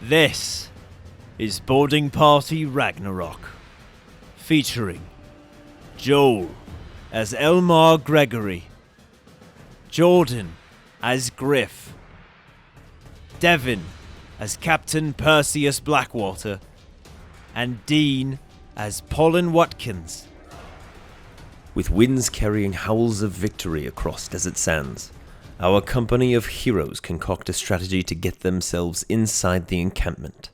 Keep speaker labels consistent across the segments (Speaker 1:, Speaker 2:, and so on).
Speaker 1: This is Boarding Party Ragnarok, featuring Joel as Elmar Gregory, Jordan as Griff, Devin as Captain Perseus Blackwater, and Dean as Pollen Watkins.
Speaker 2: With winds carrying howls of victory across desert sands, our company of heroes concoct a strategy to get themselves inside the encampment.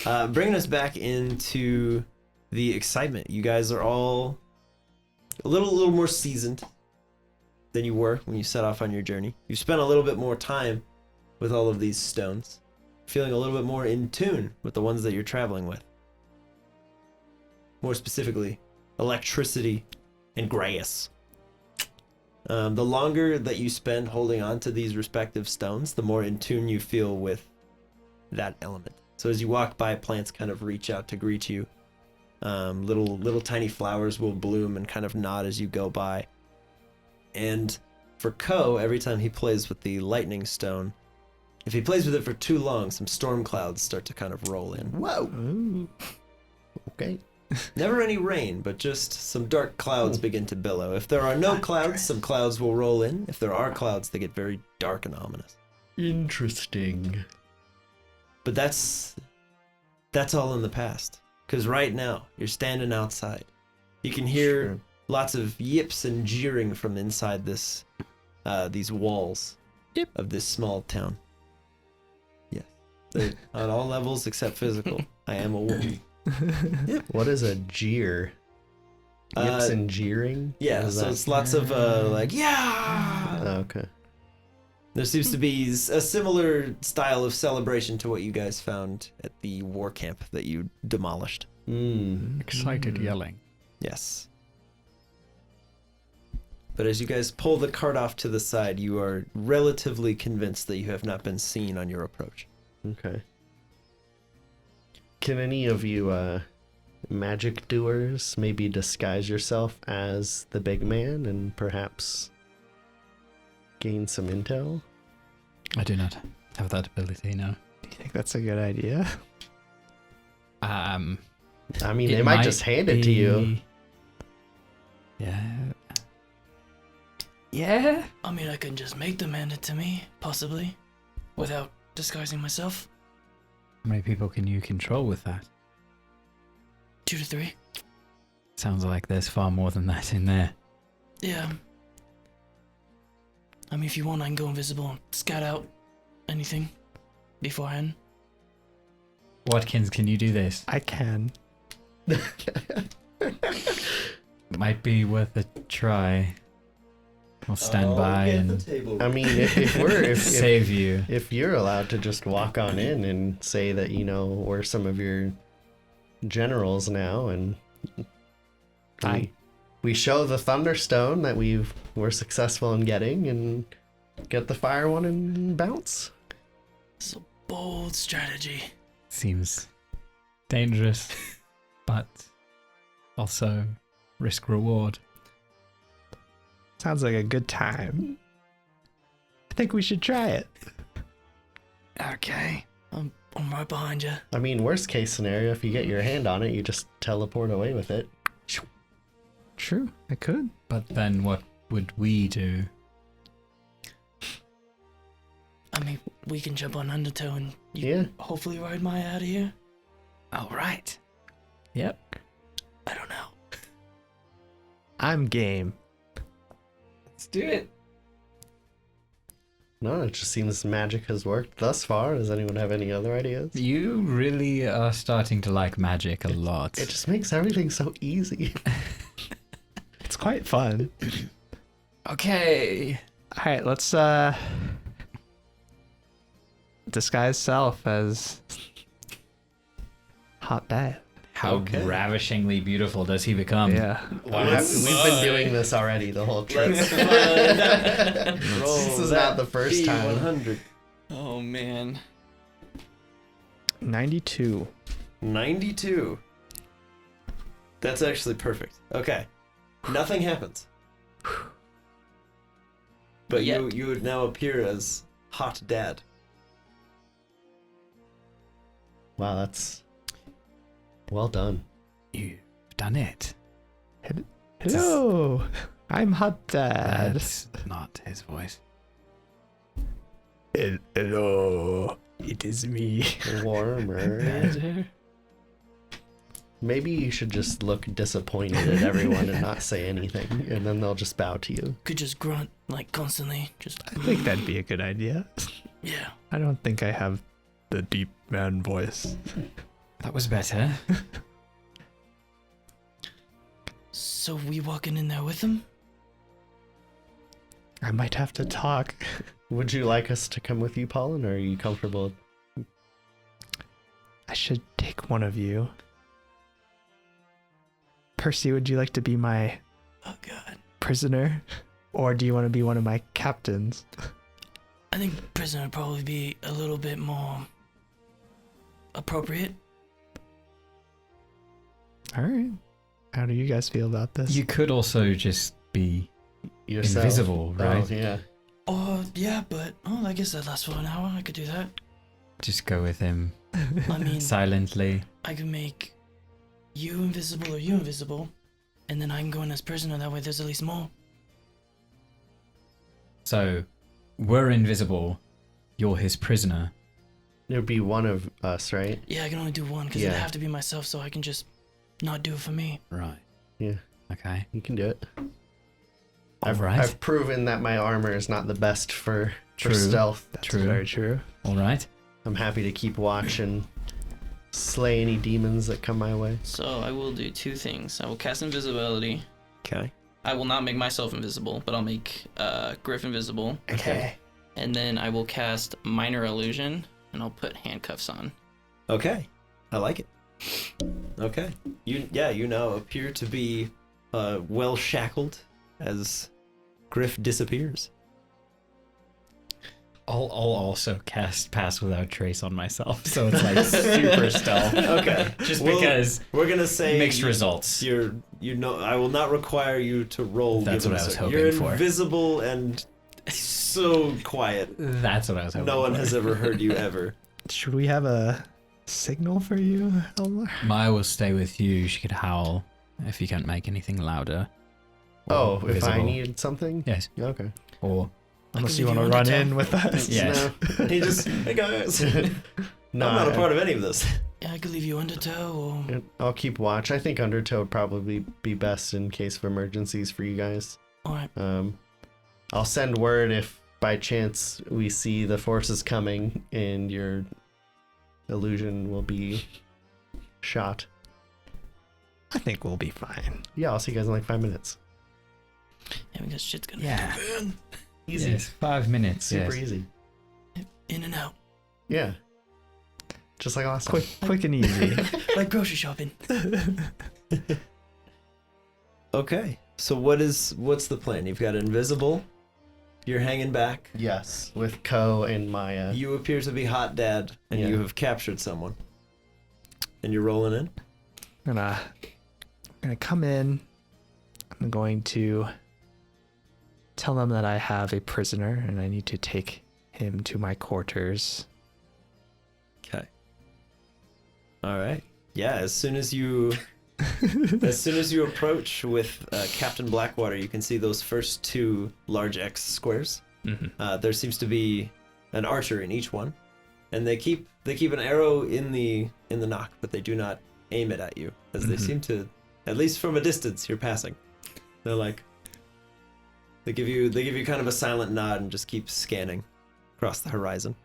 Speaker 3: Bringing us back into the excitement. You guys are all a little more seasoned than you were when you set off on your journey. You've spent a little bit more time with all of these stones, feeling a little bit more in tune with the ones that you're traveling with. More specifically, electricity and grass. The longer that you spend holding on to these respective stones, the more in tune you feel with that element. So as you walk by, plants kind of reach out to greet you. Little tiny flowers will bloom and kind of nod as you go by. And for Ko, every time he plays with the lightning stone, if he plays with it for too long, some storm clouds start to kind of roll in.
Speaker 4: Whoa. Ooh. Okay.
Speaker 3: Never any rain, but just some dark clouds begin to billow. If there are no clouds, some clouds will roll in. If there are clouds, they get very dark and ominous.
Speaker 4: Interesting.
Speaker 3: But that's all in the past. Because right now, you're standing outside. You can hear lots of yips and jeering from inside these walls of this small town. Yes. On all levels except physical. I am a woman.
Speaker 4: Yep. What is a jeer? Yips and jeering?
Speaker 3: Yeah, so it's lots of yeah!
Speaker 4: Oh, okay.
Speaker 3: There seems to be a similar style of celebration to what you guys found at the war camp that you demolished.
Speaker 5: Excited yelling.
Speaker 3: Yes. But as you guys pull the cart off to the side, you are relatively convinced that you have not been seen on your approach.
Speaker 4: Okay. Can any of you magic doers maybe disguise yourself as the big man and perhaps gain some intel?
Speaker 5: I do not have that ability, no.
Speaker 6: Do you think that's a good idea?
Speaker 4: I mean, they might just hand it to you.
Speaker 5: Yeah. Yeah?
Speaker 7: I mean, I can just make them hand it to me, possibly, without disguising myself.
Speaker 5: How many people can you control with that?
Speaker 7: 2 to 3.
Speaker 5: Sounds like there's far more than that in there.
Speaker 7: Yeah. I mean, if you want, I can go invisible and scout out anything beforehand.
Speaker 5: Watkins, can you do this?
Speaker 6: I can.
Speaker 5: Might be worth a try. We'll stand by and
Speaker 4: I mean, if
Speaker 5: save you.
Speaker 4: If you're allowed to just walk on in and say that, you know, we're some of your generals now, and we show the Thunderstone that we're successful in getting, and get the fire one and bounce.
Speaker 7: It's a bold strategy.
Speaker 5: Seems dangerous, but also risk reward.
Speaker 6: Sounds like a good time. I think we should try it.
Speaker 7: Okay. I'm right behind you.
Speaker 4: I mean, worst case scenario, if you get your hand on it, you just teleport away with it.
Speaker 6: True, I could.
Speaker 5: But then what would we do?
Speaker 7: I mean, we can jump on Undertow and you hopefully ride Maya out of here.
Speaker 5: All right. Yep.
Speaker 7: I don't know.
Speaker 6: I'm game.
Speaker 5: Let's do it.
Speaker 4: No, it just seems magic has worked thus far. Does anyone have any other ideas?
Speaker 5: You really are starting to like magic a lot.
Speaker 4: It just makes everything so easy.
Speaker 6: It's quite fun.
Speaker 5: Okay.
Speaker 6: All right, let's disguise self as hot bath.
Speaker 5: How ravishingly beautiful does he become?
Speaker 6: Yeah.
Speaker 4: We've been doing this already the whole trip.
Speaker 3: Let's find out.
Speaker 4: This is not the first time.
Speaker 3: 100.
Speaker 7: Oh, man.
Speaker 6: 92.
Speaker 3: 92. That's actually perfect. Okay. Nothing happens. But you would now appear as Hot Dad.
Speaker 4: Wow, that's well done.
Speaker 5: You've done it.
Speaker 6: Hello, I'm Hot Dad.
Speaker 5: That's not his voice.
Speaker 6: Hello, it is me.
Speaker 4: Warmer. Maybe you should just look disappointed at everyone and not say anything, and then they'll just bow to you.
Speaker 7: Could just grunt like constantly. Just
Speaker 6: I think that'd be a good idea.
Speaker 7: yeah.
Speaker 6: I don't think I have the deep man voice.
Speaker 5: That was better.
Speaker 7: So we walking in there with him?
Speaker 6: I might have to talk.
Speaker 4: Would you like us to come with you, Paulin, or are you comfortable?
Speaker 6: I should take one of you. Percy, would you like to be my
Speaker 7: Oh god.
Speaker 6: prisoner? Or do you want to be one of my captains?
Speaker 7: I think prisoner would probably be a little bit more appropriate.
Speaker 6: Alright. How do you guys feel about this?
Speaker 5: You could also just be
Speaker 4: Yourself?
Speaker 5: invisible, right?
Speaker 4: Oh, yeah.
Speaker 7: Oh yeah, but I guess that lasts for an hour. I could do that.
Speaker 5: Just go with him
Speaker 7: I mean,
Speaker 5: silently.
Speaker 7: I could make you invisible or you invisible, and then I can go in as prisoner. That way, there's at least more.
Speaker 5: So, we're invisible. You're his prisoner.
Speaker 4: It would be one of us, right?
Speaker 7: Yeah, I can only do one because
Speaker 4: Yeah.
Speaker 7: it'd have to be myself, so I can just not do it for me.
Speaker 5: Right.
Speaker 4: Yeah.
Speaker 5: Okay.
Speaker 4: You can do it.
Speaker 5: All
Speaker 4: I've,
Speaker 5: right.
Speaker 4: I've proven that my armor is not the best for
Speaker 5: True.
Speaker 4: stealth.
Speaker 6: That's
Speaker 5: True.
Speaker 6: very true.
Speaker 5: All right.
Speaker 4: I'm happy to keep watch and slay any demons that come my way.
Speaker 8: So I will do two things. I will cast invisibility.
Speaker 3: Okay.
Speaker 8: I will not make myself invisible, but I'll make Griff invisible.
Speaker 3: Okay.
Speaker 8: And then I will cast minor illusion, and I'll put handcuffs on.
Speaker 3: Okay. I like it. Okay. You now appear to be well shackled as Griff disappears.
Speaker 5: I'll also cast Pass Without Trace on myself, so it's like super stealth.
Speaker 3: Okay.
Speaker 5: Just
Speaker 3: Well,
Speaker 5: because
Speaker 3: we're gonna say
Speaker 5: mixed results.
Speaker 3: I will not require you to roll.
Speaker 5: That's
Speaker 3: given
Speaker 5: what I was
Speaker 3: a-
Speaker 5: hoping
Speaker 3: You're
Speaker 5: for.
Speaker 3: invisible and so quiet.
Speaker 5: That's what I was hoping
Speaker 3: No one
Speaker 5: for.
Speaker 3: has ever heard you ever.
Speaker 6: Should we have a signal for you, Elmar?
Speaker 5: Maya will stay with you. She could howl if you can't make anything louder. or
Speaker 4: Oh, if I
Speaker 5: visible.
Speaker 4: need something?
Speaker 5: Yes.
Speaker 4: Okay.
Speaker 5: Or
Speaker 6: Unless
Speaker 7: can
Speaker 6: you
Speaker 7: leave
Speaker 6: want
Speaker 7: you
Speaker 6: to run
Speaker 7: undertone.
Speaker 6: in with us.
Speaker 5: Yes.
Speaker 4: No.
Speaker 3: He just, hey guys,
Speaker 4: No,
Speaker 3: I'm not a part of any of this.
Speaker 7: Yeah, I could leave you undertow, or
Speaker 4: I'll keep watch. I think Undertow would probably be best in case of emergencies for you guys.
Speaker 7: alright.
Speaker 4: I'll send word if by chance we see the forces coming and your illusion will be shot.
Speaker 6: I think we'll be fine.
Speaker 4: Yeah, I'll see you guys in like 5 minutes.
Speaker 7: Yeah, because shit's gonna
Speaker 5: Yeah.
Speaker 7: happen.
Speaker 4: Easy.
Speaker 5: Yes, 5 minutes.
Speaker 4: Super
Speaker 5: yes.
Speaker 4: easy.
Speaker 7: In and out,
Speaker 4: Yeah. Just like last time.
Speaker 6: Quick and easy.
Speaker 7: like grocery shopping.
Speaker 3: Okay. So what's the plan? You've got invisible. You're hanging back.
Speaker 4: Yes, with Ko and Maya.
Speaker 3: You appear to be Hot Dad, and
Speaker 4: Yeah.
Speaker 3: you have captured someone. And you're rolling in.
Speaker 6: I'm gonna come in. I'm going to tell them that I have a prisoner and I need to take him to my quarters.
Speaker 3: Okay. All right. Yeah. As soon as you approach with Captain Blackwater, you can see those first two large X squares.
Speaker 6: Mm-hmm.
Speaker 3: There seems to be an archer in each one, and they keep an arrow in the knock, but they do not aim it at you, as they
Speaker 6: Mhm.
Speaker 3: seem to, at least from a distance, you're passing. They're like, they give you kind of a silent nod and just keep scanning across the horizon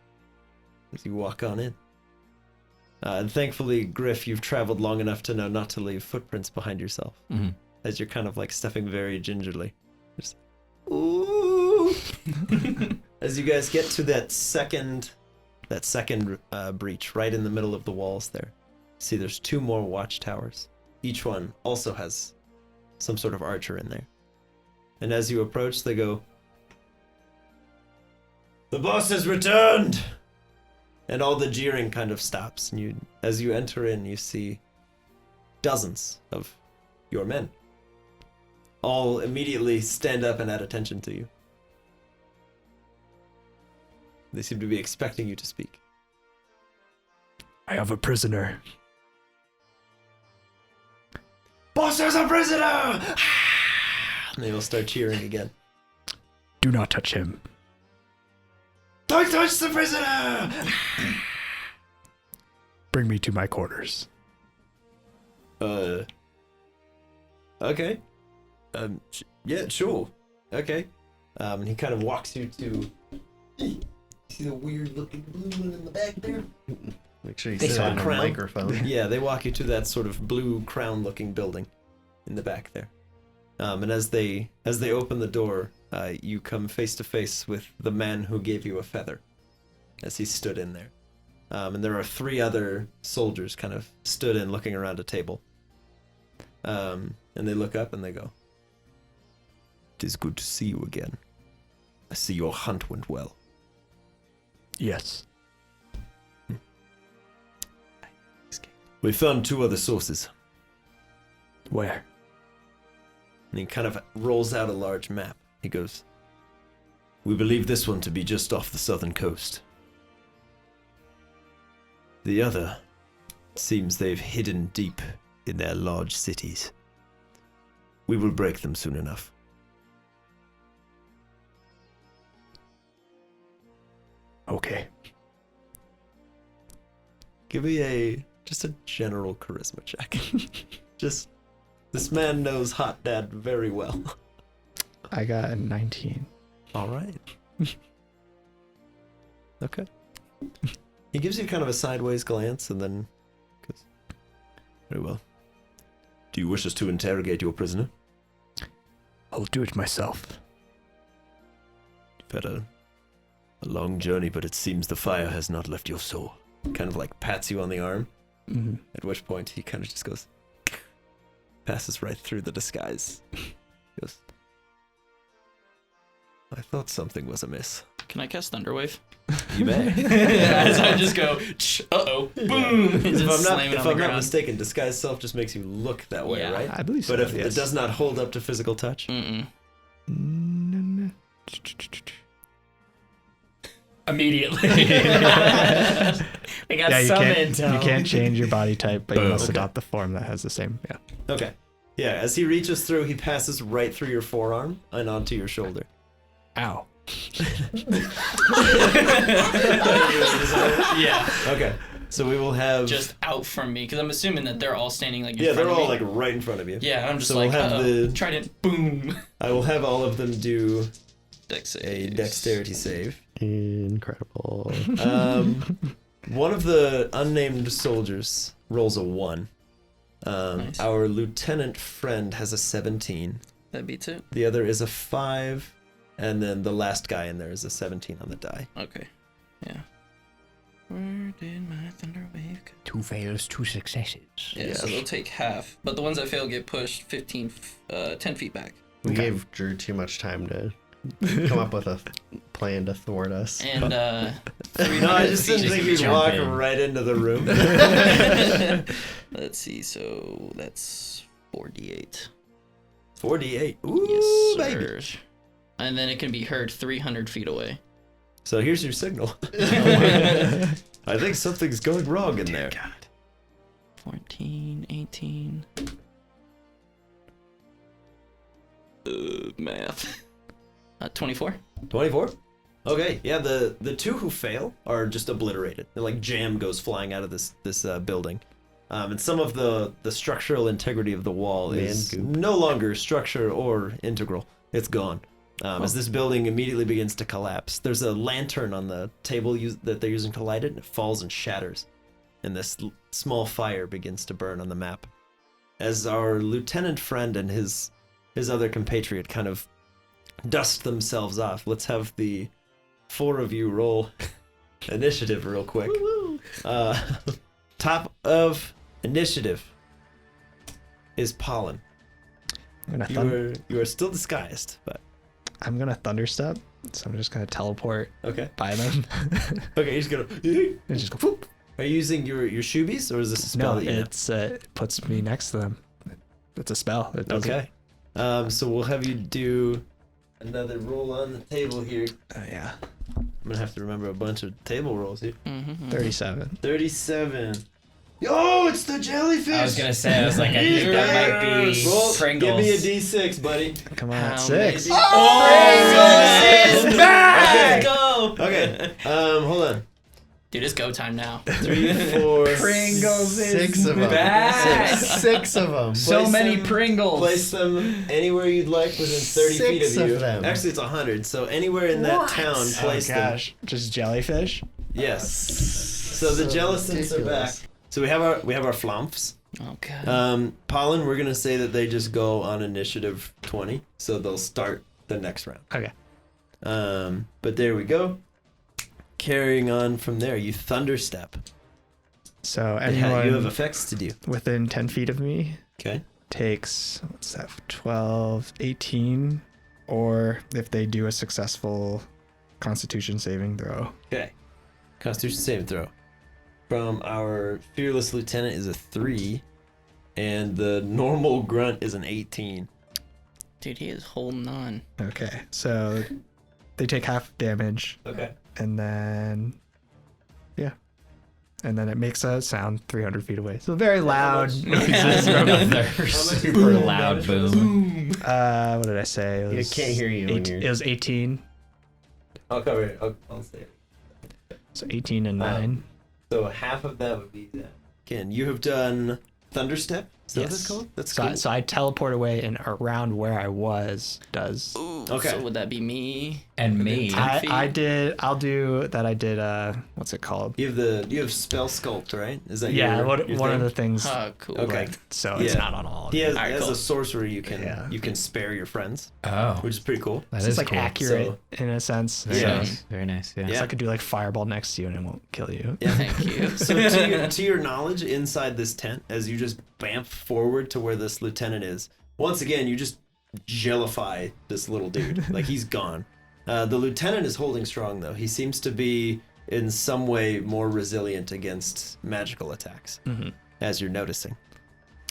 Speaker 3: as you walk on in. And thankfully, Griff, you've traveled long enough to know not to leave footprints behind yourself,
Speaker 5: Mhm.
Speaker 3: as you're kind of like stepping very gingerly. Just, ooh. As you guys get to that second breach right in the middle of the walls there, see there's two more watchtowers. Each one also has some sort of archer in there. And as you approach, they go, "The boss has returned!" And all the jeering kind of stops. And as you enter in, you see dozens of your men. All immediately stand up and add attention to you. They seem to be expecting you to speak.
Speaker 6: I have a prisoner.
Speaker 3: Boss, there's a prisoner! And they will start cheering again.
Speaker 6: Do not touch him.
Speaker 3: Don't touch the prisoner!
Speaker 6: Bring me to my quarters.
Speaker 3: Okay. Yeah, sure. Okay. And he kind of walks you to... See the weird looking blue one in the back there?
Speaker 4: Make sure you
Speaker 3: They
Speaker 4: sit
Speaker 3: saw
Speaker 4: on a
Speaker 3: crown.
Speaker 4: microphone.
Speaker 3: Yeah, they walk you to that sort of blue crown looking building in the back there. And as they open the door, you come face to face with the man who gave you a feather as he stood in there. And there are 3 other soldiers kind of stood in looking around a table. And they look up and they go, "It is good to see you again. I see your hunt went well."
Speaker 6: Yes.
Speaker 3: We found 2 other sources.
Speaker 6: Where?
Speaker 3: And he kind of rolls out a large map. He goes, "We believe this one to be just off the southern coast. The other seems they've hidden deep in their large cities. We will break them soon enough."
Speaker 6: Okay.
Speaker 3: Give me just a general charisma check. Just, this man knows Hot Dad very well.
Speaker 6: I got a 19.
Speaker 3: All right. Okay. He gives you kind of a sideways glance and then goes, "Very well. Do you wish us to interrogate your prisoner?"
Speaker 6: I'll do it myself.
Speaker 3: You've had a long journey, but it seems the fire has not left your soul. Kind of like pats you on the arm,
Speaker 6: Mm-hmm.
Speaker 3: at which point he kind of just goes, passes right through the disguise. He goes, "I thought something was amiss."
Speaker 8: Can I cast Thunderwave?
Speaker 3: You may.
Speaker 8: As I just go, uh-oh, boom, and
Speaker 3: If
Speaker 8: just
Speaker 3: I'm
Speaker 8: slam it
Speaker 3: not,
Speaker 8: on the ground.
Speaker 3: mistaken, disguise self just makes you look that way,
Speaker 8: Yeah.
Speaker 3: right?
Speaker 6: I believe so.
Speaker 3: But if
Speaker 6: yes.
Speaker 3: it does not hold up to physical touch,
Speaker 8: Mm-mm.
Speaker 7: Immediately. I got
Speaker 6: Yeah,
Speaker 7: some
Speaker 6: you
Speaker 7: intel.
Speaker 6: can't change your body type, but you
Speaker 3: Boom.
Speaker 6: must
Speaker 3: Okay.
Speaker 6: adopt the form that has the same. Yeah.
Speaker 3: okay. Yeah, as he reaches through, he passes right through your forearm and onto your shoulder.
Speaker 6: Ow.
Speaker 8: Yeah,
Speaker 3: Okay, so we will have...
Speaker 8: just out from me, because I'm assuming that they're all standing like in
Speaker 3: yeah,
Speaker 8: front
Speaker 3: they're
Speaker 8: of
Speaker 3: all
Speaker 8: me.
Speaker 3: like right in front of you.
Speaker 8: Yeah, I'm just
Speaker 3: So
Speaker 8: like,
Speaker 3: we'll have
Speaker 8: uh-oh,
Speaker 3: the-
Speaker 8: trident, boom.
Speaker 3: I will have all of them do
Speaker 8: Dex
Speaker 3: a
Speaker 8: saves.
Speaker 3: dexterity save.
Speaker 4: Incredible.
Speaker 3: One of the unnamed soldiers rolls a 1.
Speaker 8: Nice.
Speaker 3: Our lieutenant friend has a 17.
Speaker 8: That beats it.
Speaker 3: The other is a 5. And then the last guy in there is a 17 on the die.
Speaker 8: Okay, yeah. Where did my thunder wave go?
Speaker 1: 2 fails, 2 successes.
Speaker 8: Yeah, so they'll take half, but the ones that fail get pushed 10 feet back.
Speaker 4: We gave Drew too much time to come up with a plan to thwart us.
Speaker 8: And
Speaker 3: No, I just didn't think you'd
Speaker 1: jump
Speaker 3: walk
Speaker 1: in.
Speaker 3: right into the room.
Speaker 8: let's see, so that's 4d8.
Speaker 3: 48. Ooh,
Speaker 8: Yes,
Speaker 3: baby.
Speaker 8: sir. And then it can be heard 300 feet away.
Speaker 3: So here's your signal. I think something's going wrong in there.
Speaker 8: 14, 18. Math. 24.
Speaker 3: 24? Okay, yeah, the 2 who fail are just obliterated. They're like jam goes flying out of this building. And some of the structural integrity of the wall is
Speaker 4: goop.
Speaker 3: no longer structure or integral. It's gone. As this building immediately begins to collapse. There's a lantern on the table that they're using to light it, and it falls and shatters. And this small fire begins to burn on the map. As our lieutenant friend and his other compatriot kind of dust themselves off, let's have the 4 of you roll initiative real quick. Top of initiative is Pollen. You are still disguised, but
Speaker 6: I'm gonna thunderstep, so I'm just gonna teleport
Speaker 3: okay.
Speaker 6: by them.
Speaker 3: Okay, you're just gonna.
Speaker 6: and just go. Whoop.
Speaker 3: Are you using your shoobies, or is this a spell?
Speaker 6: No,
Speaker 3: that you know?
Speaker 6: it puts me next to them. It's a spell. It doesn't.
Speaker 3: Okay. So we'll have you do another roll on the table here.
Speaker 6: Yeah.
Speaker 3: I'm gonna have to remember a bunch of table rolls here.
Speaker 6: 37.
Speaker 3: 37. Oh, it's the jellyfish!
Speaker 5: I was gonna say, I was like, I think that might be
Speaker 3: Roll,
Speaker 5: Pringles.
Speaker 3: Give me a D6, buddy.
Speaker 6: Come on,
Speaker 8: How
Speaker 6: 6.
Speaker 8: many-
Speaker 3: Oh,
Speaker 8: Pringles is
Speaker 3: back!
Speaker 8: Let's go!
Speaker 3: Okay, hold on.
Speaker 8: Dude, it's go time now.
Speaker 3: 3, 4,
Speaker 5: Pringles is
Speaker 4: 6 of them.
Speaker 5: back.
Speaker 4: 6 of them.
Speaker 5: So
Speaker 3: Place
Speaker 5: many
Speaker 3: them-
Speaker 5: Pringles.
Speaker 3: Place them anywhere you'd like within 30 feet of
Speaker 4: 6
Speaker 3: you.
Speaker 4: of them.
Speaker 3: Actually, it's 100, so anywhere in that town,
Speaker 6: Oh
Speaker 3: place them.
Speaker 6: gosh, just jellyfish.
Speaker 3: Yes. So the
Speaker 4: So
Speaker 3: Jellicents are back.
Speaker 4: ridiculous.
Speaker 3: So we have our flumps.
Speaker 8: Oh, God.
Speaker 3: Pollen, we're gonna say that they just go on initiative 20, so they'll start the next round.
Speaker 6: Okay.
Speaker 3: But there we go. Carrying on from there, you thunderstep.
Speaker 6: So
Speaker 3: You
Speaker 6: anyone
Speaker 3: have effects to do.
Speaker 6: within 10 feet of me
Speaker 3: Okay.
Speaker 6: takes, what's that, 12, 18, or if they do a successful Constitution saving throw.
Speaker 3: Okay. Constitution saving throw. From our fearless lieutenant is a 3, and the normal grunt is an 18.
Speaker 8: Dude, he is holding on.
Speaker 6: Okay, so they take half damage,
Speaker 3: Okay.
Speaker 6: and then, yeah. And then it makes a sound 300 feet away. So very loud.
Speaker 5: Another super loud boom.
Speaker 6: What did I say? It
Speaker 4: I
Speaker 6: was
Speaker 4: can't hear you when you're-
Speaker 6: It was 18.
Speaker 3: I'll cover it. I'll say it.
Speaker 6: So 18 and 9.
Speaker 3: So half of that would be that. Ken, you have done Thunderstep? Is that what it's called? That's
Speaker 6: So,
Speaker 3: cool.
Speaker 6: so I teleport away, and around where I was does.
Speaker 8: Ooh,
Speaker 3: Okay.
Speaker 8: So would that be me?
Speaker 5: And me.
Speaker 8: feet.
Speaker 6: I did. I'll do that. I did. What's it called?
Speaker 3: You have spell sculpt, right? Is that
Speaker 6: Yeah,
Speaker 3: your
Speaker 6: one
Speaker 3: thing?
Speaker 6: of the things.
Speaker 8: Oh, cool.
Speaker 3: Okay.
Speaker 6: So it's
Speaker 3: Yeah.
Speaker 6: not on all of
Speaker 3: He
Speaker 6: it.
Speaker 3: has,
Speaker 8: Alright,
Speaker 3: as
Speaker 8: cool.
Speaker 3: a sorcerer, you can
Speaker 6: Yeah.
Speaker 3: you can spare your friends,
Speaker 5: Oh,
Speaker 3: which is pretty cool.
Speaker 5: that
Speaker 6: So
Speaker 5: is
Speaker 6: it's like
Speaker 5: cool.
Speaker 6: accurate
Speaker 3: So-
Speaker 6: in a sense.
Speaker 5: Very
Speaker 3: Yeah.
Speaker 5: nice. Very nice. Yeah.
Speaker 3: Yeah.
Speaker 6: So I could do like fireball next to you and it won't kill you.
Speaker 3: Yeah.
Speaker 8: Thank you.
Speaker 3: So to your knowledge, inside this tent, as you just bamf forward to where this lieutenant is, once again you just jellify this little dude. Like he's gone. The lieutenant is holding strong though. He seems to be in some way more resilient against magical attacks, as you're noticing.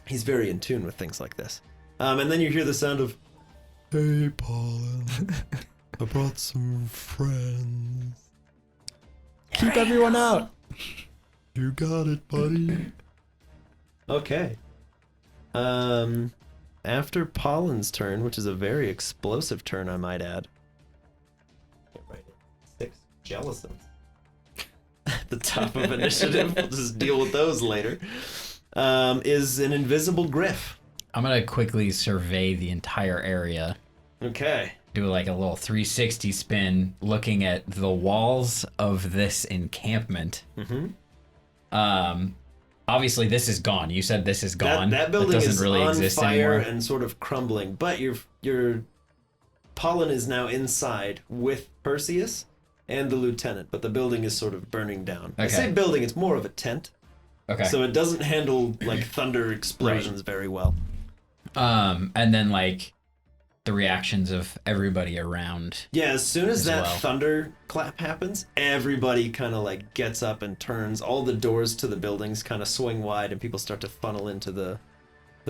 Speaker 3: He's very in tune with things like this. And then you hear the sound of, "Hey, Pollen, I brought some friends.
Speaker 6: Keep everyone out.
Speaker 3: You got it, buddy." Okay. After Pollen's turn, which is a very explosive turn, I might add. Get right in. 6 Jellicents. At the top of initiative. We'll just deal with those later. Is an invisible griff.
Speaker 5: I'm gonna quickly survey the entire area.
Speaker 3: Okay.
Speaker 5: Do like a little 360 spin, looking at the walls of this encampment. Obviously this is gone. You said this is gone.
Speaker 3: That building
Speaker 5: doesn't
Speaker 3: is
Speaker 5: really
Speaker 3: on
Speaker 5: exist
Speaker 3: fire
Speaker 5: anymore.
Speaker 3: and sort of crumbling, but your Pollen is now inside with Perseus and the lieutenant, but the building is sort of burning down. I
Speaker 5: Okay.
Speaker 3: say building, it's more of a tent,
Speaker 5: Okay.
Speaker 3: so it doesn't handle like thunder explosions very well.
Speaker 5: And then like the reactions of everybody around.
Speaker 3: Yeah, as soon as
Speaker 5: As
Speaker 3: that
Speaker 5: well.
Speaker 3: thunder clap happens, everybody kind of like gets up and turns. All the doors to the buildings kind of swing wide, and people start to funnel into the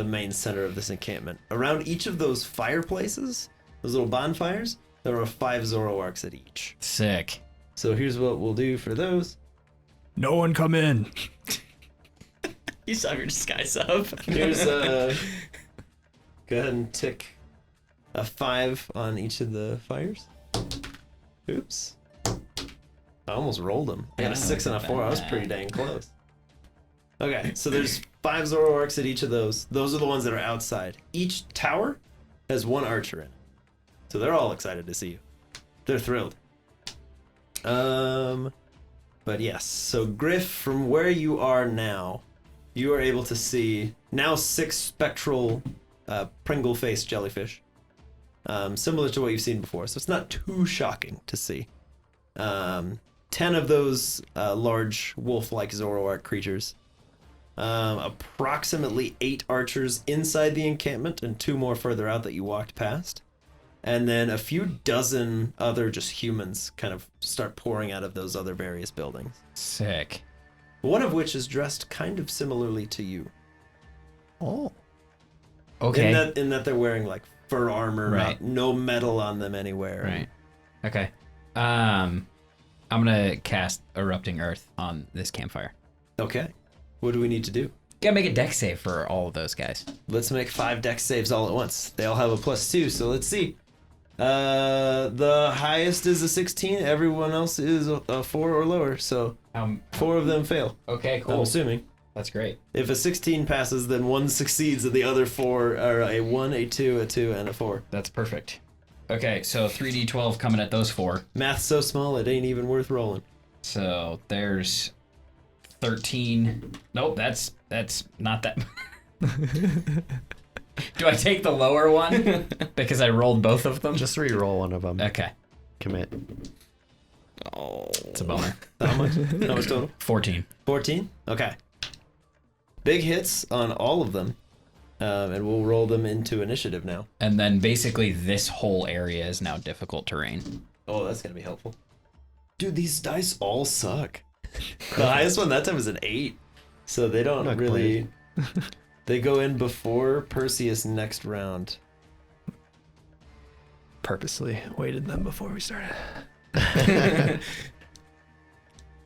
Speaker 3: main center of this encampment. Around each of those fireplaces, those little bonfires, there are 5 Zoroarks at each.
Speaker 5: Sick.
Speaker 3: So here's what we'll do for those.
Speaker 6: No one come in.
Speaker 8: You saw your disguise up.
Speaker 3: Here's go ahead and tick a 5 on each of the fires. Oops. I almost rolled them. I got a 6 and a 4. I was pretty dang close. Okay, so there's 5 Zoroarks at each of those. Those are the ones that are outside. Each tower has 1 archer in it. So they're all excited to see you. They're thrilled. But yes, so Griff, from where you are now, you are able to see now 6 spectral Pringle-faced jellyfish. Similar to what you've seen before, so it's not too shocking to see. 10 of those large wolf-like Zoroark creatures. Approximately 8 archers inside the encampment and 2 more further out that you walked past. And then a few dozen other just humans kind of start pouring out of those other various buildings.
Speaker 5: Sick.
Speaker 3: One of which is dressed kind of similarly to you.
Speaker 6: Oh.
Speaker 5: Okay.
Speaker 3: In that they're wearing like fur armor,
Speaker 5: Right.
Speaker 3: no metal on them anywhere.
Speaker 5: Right. Okay. I'm gonna cast Erupting Earth on this campfire.
Speaker 3: Okay. What do we need to do?
Speaker 5: Gotta make a dex save for all of those guys.
Speaker 3: Let's make 5 dex saves all at once. They all have a +2, so let's see. The highest is a 16. Everyone else is a 4 or lower, so 4 of them fail.
Speaker 5: Okay,
Speaker 3: I'm assuming.
Speaker 5: That's great.
Speaker 3: If a 16 passes, then 1 succeeds, and the other 4 are a 1, a 2, a 2, and a 4.
Speaker 5: That's perfect. Okay, so 3d12 coming at those 4.
Speaker 3: Math's so small, it ain't even worth rolling.
Speaker 5: So there's 13. Nope, that's not that. Do I take the lower one? Because I rolled both of them?
Speaker 4: Just re-roll one of them.
Speaker 5: Okay.
Speaker 4: Commit.
Speaker 8: Oh.
Speaker 5: It's a bummer.
Speaker 3: How much? How much total?
Speaker 5: 14.
Speaker 3: 14? Okay. Big hits on all of them. And we'll roll them into initiative now.
Speaker 5: And then basically this whole area is now difficult terrain.
Speaker 3: Oh, that's gonna be helpful. Dude, these dice all suck. The highest one that time was an 8. So they don't
Speaker 4: Not
Speaker 3: really... They go in before Perseus next round.
Speaker 6: Purposely waited them before we started.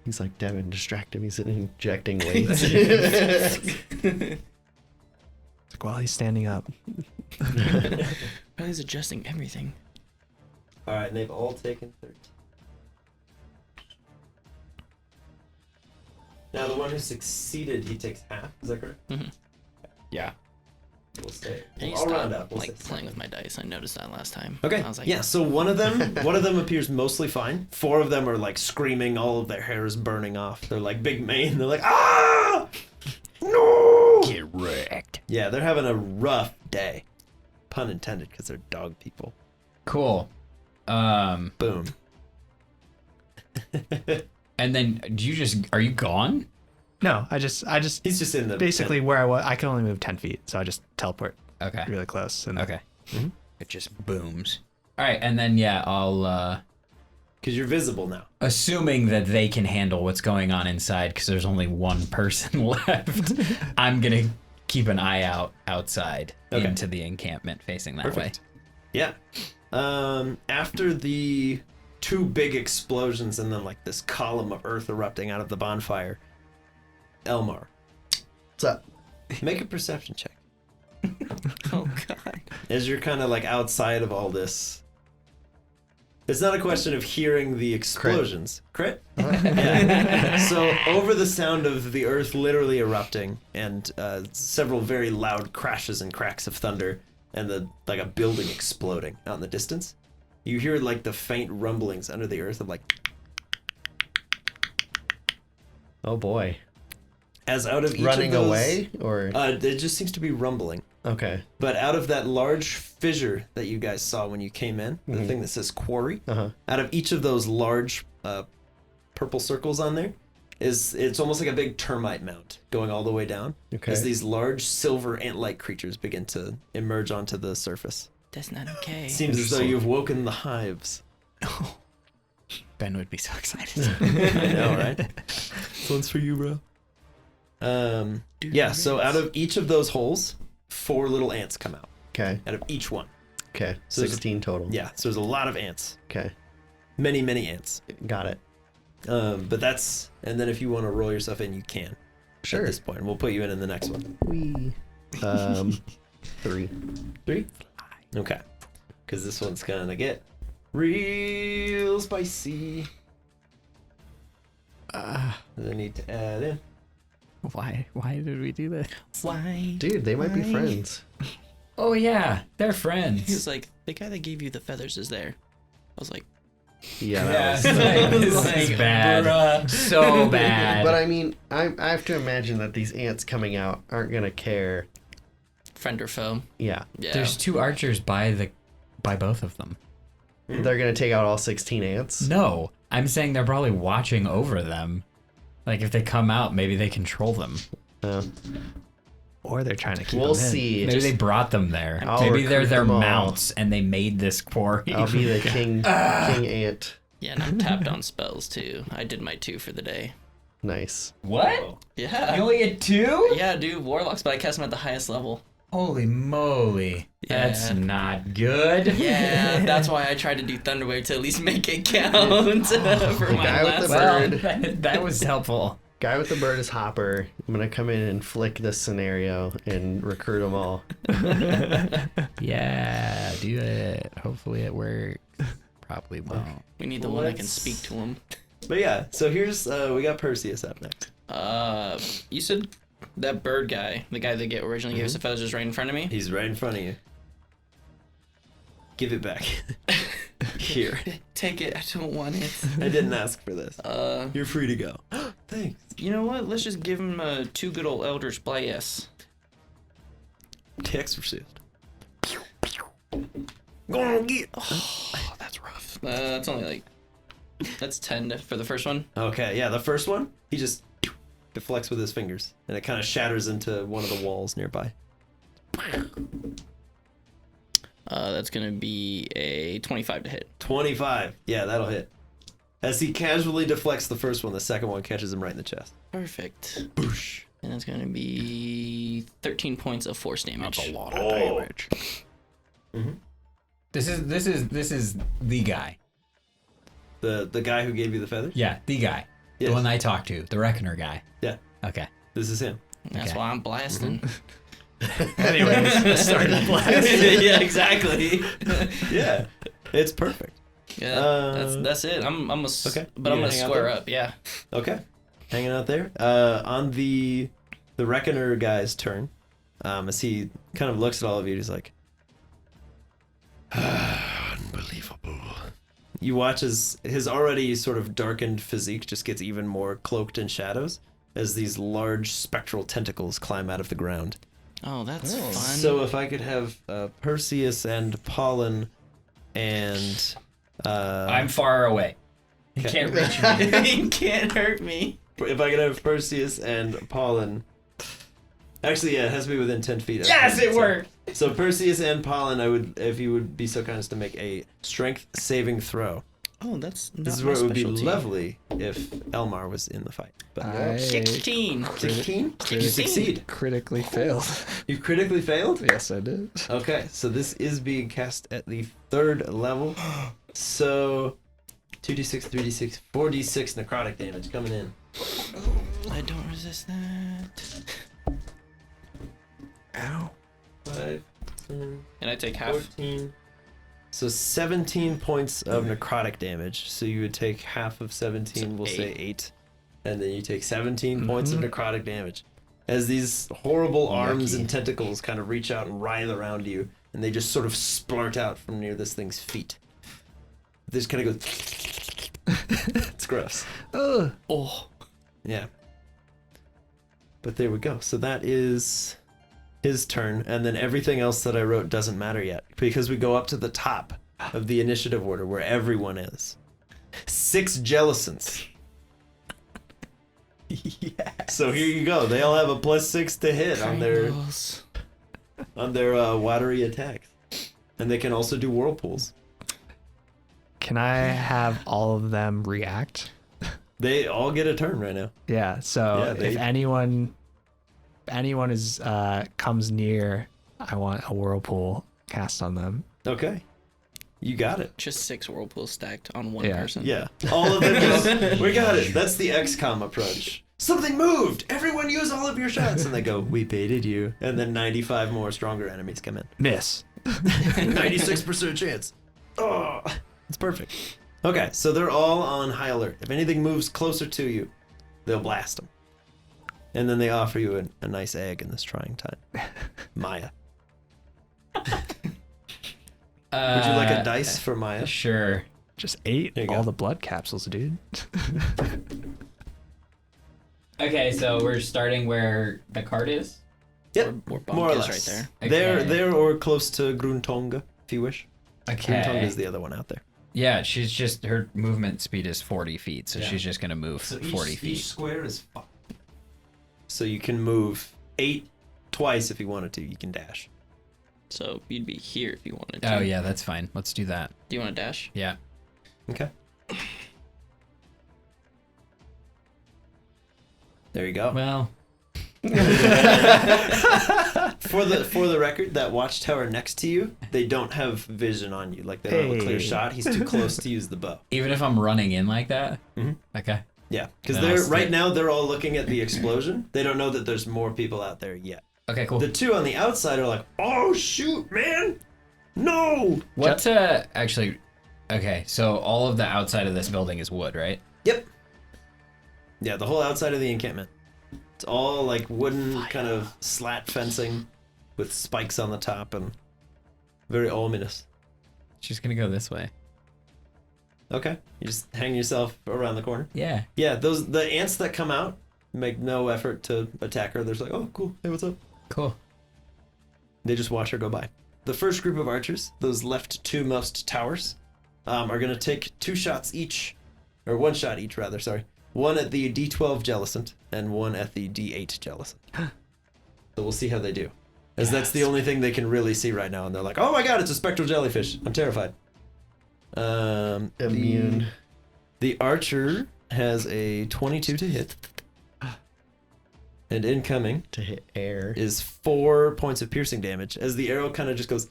Speaker 4: He's like, Devin, distract him. He's injecting weights.
Speaker 6: It's like, while he's standing up.
Speaker 7: He's adjusting everything.
Speaker 3: Alright, and they've all taken 13. Now the one who succeeded, he takes half. Is that correct?
Speaker 8: Mm-hmm.
Speaker 5: Yeah.
Speaker 3: We'll stay.
Speaker 8: And
Speaker 3: I'll round up. We'll
Speaker 8: like
Speaker 3: say
Speaker 8: playing
Speaker 3: 7.
Speaker 8: with my dice. I noticed that last time.
Speaker 3: Okay.
Speaker 8: I was like,
Speaker 3: Yeah. So one of them appears mostly fine. 4 of them are like screaming. All of their hair is burning off. They're like big mane. They're like, ah, no.
Speaker 5: Get wrecked.
Speaker 3: Yeah, they're having a rough day. Pun intended, because they're dog people.
Speaker 5: Cool.
Speaker 3: Boom.
Speaker 5: And then are you gone?
Speaker 6: No, I just
Speaker 3: He's just in the
Speaker 6: basically where I was. I can only move 10 feet, so I just teleport
Speaker 5: Okay.
Speaker 6: really close. And
Speaker 5: Okay. It just booms. All right, and then yeah, I'll
Speaker 3: because you're visible now.
Speaker 5: assuming that they can handle what's going on inside because there's only one person left. I'm gonna keep an eye out outside into the encampment facing that
Speaker 3: Perfect. Yeah. After the 2 big explosions and then like this column of earth erupting out of the bonfire, Elmar,
Speaker 4: What's up?
Speaker 3: make a perception check.
Speaker 8: oh god.
Speaker 3: As you're kind of like outside of all this. It's not a question of hearing the explosions. Crit? Yeah. So over the sound of the earth literally erupting and several very loud crashes and cracks of thunder and like a building exploding out in the distance, you hear like the faint rumblings under the earth of like,
Speaker 4: Oh boy.
Speaker 3: as out of each
Speaker 4: Running
Speaker 3: of those,
Speaker 4: away? Or
Speaker 3: it just seems to be rumbling.
Speaker 4: okay.
Speaker 3: But out of that large fissure that you guys saw when you came in, the thing that says quarry,
Speaker 4: Uh-huh.
Speaker 3: out of each of those large purple circles on there, it's almost like a big termite mound going all the way down.
Speaker 4: Okay.
Speaker 3: As these large silver ant-like creatures begin to emerge onto the surface.
Speaker 7: That's not okay.
Speaker 3: Seems as though you've woken the hives.
Speaker 5: Ben would be so excited.
Speaker 3: I know, right? This one's for you, bro. Yeah, so out of each of those holes, 4 little ants come out.
Speaker 4: Okay.
Speaker 3: Out of each one.
Speaker 4: Okay.
Speaker 3: So there's a-
Speaker 4: 16 total.
Speaker 3: Yeah, so there's a lot of ants.
Speaker 4: Okay.
Speaker 3: Many, many ants.
Speaker 4: Got it.
Speaker 3: But that's, and then if you want to roll yourself in, you can.
Speaker 4: Sure.
Speaker 3: At this point, we'll put you in the next one.
Speaker 4: Wee. 3.
Speaker 3: 3? Okay. Because this one's gonna get real spicy. I need to add in.
Speaker 5: Why did we do that?
Speaker 7: Why?
Speaker 4: Dude, they might be friends.
Speaker 5: Oh yeah, they're
Speaker 7: He
Speaker 5: friends.
Speaker 7: was like, the guy that gave you the feathers is there. I was like,
Speaker 4: Yeah,
Speaker 5: Yeah,
Speaker 4: that was.
Speaker 5: this is bad. So bad.
Speaker 4: But I mean, I have to imagine that these ants coming out aren't gonna care.
Speaker 8: Friend or foe?
Speaker 4: Yeah.
Speaker 8: Yeah.
Speaker 5: There's 2 archers by both of them.
Speaker 4: They're gonna take out all 16 ants.
Speaker 5: No, I'm saying they're probably watching over them. Like if they come out, maybe they control them.
Speaker 6: Or they're trying to keep
Speaker 4: We'll
Speaker 6: them in.
Speaker 4: see.
Speaker 5: Maybe they brought them there.
Speaker 4: I'll
Speaker 5: Maybe they're
Speaker 4: recruit
Speaker 5: their
Speaker 4: them all.
Speaker 5: mounts and they made this quarry.
Speaker 4: I'll be the king ant.
Speaker 8: Yeah, and I'm tapped on spells too. I did my 2 for the day.
Speaker 4: Nice.
Speaker 5: What?
Speaker 8: Yeah.
Speaker 5: You only get 2?
Speaker 8: Yeah, dude, warlocks, but I cast them at the highest level.
Speaker 5: Holy moly.
Speaker 8: Yeah.
Speaker 5: That's not good.
Speaker 8: Yeah, that's why I tried to do Thunderwave to at least make it count for my
Speaker 4: guy with
Speaker 8: last
Speaker 4: the
Speaker 5: Well,
Speaker 4: bird.
Speaker 5: that was helpful.
Speaker 4: Guy with the bird is Hopper. I'm gonna come in and flick this scenario and recruit them all.
Speaker 5: Yeah, do it. Hopefully it works. Probably won't.
Speaker 8: We need the one that can speak to him.
Speaker 3: But yeah, so here's we got Perseus up next.
Speaker 8: You said that bird guy, the guy that originally gave us the feathers, is right in front of me.
Speaker 3: He's right in front of you. Give it back. Here.
Speaker 8: Take it. I don't want it.
Speaker 3: I didn't ask for this. You're free to go. Thanks.
Speaker 8: You know what? Let's just give him 2 good old Eldritch Blast.
Speaker 3: The exorcist. Go get.
Speaker 8: Oh, that's rough. That's only like. That's 10 for the first one.
Speaker 3: Okay, yeah, the first one, he just deflects with his fingers, and it kind of shatters into one of the walls nearby.
Speaker 8: That's gonna be a 25 to hit.
Speaker 3: 25. Yeah, that'll hit. As he casually deflects the first one, the second one catches him right in the chest.
Speaker 8: Perfect.
Speaker 3: Boosh.
Speaker 8: And that's gonna be 13 points of force damage.
Speaker 6: That's a lot of damage.
Speaker 3: Mm-hmm.
Speaker 5: This is the guy.
Speaker 3: The guy who gave you the feathers?
Speaker 5: Yeah, the guy.
Speaker 3: Yes.
Speaker 5: The one I talked to, the Reckoner guy.
Speaker 3: Yeah,
Speaker 5: Okay.
Speaker 3: this is him.
Speaker 8: That's
Speaker 5: Okay.
Speaker 8: why I'm blasting.
Speaker 6: Anyways, starting to blast.
Speaker 8: Yeah, exactly.
Speaker 3: Yeah, it's perfect.
Speaker 8: Yeah, that's it. I'm a
Speaker 3: Okay.
Speaker 8: but
Speaker 3: You
Speaker 8: I'm gonna
Speaker 3: hang out
Speaker 8: square
Speaker 3: there?
Speaker 8: up. Yeah.
Speaker 3: Okay, hanging out there. On the Reckoner guy's turn, as he kind of looks at all of you, he's like, unbelievable. You watch as his already sort of darkened physique just gets even more cloaked in shadows as these large spectral tentacles climb out of the ground.
Speaker 8: Oh, that's fun.
Speaker 3: So if I could have Perseus and Pollen and
Speaker 5: I'm far away. You
Speaker 3: Okay.
Speaker 5: can't reach me.
Speaker 8: you can't hurt me.
Speaker 3: if I could have Perseus and Pollen. Actually, yeah, it has to be within 10 feet.
Speaker 5: Yes, it worked.
Speaker 3: So Perseus and Pollen, I would, if you would be so kind as to make a strength saving throw.
Speaker 8: Oh, that's not
Speaker 3: This is
Speaker 8: my
Speaker 3: where it would be
Speaker 8: specialty.
Speaker 3: lovely if Elmar was in the fight. But
Speaker 6: I
Speaker 8: 16.
Speaker 3: 16? You succeed.
Speaker 6: critically failed.
Speaker 3: You critically failed?
Speaker 6: Yes, I did.
Speaker 3: Okay, so this is being cast at the 3rd level. So 2d6, 3d6, 4d6 necrotic damage coming in.
Speaker 8: I don't resist that.
Speaker 6: Ow.
Speaker 3: 5, 10,
Speaker 8: And I take half.
Speaker 3: 14. So 17 points of necrotic damage. So you would take half of 17,
Speaker 8: So
Speaker 3: we'll
Speaker 8: eight.
Speaker 3: say 8. And then you take 17 points of necrotic damage. As these horrible arms and tentacles kind of reach out and writhe around you, and they just sort of splurt out from near this thing's feet. They just kind of go. It's gross.
Speaker 6: Ugh.
Speaker 8: Oh.
Speaker 3: Yeah. But there we go. So that is his turn, and then everything else that I wrote doesn't matter yet because we go up to the top of the initiative order where everyone is. 6 Jellicents. Yeah. So here you go. They all have a +6 to hit on their watery attacks, and they can also do whirlpools.
Speaker 6: Can I have all of them react?
Speaker 3: They all get a turn right now.
Speaker 6: Yeah. So
Speaker 3: Yeah, they-
Speaker 6: if anyone is comes near, I want a whirlpool cast on them.
Speaker 3: Okay. You got it.
Speaker 8: Just 6 whirlpools stacked on one
Speaker 6: Yeah.
Speaker 8: person.
Speaker 3: Yeah. All of them go, we got it. That's the XCOM approach. Something moved. Everyone use all of your shots. And they go, we baited you. And then 95 more stronger enemies come in.
Speaker 6: Miss.
Speaker 3: 96% chance. Oh, it's perfect. Okay, so they're all on high alert. If anything moves closer to you, they'll blast them. And then they offer you a nice egg in this trying time. Maya. Would you like a dice for Maya?
Speaker 5: Sure.
Speaker 6: Just ate
Speaker 3: There you
Speaker 6: all
Speaker 3: go.
Speaker 6: the blood capsules, dude.
Speaker 5: Okay, so we're starting where the card is.
Speaker 3: Yep,
Speaker 8: Or
Speaker 3: more or
Speaker 8: Bonk is
Speaker 3: less.
Speaker 8: right
Speaker 3: There,
Speaker 5: Okay.
Speaker 3: there, or close to Gruntonga, if you wish. Gruntonga
Speaker 5: Okay.
Speaker 3: is the other one out there.
Speaker 5: Yeah, she's just her movement speed is 40 feet, so
Speaker 3: Yeah.
Speaker 5: she's just gonna move 40 feet.
Speaker 3: square is 5. So you can move 8 twice if you wanted to. You can dash.
Speaker 8: So you'd be here if you wanted to.
Speaker 5: Oh yeah, that's fine. Let's do that.
Speaker 8: Do you want to dash?
Speaker 5: Yeah.
Speaker 3: Okay. There you go.
Speaker 5: Well,
Speaker 3: For the record, that watchtower next to you, they don't have vision on you. Like they don't have a clear
Speaker 6: Hey.
Speaker 3: shot. He's too close to use the bow.
Speaker 5: Even if I'm running in like that?
Speaker 3: Mhm.
Speaker 5: Okay.
Speaker 3: Yeah, because
Speaker 5: Then I'll
Speaker 3: they're
Speaker 5: stay-
Speaker 3: right now they're all looking at the explosion. They don't know that there's more people out there yet.
Speaker 5: Okay, cool.
Speaker 3: The two on the outside are like, "Oh shoot, man! No!"
Speaker 5: What, actually, okay, so all of the outside of this building is wood, right?
Speaker 3: Yep. Yeah, the whole outside of the encampment. It's all like wooden kind of slat fencing with spikes on the top and very ominous.
Speaker 5: She's gonna go this way.
Speaker 3: Okay, you just hang yourself around the corner.
Speaker 5: Yeah.
Speaker 3: Yeah, the ants that come out make no effort to attack her. They're just like, "Oh, cool. Hey, what's up?"
Speaker 5: Cool.
Speaker 3: They just watch her go by. The first group of archers, those left two most towers, are going to take 2 shots each, or 1 shot each, rather, sorry. One at the D12 Jellicent and one at the D8 Jellicent. So we'll see how they do. As that's the only thing they can really see right now, and they're like, "Oh my god, it's a spectral jellyfish. I'm terrified."
Speaker 4: Immune.
Speaker 3: The archer has a 22 to hit. And incoming
Speaker 4: To hit air.
Speaker 3: is 4 points of piercing damage as the arrow kind of just goes,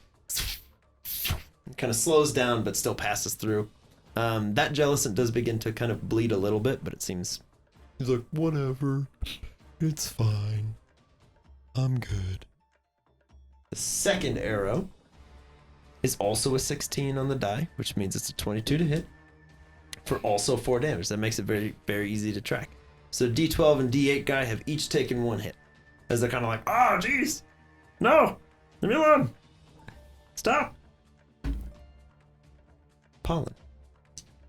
Speaker 3: kind of slows down but still passes through. That Jellicent does begin to kind of bleed a little bit, but it seems he's like, "Whatever, it's fine, I'm good." The second arrow is also a 16 on the die, which means it's a 22 to hit for also 4 damage. That makes it very, very easy to track. So D12 and D8 guy have each taken 1 hit. As they're kind of like, "Oh, jeez. No. Leave me alone. Stop." Pollen.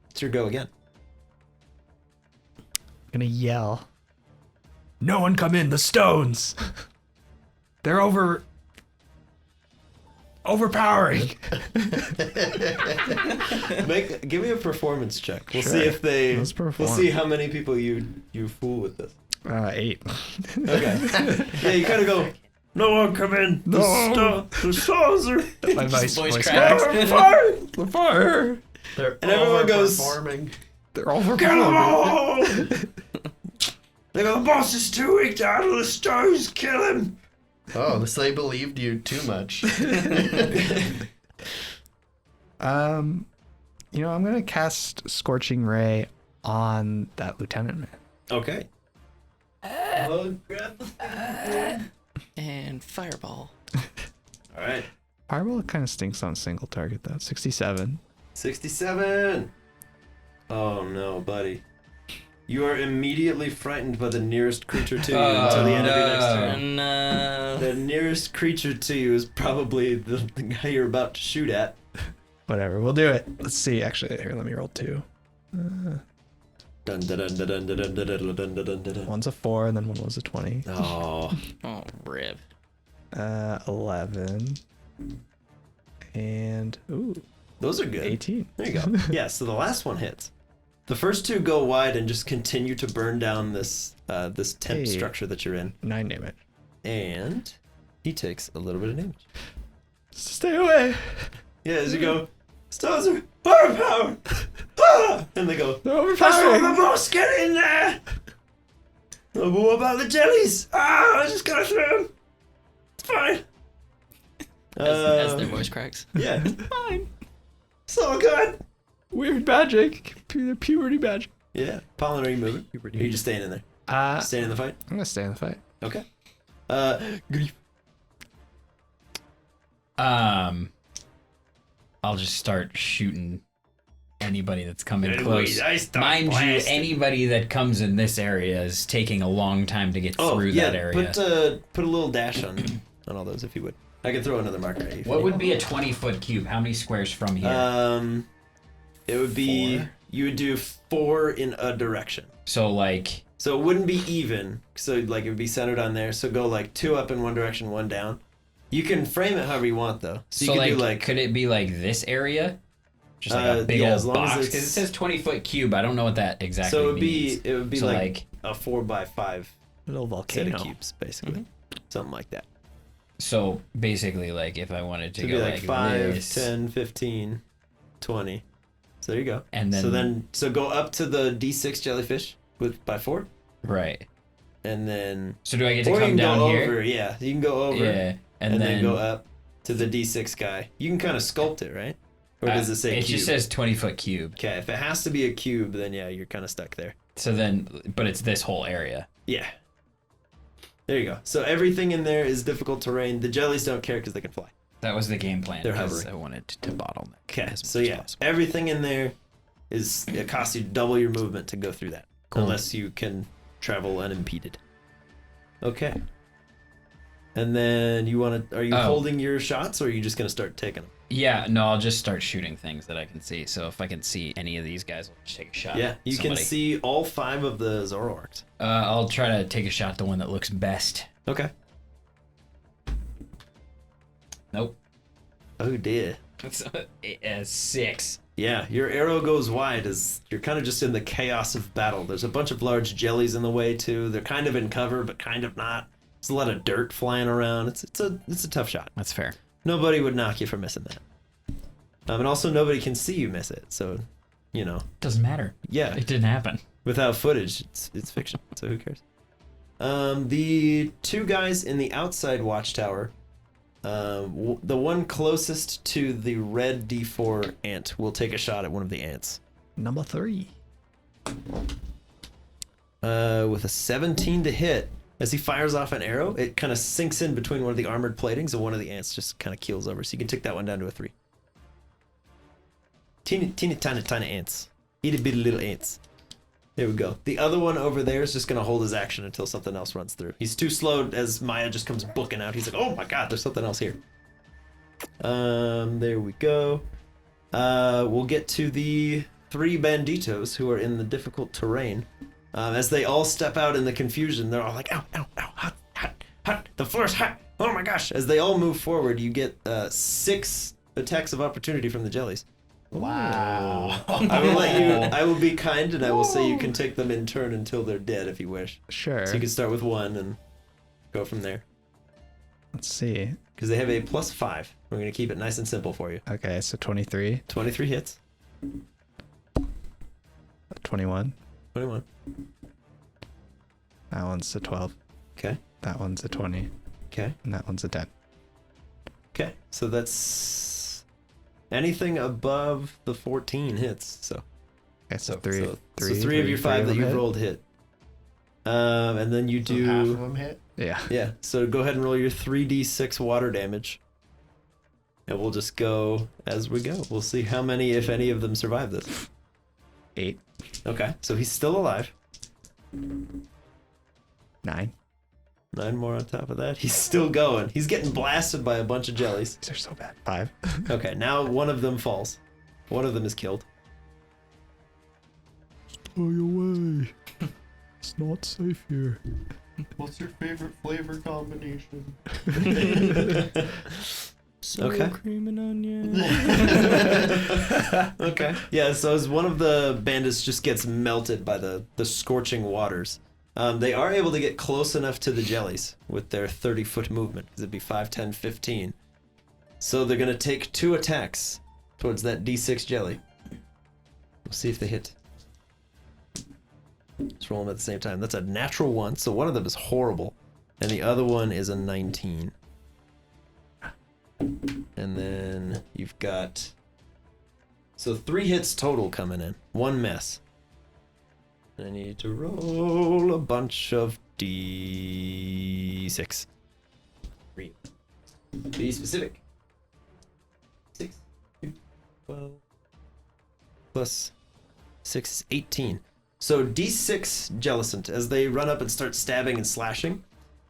Speaker 3: It's your go again.
Speaker 6: I'm gonna yell. No one come in, the stones! They're overpowering.
Speaker 3: Give me a performance check. We'll
Speaker 6: Sure.
Speaker 3: see if they.
Speaker 6: Let's perform.
Speaker 3: We'll see how many people you fool with this.
Speaker 6: 8.
Speaker 3: Okay. Yeah, you kind of go. "No one come in.
Speaker 6: No.
Speaker 3: The stars are."
Speaker 6: My voice
Speaker 8: Voice
Speaker 6: cracks.
Speaker 8: cracks.
Speaker 3: Fire!
Speaker 6: The fire!
Speaker 4: They're
Speaker 3: And everyone goes,
Speaker 4: overperforming.
Speaker 6: They're
Speaker 3: "Get 'em
Speaker 6: overpowering.
Speaker 3: all!" They go, "The boss is too weak to handle the stones. Kill him."
Speaker 4: Oh, so they believed you too much.
Speaker 6: I'm gonna cast Scorching Ray on that lieutenant man.
Speaker 3: Okay. Oh, grab
Speaker 8: And fireball.
Speaker 3: All right.
Speaker 6: Fireball kind of stinks on single target though. 67.
Speaker 3: 67. Oh no, buddy. You are immediately frightened by the nearest creature to you until the end of your next turn.
Speaker 8: No.
Speaker 3: The nearest creature to you is probably the guy you're about to shoot at.
Speaker 6: Whatever, we'll do it. Let's see. Actually, here, let me roll 2.
Speaker 3: Dun, dun, dun, dun, dun, dun, dun, dun, dun, dun, dun, dun.
Speaker 6: One's a 4, and then one was a 20.
Speaker 3: Oh,
Speaker 8: Oh, rip.
Speaker 6: 11. And,
Speaker 3: those are good.
Speaker 6: 18.
Speaker 3: There you go. Yeah, so the last one hits. The first 2 go wide and just continue to burn down this this tent
Speaker 6: Hey.
Speaker 3: structure that you're in.
Speaker 6: 9 damage.
Speaker 3: And he takes a little bit of damage.
Speaker 6: Stay away.
Speaker 3: Yeah, as you go, "Stars are firepower!" Ah! And they go,
Speaker 6: They're
Speaker 3: "I saw the
Speaker 6: overpowering.
Speaker 3: boss get in there!" "Oh, but what about the jellies? Ah, I just gotta throw them. It's fine."
Speaker 8: As their voice cracks.
Speaker 3: Yeah. Fine. It's all good.
Speaker 6: Weird magic. Puberty magic.
Speaker 3: Yeah. Pollen, are you moving? Or are you just staying in there? Staying in the fight?
Speaker 6: I'm gonna stay in the fight.
Speaker 3: Okay. Grief.
Speaker 5: I'll just start shooting anybody that's coming
Speaker 3: Anyways,
Speaker 5: close.
Speaker 3: I start
Speaker 5: Mind
Speaker 3: blasting.
Speaker 5: you, anybody that comes in this area is taking a long time to get through that area.
Speaker 3: Put a little dash on all those if you would. I can throw another marker at you.
Speaker 5: What would be a 20-foot cube? How many squares from here?
Speaker 3: It would be
Speaker 5: 4?
Speaker 3: you would do 4 in a direction.
Speaker 5: So like,
Speaker 3: So it wouldn't be even. So like it would be centered on there. So go like 2 up in one direction, 1 down. You can frame it however you want though. So you
Speaker 5: so
Speaker 3: could
Speaker 5: like,
Speaker 3: do like
Speaker 5: could it be like this area? Just like a big
Speaker 3: yeah, as
Speaker 5: old
Speaker 3: long as
Speaker 5: box?
Speaker 3: it's-
Speaker 5: Because it says 20-foot cube. I don't know what that exactly
Speaker 3: so it
Speaker 5: means.
Speaker 3: would be
Speaker 5: So,
Speaker 3: like a 4x5
Speaker 6: A little
Speaker 3: set
Speaker 6: volcano.
Speaker 3: of cubes basically. Something like that.
Speaker 5: So basically, like if I wanted to
Speaker 3: So it'd
Speaker 5: go
Speaker 3: be like
Speaker 5: like
Speaker 3: 5,
Speaker 5: this,
Speaker 3: 10, 15, 20. So there you go.
Speaker 5: and then
Speaker 3: So go up to the D6 jellyfish by 4.
Speaker 5: right,
Speaker 3: and then
Speaker 5: So do I get to
Speaker 3: or you
Speaker 5: come
Speaker 3: can
Speaker 5: down
Speaker 3: go
Speaker 5: here?
Speaker 3: over. Yeah, you can go over.
Speaker 5: Yeah,
Speaker 3: and then go up to the D6 guy. You can kind of sculpt it, right? Or does it say
Speaker 5: It
Speaker 3: cube?
Speaker 5: just says 20-foot cube.
Speaker 3: Okay, if it has to be a cube, then yeah, you're kind of stuck there.
Speaker 5: So then, but it's this whole area.
Speaker 3: Yeah. There you go. So everything in there is difficult terrain. The jellies don't care because they can fly.
Speaker 5: That was the game plan.
Speaker 3: They're
Speaker 5: 'cause
Speaker 3: hovering.
Speaker 5: I wanted to bottleneck.
Speaker 3: Okay,
Speaker 5: as
Speaker 3: so
Speaker 5: much as
Speaker 3: yeah,
Speaker 5: possible.
Speaker 3: everything in there it costs you double your movement to go through that.
Speaker 6: Cool.
Speaker 3: Unless you can travel unimpeded. Okay. And then are you
Speaker 5: Oh.
Speaker 3: holding your shots or are you just going to start taking them?
Speaker 5: Yeah, no, I'll just start shooting things that I can see. So if I can see any of these guys, I'll just take a shot.
Speaker 3: Yeah,
Speaker 5: at
Speaker 3: you
Speaker 5: somebody.
Speaker 3: can see all 5 of the Zoroarks.
Speaker 5: I'll try to take a shot at the one that looks best.
Speaker 3: Okay.
Speaker 5: Nope.
Speaker 3: Oh dear.
Speaker 5: It's a 6.
Speaker 3: Yeah, your arrow goes wide as you're kind of just in the chaos of battle. There's a bunch of large jellies in the way too. They're kind of in cover, but kind of not. There's a lot of dirt flying around. It's a tough shot.
Speaker 5: That's fair.
Speaker 3: Nobody would knock you for missing that. And also nobody can see you miss it. So,
Speaker 5: Doesn't matter.
Speaker 3: yeah,
Speaker 5: It didn't happen.
Speaker 3: without footage, it's fiction. So who cares? The 2 guys in the outside watchtower. The one closest to the red D4 ant will take a shot at one of the ants.
Speaker 6: Number 3.
Speaker 3: With a 17 to hit. As he fires off an arrow, it kind of sinks in between one of the armored platings, and one of the ants just kind of keels over. So you can take that one down to a 3. Teeny, tiny ants. Itty bitty little ants. There we go. The other one over there is just going to hold his action until something else runs through. He's too slow as Maya just comes booking out. He's like, oh my god, there's something else here. There we go. We'll get to the 3 banditos who are in the difficult terrain. As they all step out in the confusion, they're all like, ow, ow, ow, hot, hot, hot, the floor's hot, oh my gosh. As they all move forward, you get 6 attacks of opportunity from the jellies.
Speaker 6: Wow.
Speaker 3: I will be kind and I will say you can take them in turn until they're dead if you wish.
Speaker 6: Sure.
Speaker 3: So you can start with 1 and go from there.
Speaker 6: Let's see.
Speaker 3: Because they have a +5. We're going to keep it nice and simple for you.
Speaker 6: Okay, so 23,
Speaker 3: 23 hits.
Speaker 6: 21.
Speaker 3: 21.
Speaker 6: That one's a 12.
Speaker 3: Okay.
Speaker 6: That one's a 20.
Speaker 3: Okay.
Speaker 6: And that one's a 10.
Speaker 3: Okay. So that's anything above the 14 hits. So
Speaker 6: Okay, so
Speaker 3: so
Speaker 6: 3
Speaker 3: of your 5 that you've
Speaker 6: hit?
Speaker 3: rolled hit. And then you
Speaker 4: So half of
Speaker 3: do
Speaker 4: them hit.
Speaker 6: Yeah.
Speaker 3: yeah. So go ahead and roll your 3d6 water damage. And we'll just go as we go. We'll see how many, if any, of them survive this.
Speaker 6: 8,
Speaker 3: Okay. So he's still alive.
Speaker 6: 9.
Speaker 3: 9 more on top of that. He's still going. He's getting blasted by a bunch of jellies.
Speaker 6: These are so bad. 5.
Speaker 3: Okay, now one of them falls. One of them is killed.
Speaker 6: Stay away. It's not safe here.
Speaker 4: What's your favorite flavor combination?
Speaker 3: Okay.
Speaker 7: Cream and onion.
Speaker 3: Okay. Yeah, so as one of the bandits just gets melted by the scorching waters, they are able to get close enough to the jellies with their 30-foot movement, because it'd be 5, 10, 15. So they're going to take 2 attacks towards that D6 jelly. We'll see if they hit. Let's roll them at the same time. That's a natural 1, so one of them is horrible, and the other one is a 19. And then you've got... So 3 hits total coming in. 1 miss. I need to roll a bunch of D6. 3. Be specific. 6. 2, 12. Plus 6 is 18. So D6 Jellicent, as they run up and start stabbing and slashing,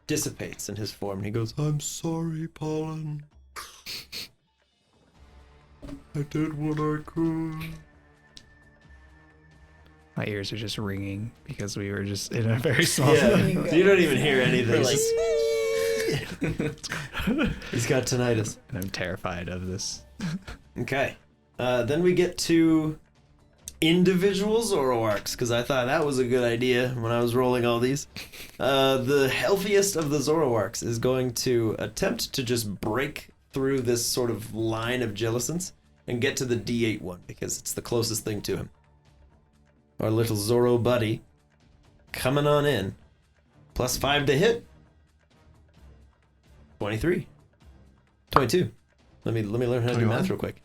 Speaker 3: dissipates in his form. He goes, I'm sorry, Pollen. I did what I could.
Speaker 6: My ears are just ringing because we were just in a very small
Speaker 3: Yeah, you don't even hear anything. He's got tinnitus.
Speaker 6: and I'm terrified of this.
Speaker 3: Okay. Then we get to individual Zoroarks, because I thought that was a good idea when I was rolling all these. The healthiest of the Zoroarks is going to attempt to just break through this sort of line of Jellicents and get to the D8 one, because it's the closest thing to him. Our little Zoro buddy coming on in. Plus 5 to hit. 23. 22. Let me learn how to do
Speaker 4: 21?
Speaker 3: math real quick.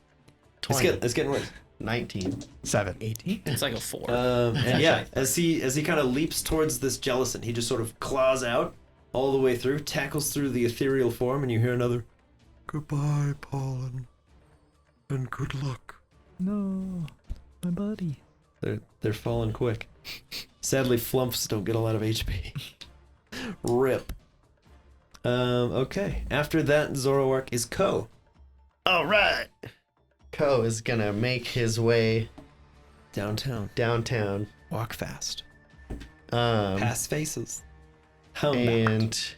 Speaker 4: 20.
Speaker 3: It's getting worse.
Speaker 4: 19.
Speaker 6: 7.
Speaker 3: 18.
Speaker 8: It's like a 4.
Speaker 3: And yeah, as he kind of leaps towards this Jellison, he just sort of claws out all the way through, tackles through the ethereal form, and you hear another "Goodbye, Pollen, and good luck."
Speaker 6: No, my buddy.
Speaker 3: They're falling quick. Sadly, flumps don't get a lot of HP. Rip. Okay. After that, Zoroark is Ko.
Speaker 4: All right. Ko is gonna make his way
Speaker 3: Downtown.
Speaker 4: downtown.
Speaker 3: Walk fast.
Speaker 4: Pass.
Speaker 3: Pass faces. Homebound.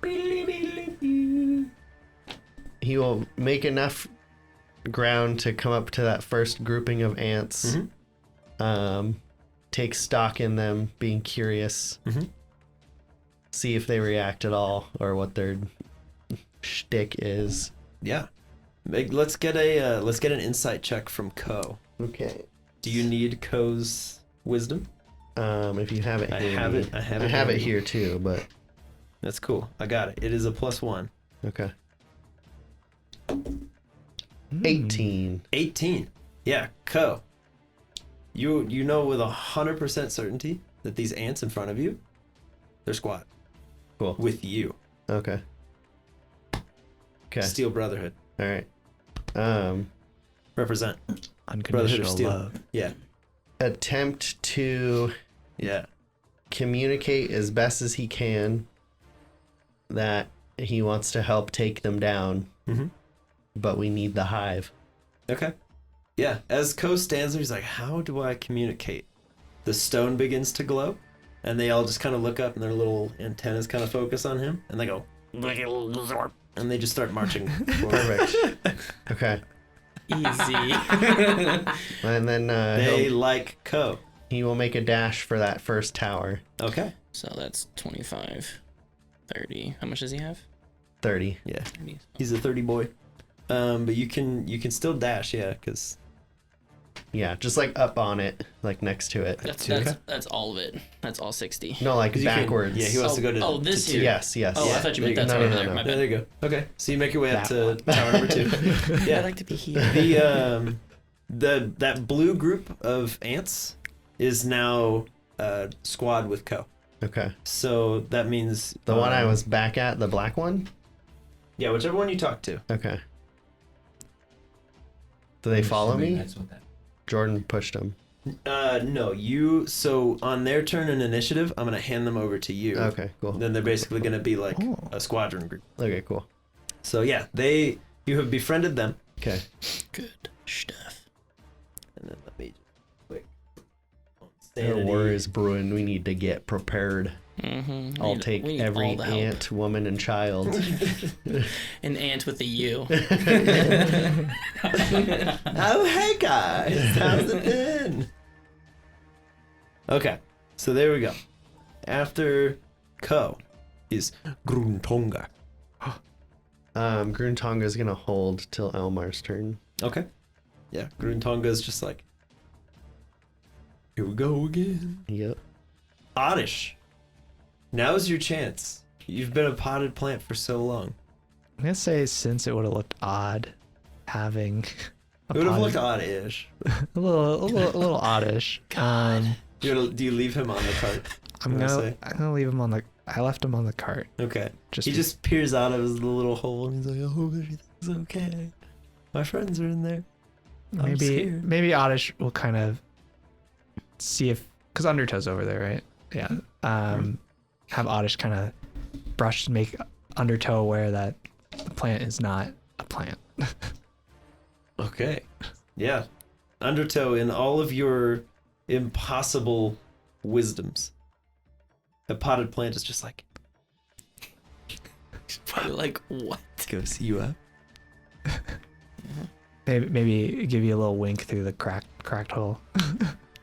Speaker 4: And he will make enough ground to come up to that first grouping of ants. Take stock in them, being curious. See if they react at all or what their shtick is.
Speaker 3: Yeah. Let's get an insight check from Ko.
Speaker 4: Okay.
Speaker 3: Do you need Ko's wisdom?
Speaker 4: If you have it
Speaker 3: I
Speaker 4: handy.
Speaker 3: have it.
Speaker 4: I have it here too, but
Speaker 3: That's cool. I got it. It is a +1.
Speaker 4: okay. 18.
Speaker 3: 18. Yeah, Ko. You know with 100% certainty that these ants in front of you, they're squad.
Speaker 4: Cool.
Speaker 3: With you.
Speaker 4: Okay. Okay.
Speaker 3: Steel Brotherhood.
Speaker 4: All right.
Speaker 3: Represent. Brotherhood of
Speaker 6: Unconditional
Speaker 3: Steel.
Speaker 6: love.
Speaker 3: Yeah.
Speaker 4: Attempt to
Speaker 3: Yeah.
Speaker 4: communicate as best as he can that he wants to help take them down, but we need the hive.
Speaker 3: Okay. Yeah. As Ko stands there, he's like, how do I communicate? The stone begins to glow, and they all just kind of look up, and their little antennas kind of focus on him, and they go, and they just start marching forward.
Speaker 4: Perfect. Okay.
Speaker 8: Easy.
Speaker 4: And then
Speaker 3: They like Ko.
Speaker 4: he will make a dash for that first tower.
Speaker 3: Okay.
Speaker 8: So that's 25, 30. How much does he have?
Speaker 4: 30.
Speaker 3: Yeah.
Speaker 8: 30.
Speaker 3: He's a 30 boy. But you can still dash, yeah, because
Speaker 4: Yeah, just like up on it, like next to it.
Speaker 8: That's all of it. That's all 60.
Speaker 4: No, like backwards.
Speaker 3: Yeah, he wants to go to.
Speaker 8: Oh, this
Speaker 3: to
Speaker 8: here.
Speaker 3: two.
Speaker 4: Yes, yes.
Speaker 8: Oh,
Speaker 3: Yeah,
Speaker 8: I thought you
Speaker 3: there
Speaker 8: meant
Speaker 3: you
Speaker 8: that's
Speaker 4: go.
Speaker 8: over
Speaker 4: No,
Speaker 8: there.
Speaker 4: no,
Speaker 8: My
Speaker 4: no.
Speaker 3: Yeah,
Speaker 8: bad.
Speaker 3: there you go. Okay, so you make your way up
Speaker 6: That
Speaker 3: to tower number 2. Yeah.
Speaker 8: I'd like to be here.
Speaker 3: That blue group of ants is now squad with Ko.
Speaker 4: Okay.
Speaker 3: So that means
Speaker 4: The one I was back at, the black one?
Speaker 3: Yeah, whichever one you talk to.
Speaker 4: Okay. Do they follow me?
Speaker 5: That's what that.
Speaker 4: Jordan pushed him.
Speaker 3: No, you. So on their turn in initiative, I'm gonna hand them over to you.
Speaker 4: Okay, cool.
Speaker 3: Then they're basically gonna be like
Speaker 6: Oh.
Speaker 3: a squadron group.
Speaker 4: Okay, cool.
Speaker 3: So yeah, you have befriended them.
Speaker 4: Okay.
Speaker 8: Good stuff.
Speaker 3: And then let me just quick.
Speaker 4: The war is brewing. We need to get prepared.
Speaker 8: Mm-hmm.
Speaker 4: I'll take every ant, woman, and child.
Speaker 8: An ant with a U.
Speaker 3: Oh, hey guys, how's it been? Okay, so there we go. After Ko is Gruntonga.
Speaker 4: Gruntonga's gonna hold till Elmar's turn.
Speaker 3: Okay. Yeah, Gruntonga's just like, here we go again.
Speaker 4: Yep.
Speaker 3: Oddish, now's your chance. You've been a potted plant for so long.
Speaker 6: I'm gonna say since it would have looked odd having
Speaker 3: It would have looked
Speaker 6: potted-
Speaker 3: odd-ish.
Speaker 6: a little oddish.
Speaker 3: Do you leave him on the cart?
Speaker 6: I'm
Speaker 3: gonna
Speaker 6: gonna
Speaker 3: say.
Speaker 6: leave him on the. I left him on the cart.
Speaker 3: Okay.
Speaker 6: Just
Speaker 3: He
Speaker 6: be-
Speaker 3: just peers out of his little hole and he's like, oh, everything's okay. My friends are in there. I'm scared.
Speaker 6: maybe Oddish will kind of see if because Undertow's over there, right? Yeah. Have Oddish kind of make Undertow aware that the plant is not a plant.
Speaker 3: Okay. Yeah. Undertow, in all of your impossible wisdoms, a potted plant is just like,
Speaker 8: Probably like, what?
Speaker 3: go see you up.
Speaker 6: Maybe give you a little wink through the cracked hole.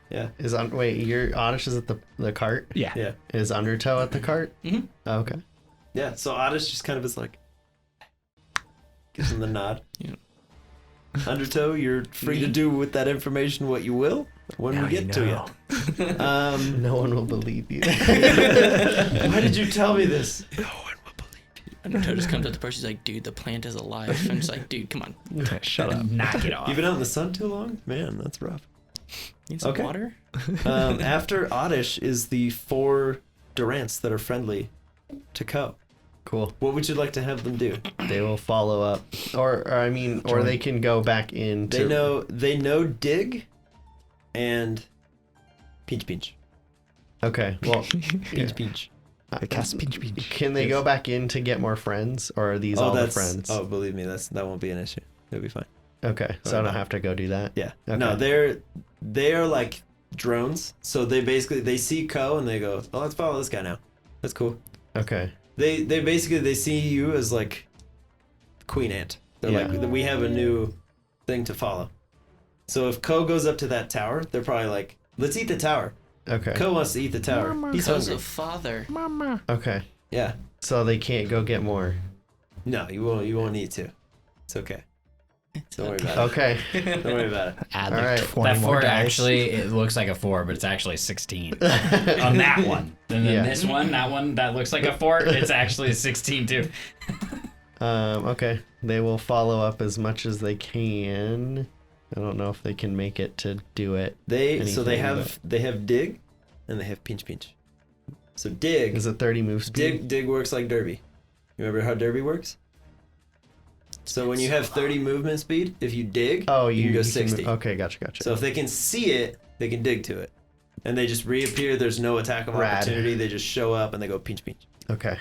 Speaker 3: Yeah.
Speaker 4: Wait, your Oddish is at the cart?
Speaker 6: Yeah.
Speaker 3: Yeah.
Speaker 4: Is Undertow at the cart?
Speaker 8: Mhm.
Speaker 4: Oh, okay.
Speaker 3: Yeah. So Oddish just kind of is like, gives him the nod.
Speaker 8: Yeah.
Speaker 3: Undertow, you're free to do with that information what you will when
Speaker 6: Now
Speaker 3: we get
Speaker 6: you
Speaker 3: to
Speaker 6: know.
Speaker 3: you.
Speaker 4: No one will believe you.
Speaker 3: Why did you tell me this?
Speaker 8: Undertow just comes up to the person. He's like, dude, the plant is alive. I'm just like, dude, come on.
Speaker 6: Shut up.
Speaker 5: Knock it off.
Speaker 3: You've been out in the sun too long? Man, that's rough.
Speaker 8: Need some
Speaker 3: Okay.
Speaker 8: water?
Speaker 3: After Oddish is the 4 Durants that are friendly to Ko.
Speaker 4: Cool.
Speaker 3: What would you like to have them do?
Speaker 4: They will follow up, or they can go back into.
Speaker 3: They know dig, and pinch.
Speaker 4: Okay. Well,
Speaker 3: Pinch.
Speaker 6: I cast pinch.
Speaker 4: can they go back in to get more friends, or are these all the friends?
Speaker 3: Oh, believe me, that won't be an issue. It'll be fine.
Speaker 4: Okay, so I don't have to go do that.
Speaker 3: Yeah.
Speaker 4: Okay.
Speaker 3: No, they are like drones. So they see Ko and they go, oh, let's follow this guy now. That's cool.
Speaker 4: Okay.
Speaker 3: They basically see you as like queen ant. They're like, we have a new thing to follow. So if Ko goes up to that tower, they're probably like, let's eat the tower.
Speaker 4: Okay.
Speaker 3: Ko wants to eat the tower. He's
Speaker 8: Ko's
Speaker 3: hungry.
Speaker 8: a father.
Speaker 4: Okay.
Speaker 3: Yeah.
Speaker 4: So they can't go get more.
Speaker 3: No, you won't need to. It's okay. Don't worry about
Speaker 4: Okay.
Speaker 3: it. Don't worry about it.
Speaker 6: Add
Speaker 4: All
Speaker 6: like
Speaker 4: right.
Speaker 6: 20
Speaker 5: That
Speaker 6: more
Speaker 5: 4
Speaker 6: dice.
Speaker 5: actually, it looks like a 4, but it's actually 16 on that one. And then
Speaker 4: Yeah.
Speaker 5: this one, that looks like a 4. It's actually a 16 too.
Speaker 4: Okay. They will follow up as much as they can. I don't know if they can make it to do it.
Speaker 3: They
Speaker 4: Anything,
Speaker 3: have dig, and they have pinch. So dig
Speaker 4: Is it 30 move speed?
Speaker 3: dig works like derby. You remember how derby works? So when you have 30 movement speed, if you dig,
Speaker 4: Oh,
Speaker 3: you can go 60.
Speaker 4: Okay, gotcha.
Speaker 3: So if they can see it, they can dig to it, and they just reappear. There's no attack of
Speaker 4: Rad.
Speaker 3: opportunity. They just show up and they go pinch.
Speaker 4: Okay.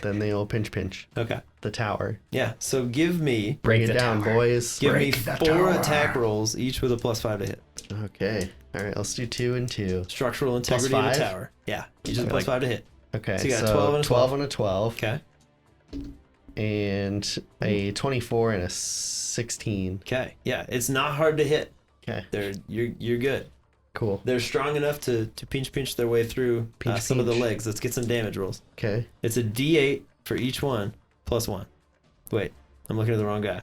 Speaker 4: Then they'll pinch.
Speaker 3: Okay.
Speaker 4: The tower.
Speaker 3: Yeah. So give me
Speaker 4: Bring it
Speaker 5: the
Speaker 4: down,
Speaker 5: tower.
Speaker 4: boys.
Speaker 3: give
Speaker 6: Break
Speaker 3: me
Speaker 6: the
Speaker 3: 4
Speaker 6: tower.
Speaker 3: attack rolls, each with a +5 to hit.
Speaker 4: Okay. All right. Let's do 2 and 2.
Speaker 3: Structural integrity of the
Speaker 4: 5?
Speaker 3: tower. Yeah. Each with a
Speaker 4: Okay.
Speaker 3: +5 to hit.
Speaker 4: Okay.
Speaker 3: So you got a 12 and a 12.
Speaker 4: and a 12.
Speaker 3: Okay.
Speaker 4: And a 24 and a 16.
Speaker 3: Okay. Yeah. It's not hard to hit.
Speaker 4: Okay.
Speaker 3: You're good.
Speaker 4: Cool.
Speaker 3: They're strong enough to pinch their way through some of the
Speaker 4: Pinch.
Speaker 3: legs. Let's get some damage rolls.
Speaker 4: Okay.
Speaker 3: It's a D8 for each one, +1. Wait, I'm looking at the wrong guy.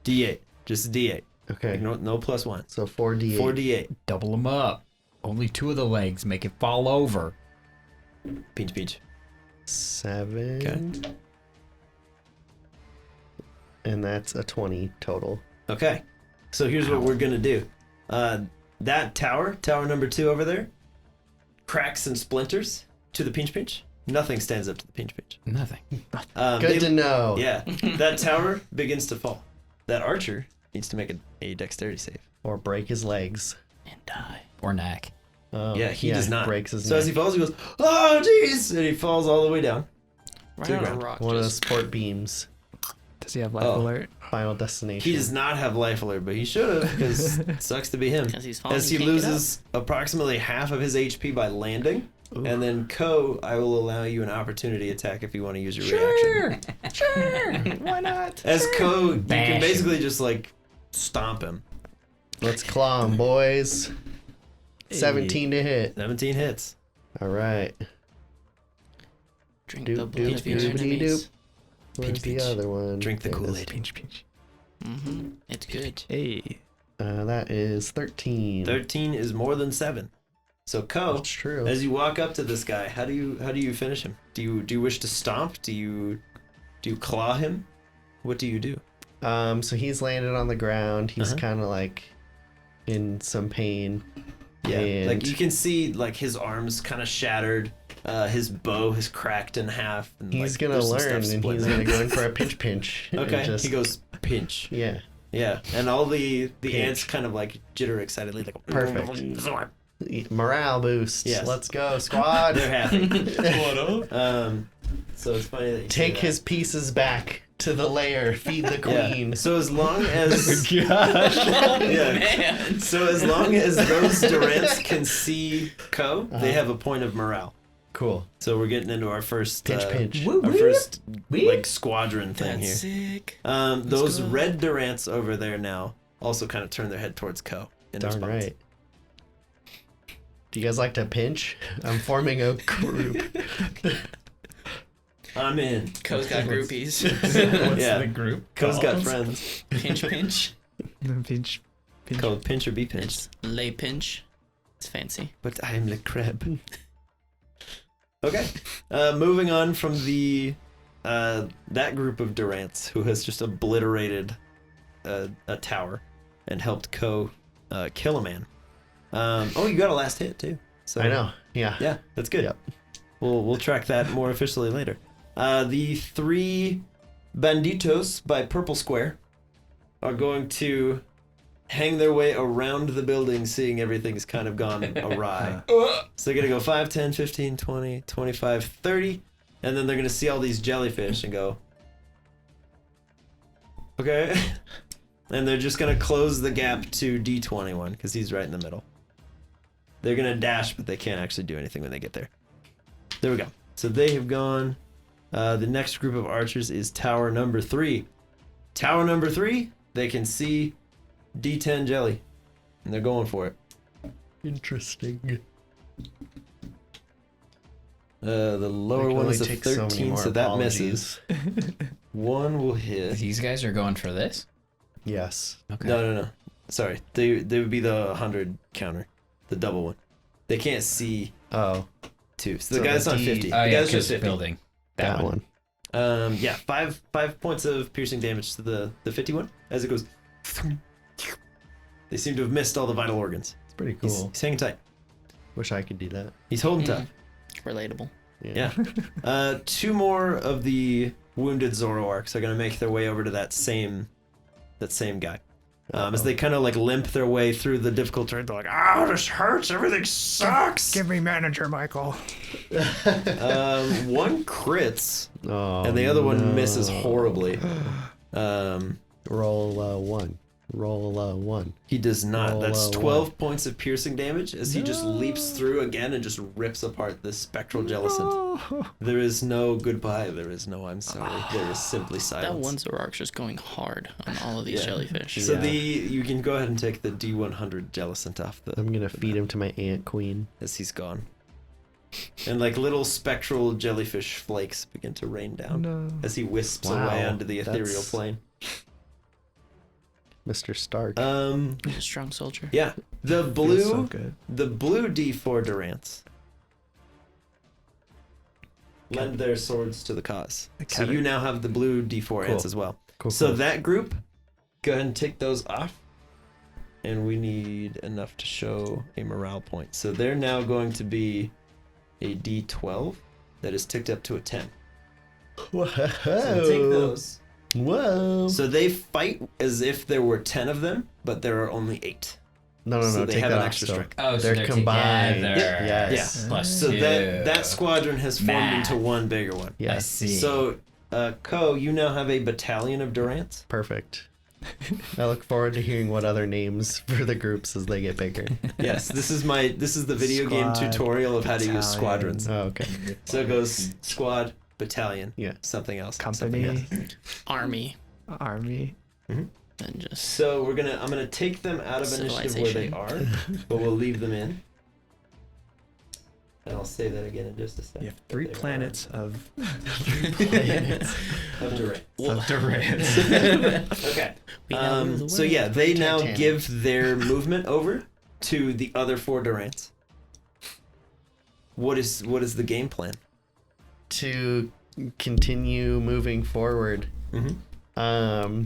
Speaker 3: D8, just a D8.
Speaker 4: Okay.
Speaker 3: Like no +1.
Speaker 4: So 4d8.
Speaker 3: 4D8.
Speaker 5: Double them up. Only 2 of the legs. Make it fall over.
Speaker 3: Pinch.
Speaker 4: 7.
Speaker 3: Okay.
Speaker 4: And that's a 20 total.
Speaker 3: Okay. So here's what we're gonna do. That tower number 2 over there, cracks and splinters to the pinch. Nothing stands up to the pinch.
Speaker 5: Nothing.
Speaker 4: Good to know.
Speaker 3: Yeah, that tower begins to fall. That archer needs to make a dexterity save.
Speaker 4: Or break his legs.
Speaker 8: And die.
Speaker 5: Or knack.
Speaker 4: Oh,
Speaker 3: Yeah, he does not.
Speaker 4: Breaks his
Speaker 3: So
Speaker 4: neck.
Speaker 3: as he falls, he goes, "Oh, jeez!" and he falls all the way down.
Speaker 8: Right
Speaker 3: To the
Speaker 8: on a
Speaker 3: ground.
Speaker 8: rock.
Speaker 4: One of the
Speaker 8: Just,
Speaker 4: sport beams.
Speaker 6: Does he have life
Speaker 3: Oh.
Speaker 6: alert?
Speaker 4: Final destination.
Speaker 3: He does not have life alert, but he should have, because it sucks to be him.
Speaker 8: because he's falling.
Speaker 3: As he
Speaker 8: can't get up.
Speaker 3: loses approximately half of his HP by landing, and then Ko, I will allow you an opportunity attack if you want to use your reaction.
Speaker 5: Sure. Why not?
Speaker 3: As Ko, you
Speaker 5: Bash
Speaker 3: can
Speaker 5: him.
Speaker 3: basically just like stomp him.
Speaker 4: Let's claw him, boys. 17 to hit.
Speaker 3: 17 hits.
Speaker 4: All right.
Speaker 8: Drink
Speaker 4: Doop,
Speaker 8: the blood
Speaker 4: doop,
Speaker 8: of your
Speaker 4: doop, doop,
Speaker 8: enemies.
Speaker 4: Where's
Speaker 3: Pinch,
Speaker 4: the
Speaker 3: pinch.
Speaker 4: other one?
Speaker 3: Drink the
Speaker 4: There it is.
Speaker 3: Kool-Aid.
Speaker 6: Pinch.
Speaker 8: Mm-hmm. It's good.
Speaker 6: Hey.
Speaker 4: That is 13.
Speaker 3: 13 is more than 7. So Ko,
Speaker 4: That's true.
Speaker 3: as you walk up to this guy, how do you finish him? Do you wish to stomp? Do you claw him? What do you do?
Speaker 4: So he's landed on the ground. He's
Speaker 3: Uh-huh.
Speaker 4: kind of like in some pain.
Speaker 3: Yeah,
Speaker 4: And
Speaker 3: like you can see like his arms kind of shattered, his bow is cracked in half. And,
Speaker 4: he's
Speaker 3: like,
Speaker 4: gonna
Speaker 3: there's some
Speaker 4: learn,
Speaker 3: stuff
Speaker 4: and he's
Speaker 3: splitting.
Speaker 4: gonna go in for a pinch. and
Speaker 3: Okay,
Speaker 4: just-
Speaker 3: he goes pinch.
Speaker 4: Yeah.
Speaker 3: Yeah, and all the
Speaker 4: Pinch.
Speaker 3: ants kind of like jitter excitedly, like
Speaker 4: Perfect. Morale boost.
Speaker 3: Yes.
Speaker 4: Let's go, squad.
Speaker 3: They're happy. What up? So it's funny that you say
Speaker 4: Take
Speaker 3: that.
Speaker 4: his pieces back to the lair. Feed the queen.
Speaker 3: Yeah. So as long as
Speaker 4: Gosh.
Speaker 3: yeah.
Speaker 8: Man.
Speaker 3: So as long as those Durants can see Ko, they have a point of morale.
Speaker 4: Cool.
Speaker 3: So we're getting into our first
Speaker 4: Pinch.
Speaker 3: our first like squadron thing
Speaker 8: That's
Speaker 3: here.
Speaker 8: sick.
Speaker 3: Those
Speaker 8: go.
Speaker 3: red Durants over there now also kind of turn their head towards Ko. In
Speaker 4: Darn
Speaker 3: response.
Speaker 4: right. Do you guys like to pinch? I'm forming a group.
Speaker 3: I'm in.
Speaker 8: Ko's got groupies.
Speaker 5: What's
Speaker 3: Yeah.
Speaker 5: the group?
Speaker 3: Ko's got
Speaker 5: called?
Speaker 3: friends.
Speaker 8: Pinch.
Speaker 6: Pinch.
Speaker 3: Called pinch or be pinched.
Speaker 8: Lay pinch. It's fancy.
Speaker 3: But I am the crab. Okay. Moving on from the that group of Durants who has just obliterated a tower and helped kill a man. You got a last hit too. So
Speaker 4: I know. Yeah.
Speaker 3: Yeah, that's good.
Speaker 4: Yep.
Speaker 3: We'll track that more officially later. The 3 banditos by Purple Square are going to hang their way around the building, seeing everything's kind of gone awry. So they're going to go 5, 10, 15, 20, 25, 30, and then they're going to see all these jellyfish and go, okay. And they're just going to close the gap to D21 because he's right in the middle. They're going to dash, but they can't actually do anything when they get there. There we go. So they have gone. The next group of archers is tower number 3. Tower number 3, they can see D10 jelly, and they're going for it.
Speaker 4: Interesting.
Speaker 3: The lower one is a 13, so that misses. One will hit.
Speaker 5: These guys are going for this?
Speaker 4: Yes.
Speaker 5: Okay.
Speaker 3: No. Sorry, they would be the 100 counter, the double one. They can't see
Speaker 4: Oh,
Speaker 3: 2. So the
Speaker 4: So
Speaker 3: guy's
Speaker 4: the
Speaker 3: on
Speaker 4: D-
Speaker 3: 50.
Speaker 5: Oh,
Speaker 3: The
Speaker 5: yeah,
Speaker 3: guy's just
Speaker 5: because
Speaker 3: 50.
Speaker 5: building.
Speaker 4: that one.
Speaker 3: Yeah, 5 points of piercing damage to the 51 as it goes. They seem to have missed all the vital organs.
Speaker 4: It's pretty
Speaker 3: He's,
Speaker 4: cool.
Speaker 3: he's hanging tight.
Speaker 4: Wish I could do that.
Speaker 3: He's holding tough.
Speaker 8: Relatable.
Speaker 3: Yeah. 2 more of the wounded Zoroarks are gonna make their way over to that same guy. As they kind of like limp their way through the difficult terrain, they're like, "Ah, this hurts. Everything sucks."
Speaker 6: Give me manager, Michael.
Speaker 3: One crits,
Speaker 4: Oh,
Speaker 3: and the other one
Speaker 4: no.
Speaker 3: misses horribly.
Speaker 4: Roll 1. Roll 1.
Speaker 3: He does not.
Speaker 4: Roll
Speaker 3: That's
Speaker 4: a
Speaker 3: 12 points of piercing damage as he just leaps through again and just rips apart this spectral jellicent. There is no goodbye. There is no I'm sorry. There is simply silence.
Speaker 8: That one Zoroark's just going hard on all of these
Speaker 3: Yeah.
Speaker 8: jellyfish.
Speaker 3: So
Speaker 4: Yeah.
Speaker 3: you can go ahead and take the D100 jellicent off
Speaker 4: I'm gonna feed him to my ant queen.
Speaker 3: as he's gone. And like little spectral jellyfish flakes begin to rain down
Speaker 6: No.
Speaker 3: as he wisps
Speaker 4: Wow,
Speaker 3: away onto the ethereal
Speaker 4: that's-
Speaker 3: plane.
Speaker 4: Mr. Stark.
Speaker 8: He's a strong soldier.
Speaker 3: Yeah. The
Speaker 6: Feels
Speaker 3: blue
Speaker 6: so good.
Speaker 3: The blue D4 Durants lend their swords to the cause. So you now have the blue D4 ants as well.
Speaker 4: Cool,
Speaker 3: So
Speaker 4: cool.
Speaker 3: that group, go ahead and take those off. And we need enough to show a morale point. So they're now going to be a D12 that is ticked up to a 10.
Speaker 4: Whoa.
Speaker 3: So take those.
Speaker 4: Whoa.
Speaker 3: So they fight as if there were 10 of them, but there are only 8.
Speaker 4: No,
Speaker 3: so
Speaker 4: Take
Speaker 3: they have
Speaker 4: that
Speaker 3: an
Speaker 4: off
Speaker 3: extra
Speaker 4: still.
Speaker 3: strike.
Speaker 5: Oh, so
Speaker 4: They're
Speaker 5: they're
Speaker 4: combined.
Speaker 5: together.
Speaker 4: Yes.
Speaker 3: Yeah.
Speaker 5: Plus
Speaker 3: So
Speaker 5: 2.
Speaker 3: that squadron has formed
Speaker 5: Math.
Speaker 3: into one bigger one.
Speaker 5: I
Speaker 4: Yes.
Speaker 5: see.
Speaker 3: So, Ko, you now have a battalion of Durants.
Speaker 4: Perfect. I look forward to hearing what other names for the groups as they get bigger.
Speaker 3: Yes, this is the video game
Speaker 6: Squad,
Speaker 3: tutorial of how to use
Speaker 6: battalion.
Speaker 3: squadrons.
Speaker 4: Oh, okay.
Speaker 3: So it goes squad, battalion,
Speaker 4: Yeah.
Speaker 3: something else,
Speaker 6: Company,
Speaker 3: something else.
Speaker 8: Army.
Speaker 6: army.
Speaker 8: And just
Speaker 3: So I'm gonna take them out of initiative where they are, but we'll leave them in. And I'll say that again in just a second.
Speaker 6: You have 3
Speaker 3: They are
Speaker 6: planets of
Speaker 3: of Durant.
Speaker 6: Durants.
Speaker 3: Okay.
Speaker 8: We now rule the
Speaker 3: So
Speaker 8: world.
Speaker 3: yeah, they now
Speaker 4: Titanic.
Speaker 3: give their movement over to the other 4 Durants. What is the game plan?
Speaker 4: To continue moving forward.
Speaker 3: Mm-hmm.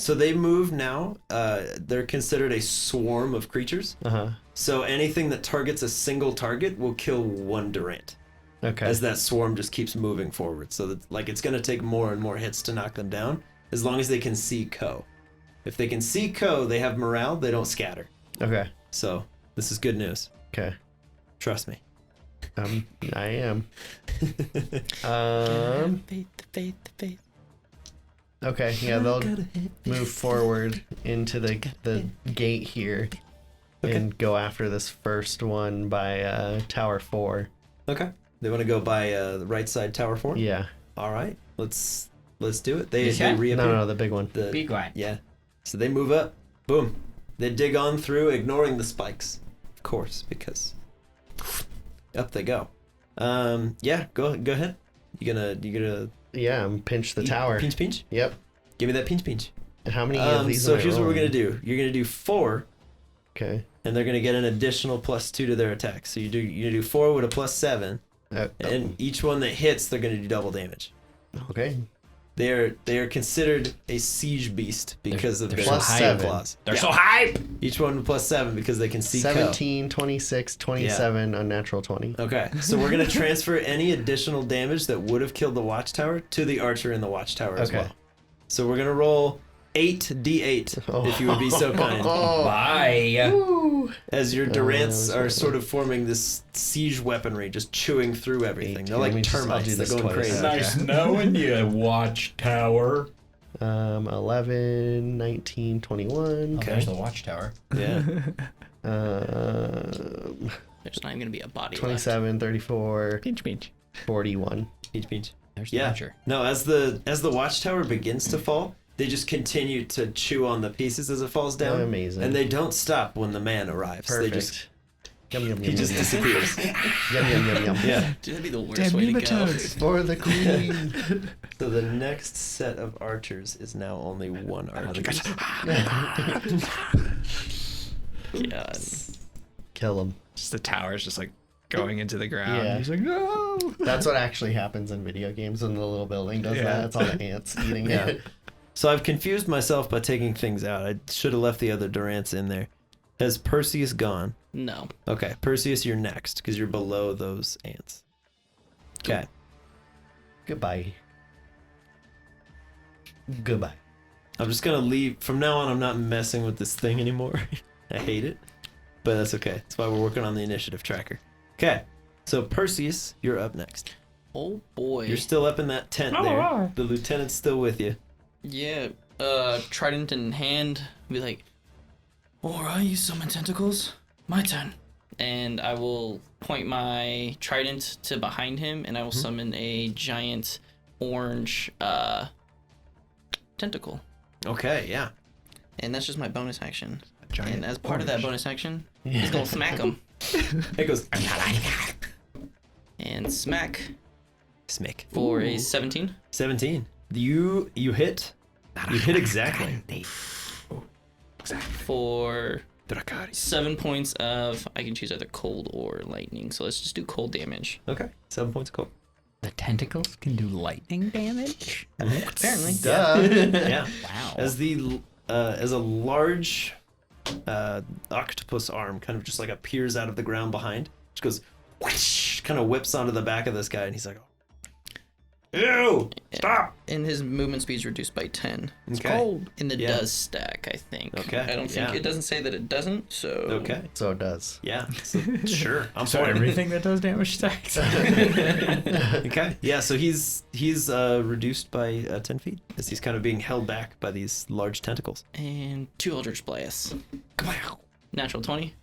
Speaker 3: So they move now. They're considered a swarm of creatures.
Speaker 4: Uh-huh.
Speaker 3: So anything that targets a single target will kill 1 Durant.
Speaker 4: Okay.
Speaker 3: As that swarm just keeps moving forward. So that like it's gonna take more and more hits to knock them down, as long as they can see Ko. If they can see Ko, they have morale. They don't scatter.
Speaker 4: Okay.
Speaker 3: So this is good news.
Speaker 4: Okay.
Speaker 3: Trust me.
Speaker 4: I am.
Speaker 8: faith, the faith, the faith.
Speaker 4: Okay, yeah, they'll move forward into the gate here and go after this first one by Tower 4.
Speaker 3: Okay. They want to go by the right side tower 4.
Speaker 4: Yeah.
Speaker 3: All right. Let's do it. They
Speaker 5: This guy?
Speaker 3: reappear.
Speaker 4: No, the big one.
Speaker 3: The,
Speaker 5: Big one.
Speaker 3: Yeah. So they move up. Boom. They dig on through, ignoring the spikes, of course, because up they go. Yeah. Go ahead. You gonna
Speaker 4: Yeah, I'm pinch the tower.
Speaker 3: pinch pinch.
Speaker 4: Yep.
Speaker 3: Give me that pinch pinch.
Speaker 4: And how many of these
Speaker 3: So
Speaker 4: am I
Speaker 3: here's what we're gonna
Speaker 4: rolling?
Speaker 3: do. You're gonna do 4
Speaker 4: Okay.
Speaker 3: and they're gonna get an additional +2 to their attack. So you do 4 with a +7, and each one that hits, they're gonna do double damage.
Speaker 4: Okay.
Speaker 3: They are considered a siege beast because of
Speaker 5: they're
Speaker 3: their
Speaker 4: so
Speaker 3: high
Speaker 4: hype.
Speaker 3: claws.
Speaker 5: They're so hype.
Speaker 3: Each one with +7 because they can see co.
Speaker 4: 17, 26, 27, unnatural 20.
Speaker 3: Okay, so we're gonna transfer any additional damage that would have killed the watchtower to the archer in the watchtower as
Speaker 4: Okay.
Speaker 3: well. So we're gonna roll 8d8 if you would be so kind.
Speaker 5: Bye.
Speaker 3: As your durants
Speaker 4: Oh,
Speaker 3: are sort of forming this siege weaponry, just chewing through everything. They're
Speaker 4: Let
Speaker 3: like
Speaker 4: me just- I'll
Speaker 3: termites.
Speaker 4: do
Speaker 3: They're
Speaker 4: this
Speaker 3: going
Speaker 4: twice.
Speaker 3: crazy.
Speaker 5: Nice knowing you, watchtower.
Speaker 4: 11, 19, 21.
Speaker 5: Oh, there's the watchtower.
Speaker 3: Yeah.
Speaker 8: There's not even gonna be a body
Speaker 4: 27, 34,
Speaker 6: Pinch, pinch.
Speaker 4: 41.
Speaker 3: Peach.
Speaker 5: There's the
Speaker 3: Yeah.
Speaker 5: archer.
Speaker 3: No, as the watchtower begins to fall, they just continue to chew on the pieces as it falls down.
Speaker 4: Amazing.
Speaker 3: And they don't stop when the man arrives.
Speaker 4: Perfect.
Speaker 3: They just
Speaker 4: Yum, yum, yum,
Speaker 3: he just
Speaker 4: yum,
Speaker 3: disappears.
Speaker 4: yum, yum, yum, yum.
Speaker 3: Yeah.
Speaker 8: left. Dude, that'd be the worst
Speaker 6: Damn
Speaker 8: way to go.
Speaker 6: nematodes.
Speaker 4: For the queen.
Speaker 3: So the next set of archers is now only one archer.
Speaker 8: God.
Speaker 4: Kill him.
Speaker 6: Just the tower's just like going into the ground.
Speaker 4: Yeah.
Speaker 6: He's like, no.
Speaker 4: That's what actually happens in video games when the little building does
Speaker 6: Yeah.
Speaker 4: that. It's all the ants eating
Speaker 3: Yeah.
Speaker 4: it.
Speaker 3: So I've confused myself by taking things out. I should have left the other Durants in there. Has Perseus gone?
Speaker 8: No.
Speaker 3: Okay, Perseus, you're next because you're below those ants. Okay.
Speaker 4: Goodbye. Goodbye.
Speaker 3: I'm just gonna leave. From now on, I'm not messing with this thing anymore. I hate it, but that's okay. That's why we're working on the initiative tracker. Okay, so Perseus, you're up next.
Speaker 8: Oh boy.
Speaker 3: You're still up in that tent there. The lieutenant's still with you.
Speaker 8: Yeah. Trident in hand. Be like, alright, you summon tentacles. My turn. And I will point my trident to behind him, and I will summon a giant orange tentacle.
Speaker 3: Okay, yeah.
Speaker 8: And that's just my bonus action.
Speaker 6: Giant
Speaker 8: And as part of that
Speaker 6: orange.
Speaker 8: bonus action, he's gonna smack him.
Speaker 3: It goes
Speaker 8: And smack
Speaker 3: smack
Speaker 8: for a 17.
Speaker 3: 17. You hit. You hit exactly.
Speaker 8: For
Speaker 6: Dracari.
Speaker 8: 7 points of, I can choose either cold or lightning. So let's just do cold damage.
Speaker 3: Okay, 7 points of cold.
Speaker 5: The tentacles can do lightning damage?
Speaker 8: Apparently.
Speaker 4: Duh.
Speaker 3: Yeah.
Speaker 5: Wow.
Speaker 3: As a large octopus arm kind of just like appears out of the ground behind, just goes whoosh, kind of whips onto the back of this guy, and he's like, "Ew! Stop!"
Speaker 8: And his movement speed's reduced by 10.
Speaker 3: It's cold.
Speaker 8: And it
Speaker 3: Yeah.
Speaker 8: does stack, I think.
Speaker 3: Okay,
Speaker 8: I don't think
Speaker 3: yeah.
Speaker 8: it doesn't say that it doesn't, so.
Speaker 3: Okay.
Speaker 4: So it does.
Speaker 3: Yeah. So, sure. I'm
Speaker 5: So
Speaker 3: for it.
Speaker 5: everything that does damage stacks.
Speaker 3: Okay. Yeah. So he's reduced by 10 feet as he's kind of being held back by these large tentacles.
Speaker 8: And 2 Eldritch Blasts. Natural 20.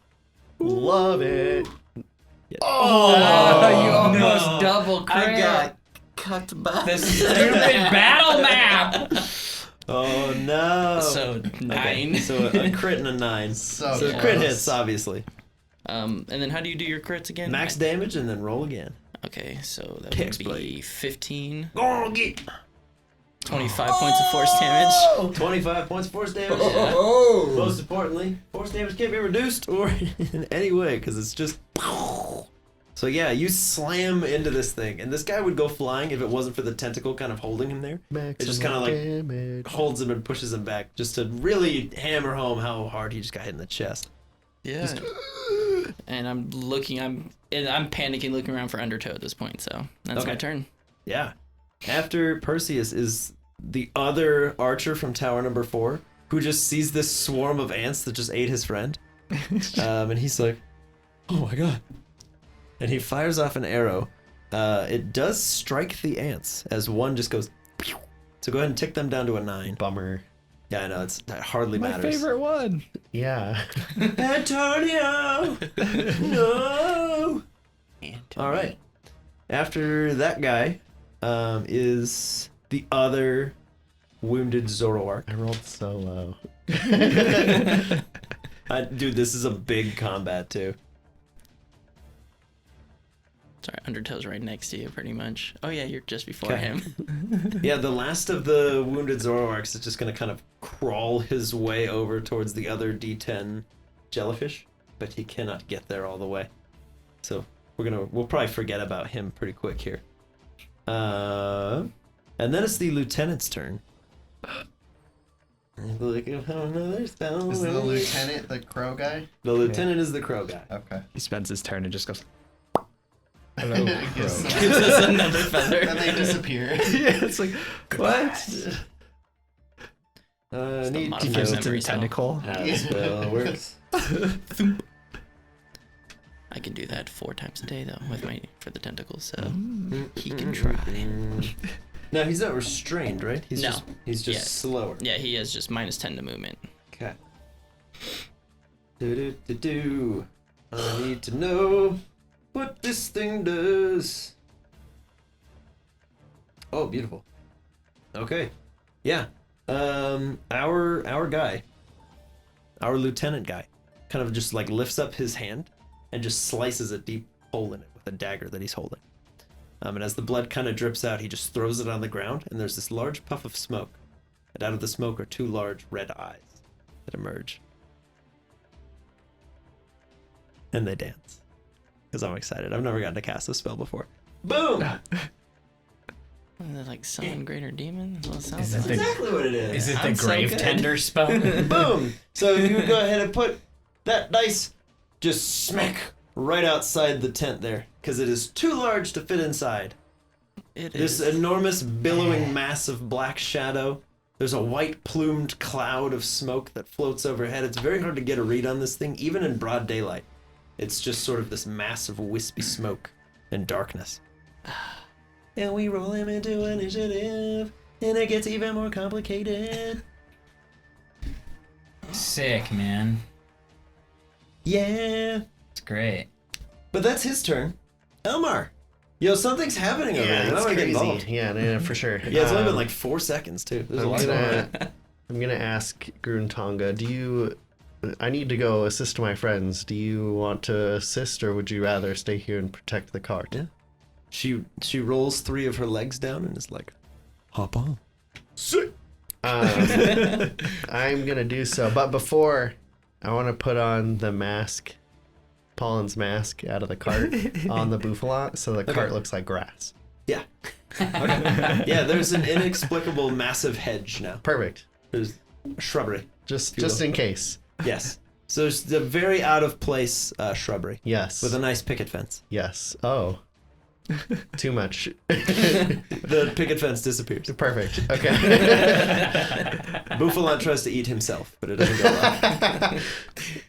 Speaker 4: Love it.
Speaker 5: Oh, you almost double crit.
Speaker 8: cut by
Speaker 5: The stupid battle map.
Speaker 3: Oh no.
Speaker 8: So 9.
Speaker 3: Okay, so a crit and a 9.
Speaker 4: So
Speaker 3: So
Speaker 4: close.
Speaker 3: crit hits, obviously.
Speaker 8: And then how do you do your crits again?
Speaker 3: Max damage and then roll again.
Speaker 8: Okay, so that
Speaker 3: Kicks
Speaker 8: would be 15.
Speaker 3: Go get
Speaker 8: 25 points of force damage.
Speaker 3: 25 points of force damage.
Speaker 5: Oh.
Speaker 3: Most importantly, force damage can't be reduced or in any way because it's just. So yeah, you slam into this thing, and this guy would go flying if it wasn't for the tentacle kind of holding him there. It just kind of like
Speaker 4: damage.
Speaker 3: holds him and pushes him back just to really hammer home how hard he just got hit in the chest.
Speaker 8: Yeah. And I'm panicking, looking around for Undertow at this point. So that's my
Speaker 3: Okay.
Speaker 8: turn.
Speaker 3: Yeah. After Perseus is the other archer from tower number 4 who just sees this swarm of ants that just ate his friend. And he's like, oh my god. And he fires off an arrow. It does strike the ants as one just goes pew. So go ahead and tick them down to a 9.
Speaker 4: Bummer.
Speaker 3: Yeah, I know, that hardly
Speaker 6: My
Speaker 3: matters.
Speaker 6: favorite one.
Speaker 4: Yeah.
Speaker 3: Antonio! No! All right. After that guy is the other wounded Zoroark.
Speaker 4: I rolled so low.
Speaker 3: Dude, this is a big combat too.
Speaker 8: Sorry, Undertow's right next to you, pretty much. Oh yeah, you're just before
Speaker 3: Okay.
Speaker 8: him.
Speaker 3: Yeah, the last of the wounded Zoroarks is just going to kind of crawl his way over towards the other D10 jellyfish, but he cannot get there all the way. So we'll probably forget about him pretty quick here. And then it's the lieutenant's turn. Look at another spell.
Speaker 4: Is the lieutenant the crow guy?
Speaker 3: The lieutenant is the crow guy.
Speaker 4: Okay.
Speaker 6: He spends his turn and just goes.
Speaker 4: Hello,
Speaker 8: Gives us another feather.
Speaker 4: And they disappear.
Speaker 6: Yeah, it's like what?
Speaker 3: Need
Speaker 8: modifier
Speaker 3: to
Speaker 6: He
Speaker 3: know
Speaker 6: gives it to the
Speaker 8: memory cell.
Speaker 6: tentacle.
Speaker 3: how the spell works.
Speaker 8: I can do that 4 times a day though for the tentacles, so
Speaker 3: Mm.
Speaker 8: he can try.
Speaker 3: No, he's not restrained, right? He's
Speaker 8: No.
Speaker 3: just
Speaker 8: Yeah.
Speaker 3: slower.
Speaker 8: Yeah, he has just -10 to movement.
Speaker 3: Okay. Do. I need to know what this thing does. Oh, beautiful. Okay. Yeah. Our guy, our lieutenant guy, kind of just like lifts up his hand and just slices a deep hole in it with a dagger that he's holding. And as the blood kind of drips out, he just throws it on the ground, and there's this large puff of smoke. And out of the smoke are 2 large red eyes that emerge. And they dance. Because I'm excited. I've never gotten to cast this spell before. Boom!
Speaker 8: They're like summon greater demon. That's what it sounds
Speaker 5: Is it
Speaker 8: like.
Speaker 5: the-
Speaker 3: Exactly what it is.
Speaker 5: Is it the
Speaker 8: I'm so
Speaker 5: grave
Speaker 8: good.
Speaker 5: tender spell?
Speaker 3: Boom! So you go ahead and put that dice just smack right outside the tent there. Because it is too large to fit inside.
Speaker 8: It
Speaker 3: This
Speaker 8: is.
Speaker 3: enormous billowing mass of black shadow. There's a white plumed cloud of smoke that floats overhead. It's very hard to get a read on this thing, even in broad daylight. It's just sort of this mass of wispy smoke and darkness. And we roll him into initiative, and it gets even more complicated.
Speaker 5: Sick, man.
Speaker 3: Yeah.
Speaker 5: It's great.
Speaker 3: But that's his turn. Elmar. Yo, something's happening over there.
Speaker 4: Yeah,
Speaker 3: I
Speaker 4: it's
Speaker 3: wanna get involved.
Speaker 4: crazy. Yeah, for sure.
Speaker 3: Yeah, it's only been like 4 seconds, too. There's a lot going on.
Speaker 4: I'm gonna ask Gruntonga, I need to go assist my friends. Do you want to assist, or would you rather stay here and protect the cart?
Speaker 3: Yeah. She rolls 3 of her legs down and is like, hop on.
Speaker 4: I'm gonna do so, but before, I want to put on the mask, Pollen's mask, out of the cart on the Bouffalot, so the cart looks like grass.
Speaker 3: Yeah. Okay. Yeah, there's an inexplicable massive hedge now.
Speaker 4: Perfect.
Speaker 3: There's shrubbery.
Speaker 4: Just
Speaker 3: will.
Speaker 4: in case.
Speaker 3: Yes. So it's a very out of place shrubbery
Speaker 4: Yes.
Speaker 3: with a nice picket fence.
Speaker 4: Yes. Oh. Too much.
Speaker 3: The picket fence disappears.
Speaker 4: Perfect. Okay.
Speaker 3: Bouffalot tries to eat himself, but it doesn't go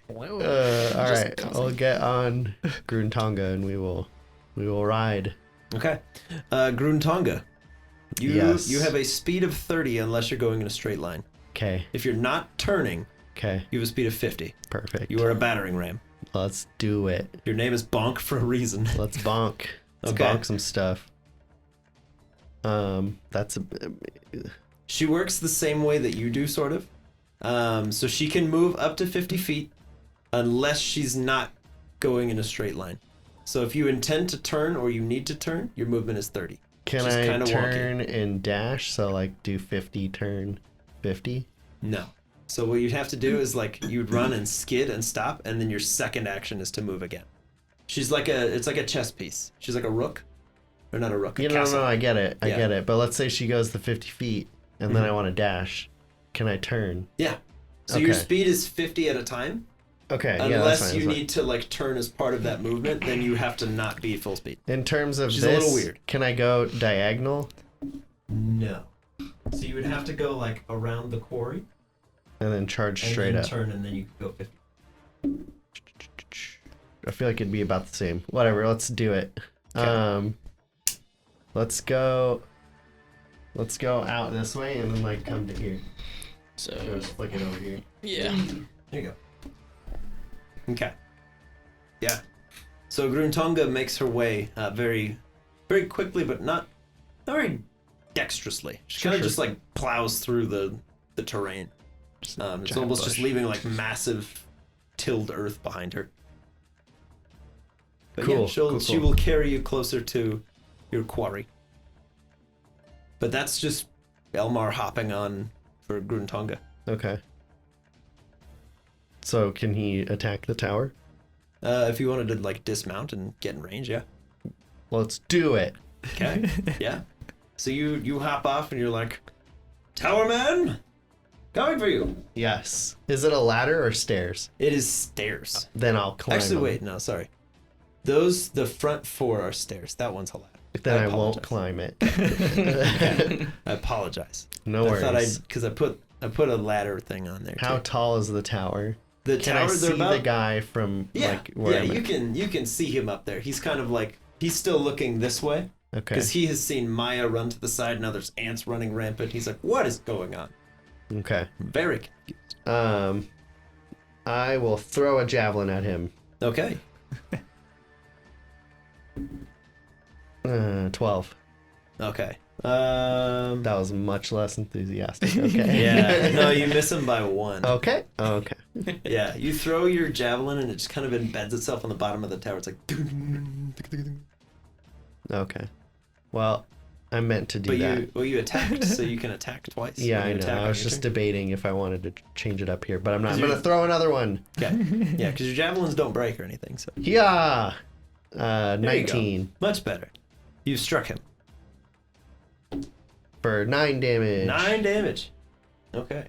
Speaker 3: well.
Speaker 4: All right. I'll get on Gruntonga and we will ride.
Speaker 3: Okay. Gruntonga.
Speaker 4: Yes.
Speaker 3: You have a speed of 30 unless you're going in a straight line.
Speaker 4: Okay.
Speaker 3: If you're not turning,
Speaker 4: Okay.
Speaker 3: you have a speed of 50.
Speaker 4: Perfect.
Speaker 3: You are a battering ram.
Speaker 4: Let's do it.
Speaker 3: Your name is Bonk for a reason.
Speaker 4: Let's bonk. Let's
Speaker 3: Okay.
Speaker 4: bonk some stuff. That's a.
Speaker 3: She works the same way that you do, sort of. So she can move up to 50 feet unless she's not going in a straight line. So if you intend to turn or you need to turn, your movement is 30.
Speaker 4: Can
Speaker 3: She's
Speaker 4: I
Speaker 3: kinda
Speaker 4: turn and dash? So like do 50 turn 50?
Speaker 3: No. So what you'd have to do is like you'd run and skid and stop, and then your second action is to move again. She's like it's like a chess piece. She's like a rook, or not a rook. A castle.
Speaker 4: No, I get it. I
Speaker 3: Yeah.
Speaker 4: get it. But let's say she goes the 50 feet and then I want to dash. Can I turn?
Speaker 3: Yeah. So your
Speaker 4: Okay.
Speaker 3: speed is 50 at a time.
Speaker 4: Okay. yeah,
Speaker 3: Unless
Speaker 4: that's fine,
Speaker 3: you
Speaker 4: that's
Speaker 3: need to like turn as part of that movement, then you have to not be full speed.
Speaker 4: fine. In terms of
Speaker 3: She's a
Speaker 4: this,
Speaker 3: little weird.
Speaker 4: can I go diagonal
Speaker 3: No. So you would have to go like around the quarry
Speaker 4: and then charge
Speaker 3: and
Speaker 4: straight
Speaker 3: then
Speaker 4: up?
Speaker 3: turn, and then you could go 50.
Speaker 4: I feel like it'd be about the same. Whatever, let's do it.
Speaker 3: Okay.
Speaker 4: Let's go out this way and then like come to here.
Speaker 8: So
Speaker 4: Just flick it over here.
Speaker 8: yeah.
Speaker 3: There you go. Okay. Yeah. So Gruntonga makes her way very, very quickly, but not very dexterously. She kind of just like plows through the terrain. It's
Speaker 6: giant
Speaker 3: almost
Speaker 6: bush.
Speaker 3: just leaving like massive tilled earth behind her. But
Speaker 4: Cool,
Speaker 3: yeah, she
Speaker 4: cool.
Speaker 3: will carry you closer to your quarry. But that's just Elmar hopping on for Gruntonga.
Speaker 4: Okay. So can he attack the tower?
Speaker 3: If you wanted to like dismount and get in range, yeah.
Speaker 4: Let's do it.
Speaker 3: Okay. Yeah. So you hop off and you're like, Tower man, coming for you.
Speaker 4: Yes. Is it a ladder or stairs?
Speaker 3: It is stairs.
Speaker 4: Then I'll climb.
Speaker 3: Actually,
Speaker 4: them.
Speaker 3: wait, no, sorry. The front 4 are stairs. That one's a ladder.
Speaker 4: Then I won't
Speaker 3: apologize.
Speaker 4: climb it.
Speaker 3: I apologize.
Speaker 4: No
Speaker 3: I thought
Speaker 4: worries.
Speaker 3: because I put a ladder thing on there.
Speaker 4: How
Speaker 3: too.
Speaker 4: tall is the tower?
Speaker 3: The
Speaker 4: Can
Speaker 3: tower?
Speaker 4: I
Speaker 3: they're
Speaker 4: see
Speaker 3: about,
Speaker 4: the guy from
Speaker 3: Yeah,
Speaker 4: like where I'm
Speaker 3: you
Speaker 4: at?
Speaker 3: can see him up there. He's kind of like he's still looking this way
Speaker 4: Okay.
Speaker 3: because he has seen Maya run to the side. Now there's ants running rampant. He's like, what is going on?
Speaker 4: Okay.
Speaker 3: Very confused.
Speaker 4: I will throw a javelin at him.
Speaker 3: Okay.
Speaker 4: 12.
Speaker 3: Okay.
Speaker 4: That was much less enthusiastic. Okay.
Speaker 3: Yeah. No, you miss him by 1.
Speaker 4: Okay. Okay.
Speaker 3: Yeah, you throw your javelin and it just kind of embeds itself on the bottom of the tower. It's like,
Speaker 4: Okay. Well, I meant to do that.
Speaker 3: you attacked, so you can attack twice.
Speaker 4: Yeah,
Speaker 3: You
Speaker 4: I
Speaker 3: can
Speaker 4: know.
Speaker 3: attack
Speaker 4: I
Speaker 3: on
Speaker 4: was
Speaker 3: your
Speaker 4: just
Speaker 3: turn.
Speaker 4: debating if I wanted to change it up here, but I'm not. I'm
Speaker 3: you-
Speaker 4: gonna throw another one.
Speaker 3: Okay. Yeah, because your javelins don't break or anything, so.
Speaker 4: Yeah.
Speaker 3: There you go.
Speaker 4: 19
Speaker 3: Much better. You've struck him.
Speaker 4: for 9 damage.
Speaker 3: 9 damage. Okay.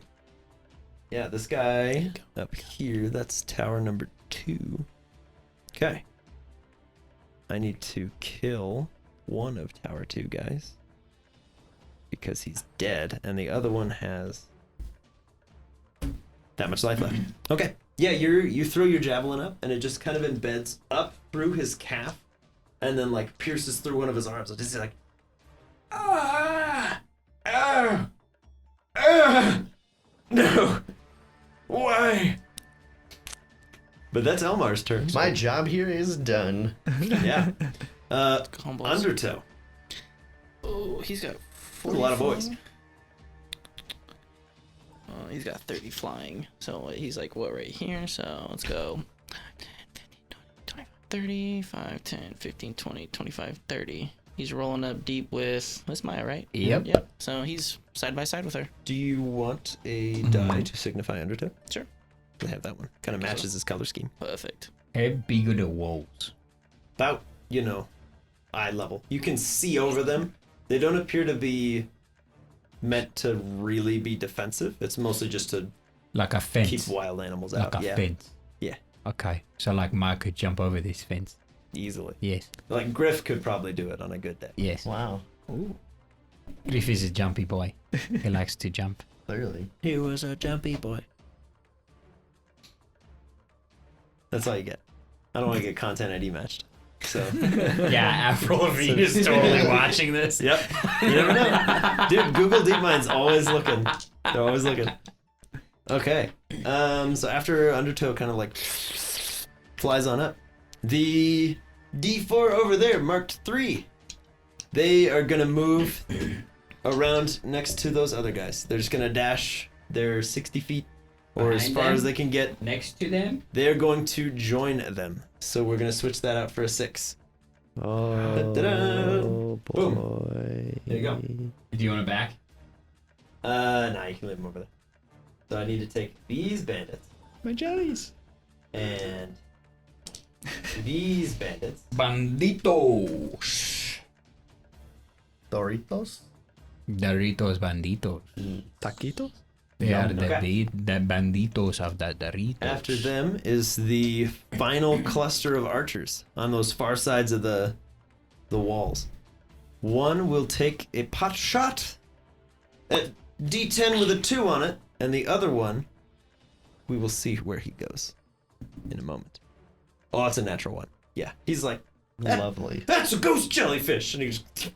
Speaker 3: Yeah, this guy up here, that's tower number 2. Okay. I need to kill one of tower 2 guys. Because he's dead, and the other one has that much life left. Okay. Yeah, you throw your javelin up, and it just kind of embeds up through his calf, and then like pierces through one of his arms. It's just like, no, why? But that's Elmar's turn.
Speaker 4: My job here is done.
Speaker 3: Yeah.
Speaker 8: Combos.
Speaker 3: Undertow.
Speaker 8: Oh, he's got 40
Speaker 3: a lot of boys.
Speaker 8: flying. Oh, he's got 30 flying. So he's like, what, right here? So let's go. 10, 15, 20, 25, 30, 5, 10, 15, 20, 25, 30. He's rolling up deep with, that's Maya, right?
Speaker 5: Yep.
Speaker 8: Yep. So he's side by side with her.
Speaker 3: Do you want a die to signify Undertow?
Speaker 8: Sure.
Speaker 3: I have that one. Kind of matches his color scheme.
Speaker 8: Perfect.
Speaker 5: How big are the walls?
Speaker 3: About, eye level. You can see over them. They don't appear to be meant to really be defensive. It's mostly just to
Speaker 5: Like a fence.
Speaker 3: keep wild animals
Speaker 5: like
Speaker 3: out.
Speaker 5: a
Speaker 3: Yeah,
Speaker 5: fence.
Speaker 3: Yeah.
Speaker 5: Okay. So like Mike could jump over this fence.
Speaker 3: easily.
Speaker 5: Yes.
Speaker 3: Like Griff could probably do it on a good day.
Speaker 5: Yes.
Speaker 4: Wow.
Speaker 5: Griff is a jumpy boy. He likes to jump.
Speaker 4: Clearly.
Speaker 3: He was a jumpy boy. That's all you get. I don't want to get content ID matched. So,
Speaker 5: Yeah, Avril Lavigne is totally watching this.
Speaker 3: yep. You never know. Dude, Google DeepMind's always looking. They're always looking. Okay. So after Undertow kind of like flies on up, the D4 over there, marked 3. They are going to move around next to those other guys. They're just going to dash their 60 feet or as
Speaker 5: Behind
Speaker 3: far
Speaker 5: them?
Speaker 3: as they can get.
Speaker 5: Next to them?
Speaker 3: They're going to join them. So we're going to switch that out for a 6.
Speaker 4: Oh,
Speaker 3: Da-da-da.
Speaker 4: boy.
Speaker 3: There you go.
Speaker 5: Do you want it back?
Speaker 3: Nah, you can leave them over there. So I need to take these bandits
Speaker 6: My jellies.
Speaker 3: and these bandits.
Speaker 5: Banditos.
Speaker 4: Doritos?
Speaker 5: Doritos banditos.
Speaker 6: Taquitos?
Speaker 5: They are
Speaker 3: Okay.
Speaker 5: the banditos of the Doritos.
Speaker 3: After them is the final cluster of archers on those far sides of the walls. One will take a pot shot at D10 with a 2 on it, and the other one, we will see where he goes in a moment. Oh, that's a natural one. Yeah, he's like,
Speaker 4: Lovely.
Speaker 3: that's a ghost jellyfish, and he just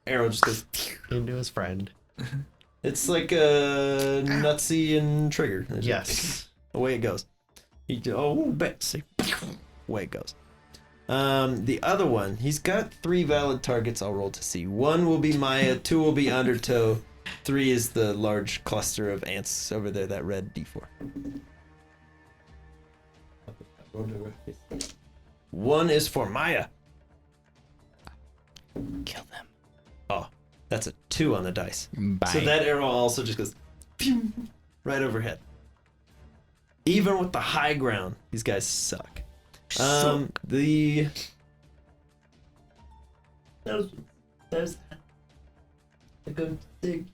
Speaker 3: arrow just goes.
Speaker 4: Into his friend.
Speaker 3: It's like a Nutsy and Trigger. It's just
Speaker 4: Yes.
Speaker 3: away it goes. Betsy. Away it goes. The other one, he's got 3 valid targets I'll roll to see. 1 will be Maya, 2 will be Undertow, 3 is the large cluster of ants over there, that red D4. 1 is for Maya.
Speaker 8: Kill them.
Speaker 3: Oh, that's a 2 on the dice.
Speaker 5: Bye.
Speaker 3: So that arrow also just goes pew, right overhead. even with the high ground, these guys suck. There's they go dig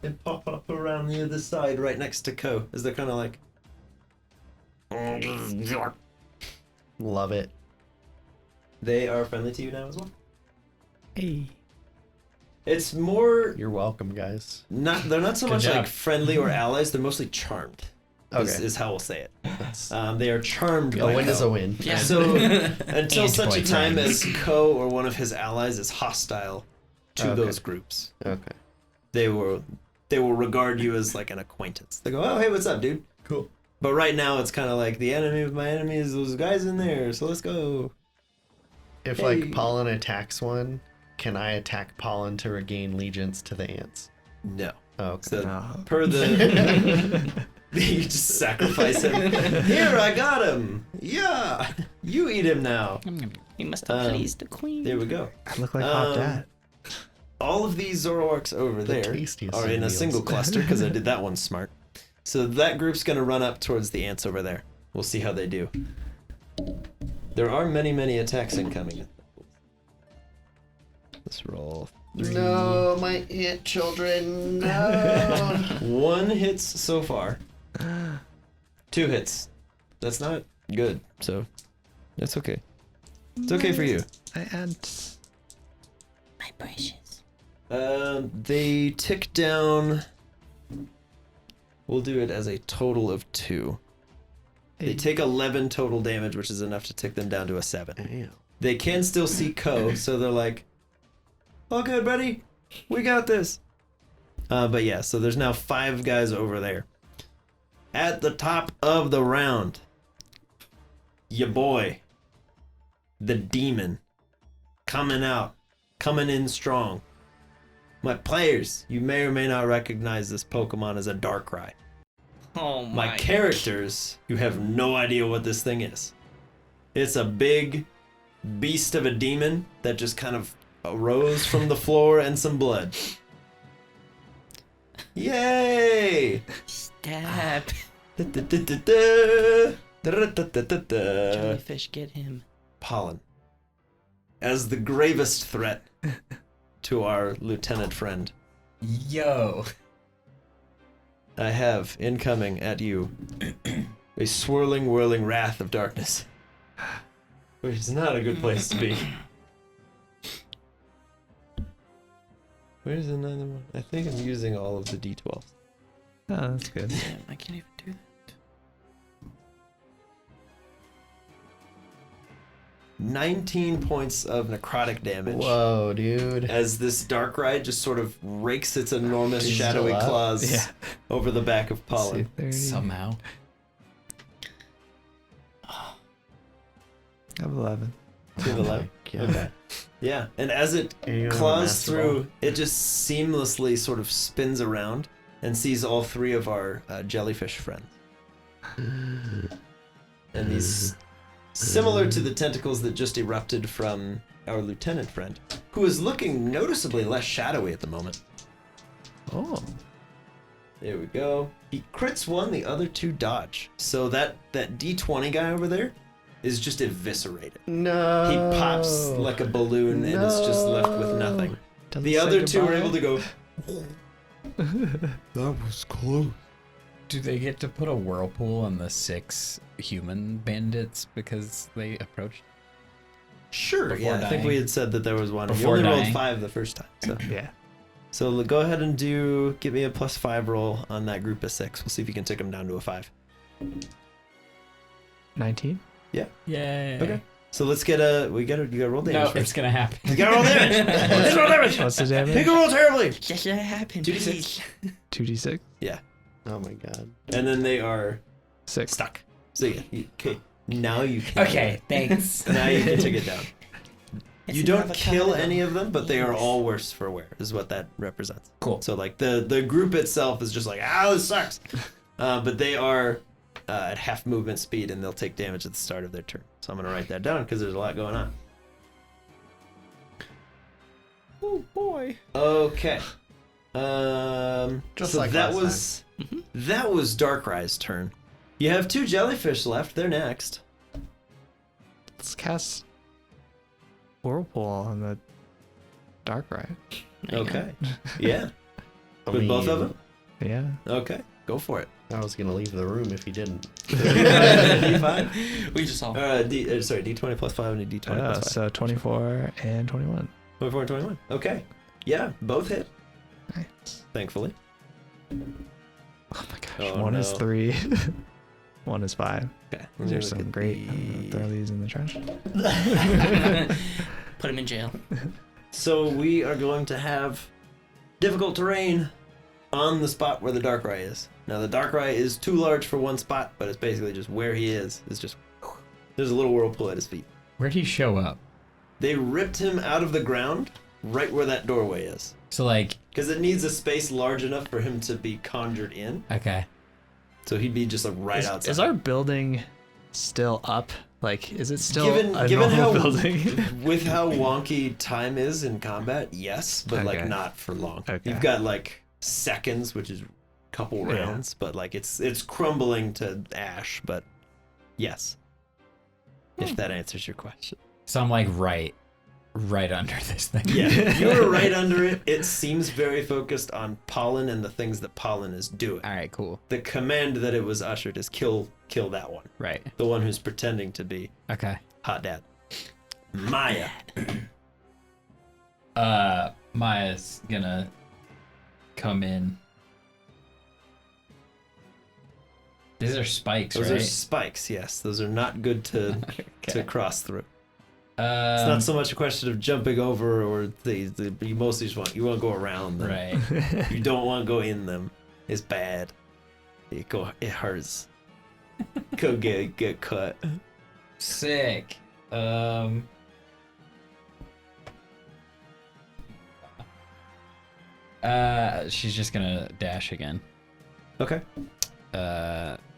Speaker 3: and pop up around the other side right next to Ko as they're kind of like
Speaker 4: Love it.
Speaker 3: they are friendly to you now as well.
Speaker 6: Hey.
Speaker 3: It's more
Speaker 4: You're welcome, guys.
Speaker 3: they're not so
Speaker 5: Good
Speaker 3: much
Speaker 5: job.
Speaker 3: like friendly or allies, they're mostly charmed.
Speaker 4: Okay.
Speaker 3: Is how we'll say it.
Speaker 4: That's,
Speaker 3: They are charmed
Speaker 4: a
Speaker 3: by
Speaker 4: win
Speaker 3: Ko.
Speaker 4: is a win.
Speaker 8: Yeah.
Speaker 3: So until
Speaker 5: And
Speaker 3: such a
Speaker 5: points,
Speaker 3: time
Speaker 5: right?
Speaker 3: as Ko or one of his allies is hostile to
Speaker 4: Okay.
Speaker 3: those groups,
Speaker 4: Okay.
Speaker 3: they will regard you as like an acquaintance. They go, "Oh, hey, what's up, dude?"
Speaker 4: Cool.
Speaker 3: But right now, it's kind of like the enemy of my enemy is those guys in there. So let's go.
Speaker 4: If
Speaker 3: Hey.
Speaker 4: like pollen attacks one, can I attack pollen to regain allegiance to the ants?
Speaker 3: No.
Speaker 4: Oh, okay.
Speaker 3: So
Speaker 6: No.
Speaker 3: per the, you just sacrifice him. Here, I got him. Yeah, you eat him now.
Speaker 8: You must have
Speaker 3: Um,
Speaker 8: pleased the queen.
Speaker 3: There we go.
Speaker 6: I look like Hot Dad.
Speaker 3: All of these Zoroarks over
Speaker 4: The
Speaker 3: there
Speaker 4: tastiest
Speaker 3: are in a
Speaker 4: meals.
Speaker 3: single cluster because I did that one smart. So that group's gonna run up towards the ants over there. We'll see how they do. There are many attacks incoming. Let's roll.
Speaker 4: No, my ant children. No.
Speaker 3: One hits so far. 2 hits. That's not good. So that's okay. It's okay for you.
Speaker 6: My ants.
Speaker 8: My precious.
Speaker 3: They tick down. We'll do it as a total of 2. They take 11 total damage, which is enough to tick them down to a 7.
Speaker 4: Damn.
Speaker 3: They can still see Ko, so they're like, "All good, buddy. We got this." But yeah, so there's now 5 guys over there. At the top of the round, ya boy, the demon, coming in strong. My players, you may or may not recognize this Pokemon as a Darkrai.
Speaker 8: Oh
Speaker 3: My characters, you have no idea what this thing is. It's a big beast of a demon that just kind of arose from the floor and some blood. Yay!
Speaker 8: Stab.
Speaker 3: Da-da-da-da-da.
Speaker 8: Jellyfish, get him.
Speaker 3: Pollen. As the gravest threat to our lieutenant friend,
Speaker 5: Yo.
Speaker 3: I have incoming at you a swirling, whirling wrath of darkness. Which is not a good place to be. Where's another one? I think I'm using all of the D12s.
Speaker 6: Oh, that's good.
Speaker 8: Damn, I can't even do that.
Speaker 3: 19 points of necrotic damage.
Speaker 4: Whoa, dude.
Speaker 3: As this Darkrai just sort of rakes its enormous
Speaker 4: He's
Speaker 3: shadowy
Speaker 4: still up?
Speaker 3: claws
Speaker 6: Yeah.
Speaker 3: over the back of Pollen.
Speaker 6: 30.
Speaker 5: Somehow.
Speaker 6: I have 11.
Speaker 3: To the left.
Speaker 4: Yeah.
Speaker 3: Okay. Yeah, and as it
Speaker 4: And you have a
Speaker 3: claws
Speaker 4: Master
Speaker 3: through,
Speaker 4: Ball?
Speaker 3: it just seamlessly sort of spins around and sees all 3 of our jellyfish friends. And these, similar to the tentacles that just erupted from our lieutenant friend, who is looking noticeably less shadowy at the moment.
Speaker 6: Oh.
Speaker 3: There we go. He crits 1, the other 2 dodge. So that D20 guy over there is just eviscerated.
Speaker 4: No.
Speaker 3: He pops like a balloon and is just left with nothing.
Speaker 6: Doesn't
Speaker 3: The
Speaker 6: say
Speaker 3: other 2 are
Speaker 6: goodbye.
Speaker 3: able to go,
Speaker 1: That was close.
Speaker 5: Do they get to put a whirlpool on the 6 human bandits because they approached?
Speaker 3: sure,
Speaker 5: Before
Speaker 3: yeah, I think
Speaker 5: dying.
Speaker 3: we had said that there was one. You
Speaker 5: Before
Speaker 3: only rolled
Speaker 5: dying.
Speaker 3: 5 the first time. So.
Speaker 6: Yeah.
Speaker 3: So go ahead and give me a +5 roll on that group of 6. We'll see if you can take them down to a 5.
Speaker 6: 19?
Speaker 5: Yay.
Speaker 3: Okay. So let's get you gotta roll damage
Speaker 5: No,
Speaker 3: first.
Speaker 5: it's gonna happen.
Speaker 3: You gotta roll damage! Let's roll damage!
Speaker 6: What's the
Speaker 3: He
Speaker 6: damage?
Speaker 3: can roll terribly!
Speaker 8: Just let it happen,
Speaker 3: 2d6.
Speaker 8: please.
Speaker 6: 2d6?
Speaker 4: Oh my god.
Speaker 3: And then they are
Speaker 6: 6.
Speaker 3: stuck. So yeah, okay. Now you can.
Speaker 5: Okay, thanks.
Speaker 3: Now you can take it down.
Speaker 8: It's
Speaker 3: You don't
Speaker 8: avocado.
Speaker 3: kill any of them, but they are
Speaker 8: Yes.
Speaker 3: all worse for wear, is what that represents.
Speaker 5: Cool.
Speaker 3: So like the group itself is just like, this sucks. But they are at half movement speed and they'll take damage at the start of their turn. So I'm gonna write that down because there's a lot going on.
Speaker 8: Oh boy.
Speaker 3: Okay.
Speaker 4: Just
Speaker 3: so
Speaker 4: like
Speaker 3: that
Speaker 4: last
Speaker 3: was that was Darkrai's turn. You have 2 jellyfish left. They're next.
Speaker 6: Let's cast Whirlpool on the Darkrai.
Speaker 8: There you go.
Speaker 3: Okay. Yeah.
Speaker 4: I
Speaker 3: With both of
Speaker 4: mean,
Speaker 3: them?
Speaker 6: Yeah.
Speaker 3: Okay. Go for it.
Speaker 4: I was gonna leave the room if he didn't.
Speaker 3: D5?
Speaker 8: We just all.
Speaker 3: Sorry, D20 plus 5 and a D20 plus 5.
Speaker 6: So 24 and 21.
Speaker 3: 24 and 21. Okay. Yeah, both hit,
Speaker 6: Nice.
Speaker 3: thankfully.
Speaker 6: Oh my gosh.
Speaker 3: Oh,
Speaker 6: One is
Speaker 3: no.
Speaker 6: 3. One is 5.
Speaker 3: Okay.
Speaker 6: These are some great. I'm gonna throw these in the trash.
Speaker 8: Put him in jail.
Speaker 3: So we are going to have difficult terrain on the spot where the Darkrai is. Now the Darkrai is too large for one spot, but it's basically just where he is. It's just there's a little whirlpool at his feet.
Speaker 5: Where'd he show up?
Speaker 3: They ripped him out of the ground right where that doorway is.
Speaker 5: So like,
Speaker 3: Because it needs a space large enough for him to be conjured in.
Speaker 5: okay.
Speaker 3: So he'd be just like right outside.
Speaker 6: Is our building still up? Like, is it still a
Speaker 3: given
Speaker 6: normal
Speaker 3: how
Speaker 6: building?
Speaker 3: with how wonky time is in combat, yes, but like
Speaker 6: Okay.
Speaker 3: not for long.
Speaker 6: Okay.
Speaker 3: You've got like seconds, which is a couple
Speaker 6: Yeah.
Speaker 3: rounds, but like it's crumbling to ash. But yes, if that answers your question.
Speaker 5: So I'm like right under this thing.
Speaker 3: Yeah, you were right under it. It seems very focused on pollen and the things that pollen is doing.
Speaker 5: All right, cool.
Speaker 3: The command that it was ushered is kill that one,
Speaker 5: Right.
Speaker 3: the one who's pretending to be
Speaker 5: Okay.
Speaker 3: hot dad. Maya.
Speaker 5: Maya's gonna come in. These are spikes,
Speaker 3: Those
Speaker 5: right?
Speaker 3: are spikes, yes. Those are not good to cross through. It's
Speaker 5: Um,
Speaker 3: not so much a question of jumping over or you mostly just want to go around them.
Speaker 5: right.
Speaker 3: You don't want to go in them. It's bad. It hurts. Go get cut.
Speaker 5: Sick. She's just gonna dash again.
Speaker 3: Okay.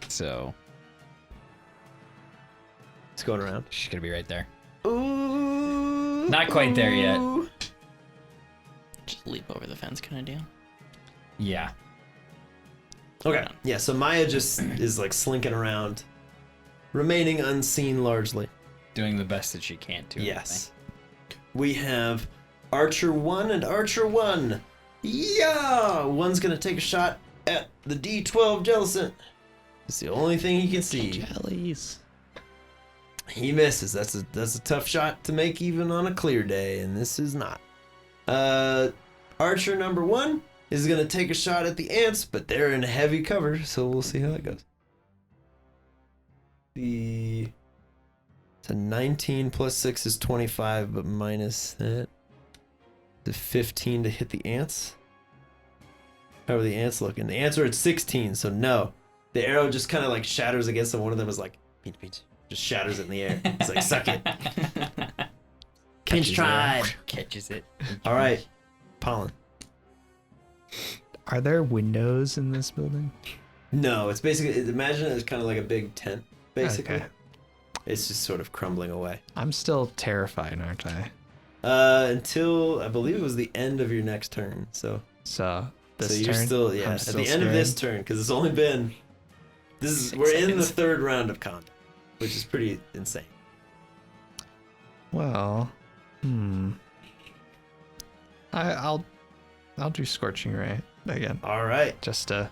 Speaker 5: So
Speaker 3: It's going around.
Speaker 5: she's gonna be right there.
Speaker 3: Ooh.
Speaker 5: Not quite there yet.
Speaker 8: Just leap over the fence kind of deal.
Speaker 5: Yeah.
Speaker 3: Okay. Yeah, so Maya just is like slinking around, remaining unseen largely.
Speaker 5: Doing the best that she can to.
Speaker 3: Yes. We have Archer 1 and Archer 1. Yeah! One's gonna take a shot at the D12 Jellicent. It's the only thing he can see.
Speaker 6: Jellies.
Speaker 3: He misses. That's a tough shot to make even on a clear day, and this is not. Archer number 1 is gonna take a shot at the ants, but they're in heavy cover, so we'll see how that goes. It's a 19 plus 6 is 25, but minus that. The 15 to hit the ants. How are the ants looking? The ants are at 16, so no. The arrow just kind of like shatters against them. One of them is like, pinch, pinch. Just shatters it in the air. It's like, suck it. Pinch tribe.
Speaker 5: Catches it.
Speaker 3: All right, pollen.
Speaker 6: Are there windows in this building?
Speaker 3: No, it's basically, imagine it's kind of like a big tent, basically.
Speaker 6: Okay.
Speaker 3: It's just sort of crumbling away.
Speaker 6: I'm still terrified, aren't I?
Speaker 3: Until, I believe it was the end of your next turn, so.
Speaker 6: So this
Speaker 3: So you're
Speaker 6: turn,
Speaker 3: still,
Speaker 6: I'm
Speaker 3: at
Speaker 6: still
Speaker 3: the end of
Speaker 6: scared.
Speaker 3: this turn, because it's only been, we're in the third round of combat, which is pretty insane.
Speaker 6: Well, I'll do Scorching Ray again,
Speaker 3: All right.
Speaker 6: just to.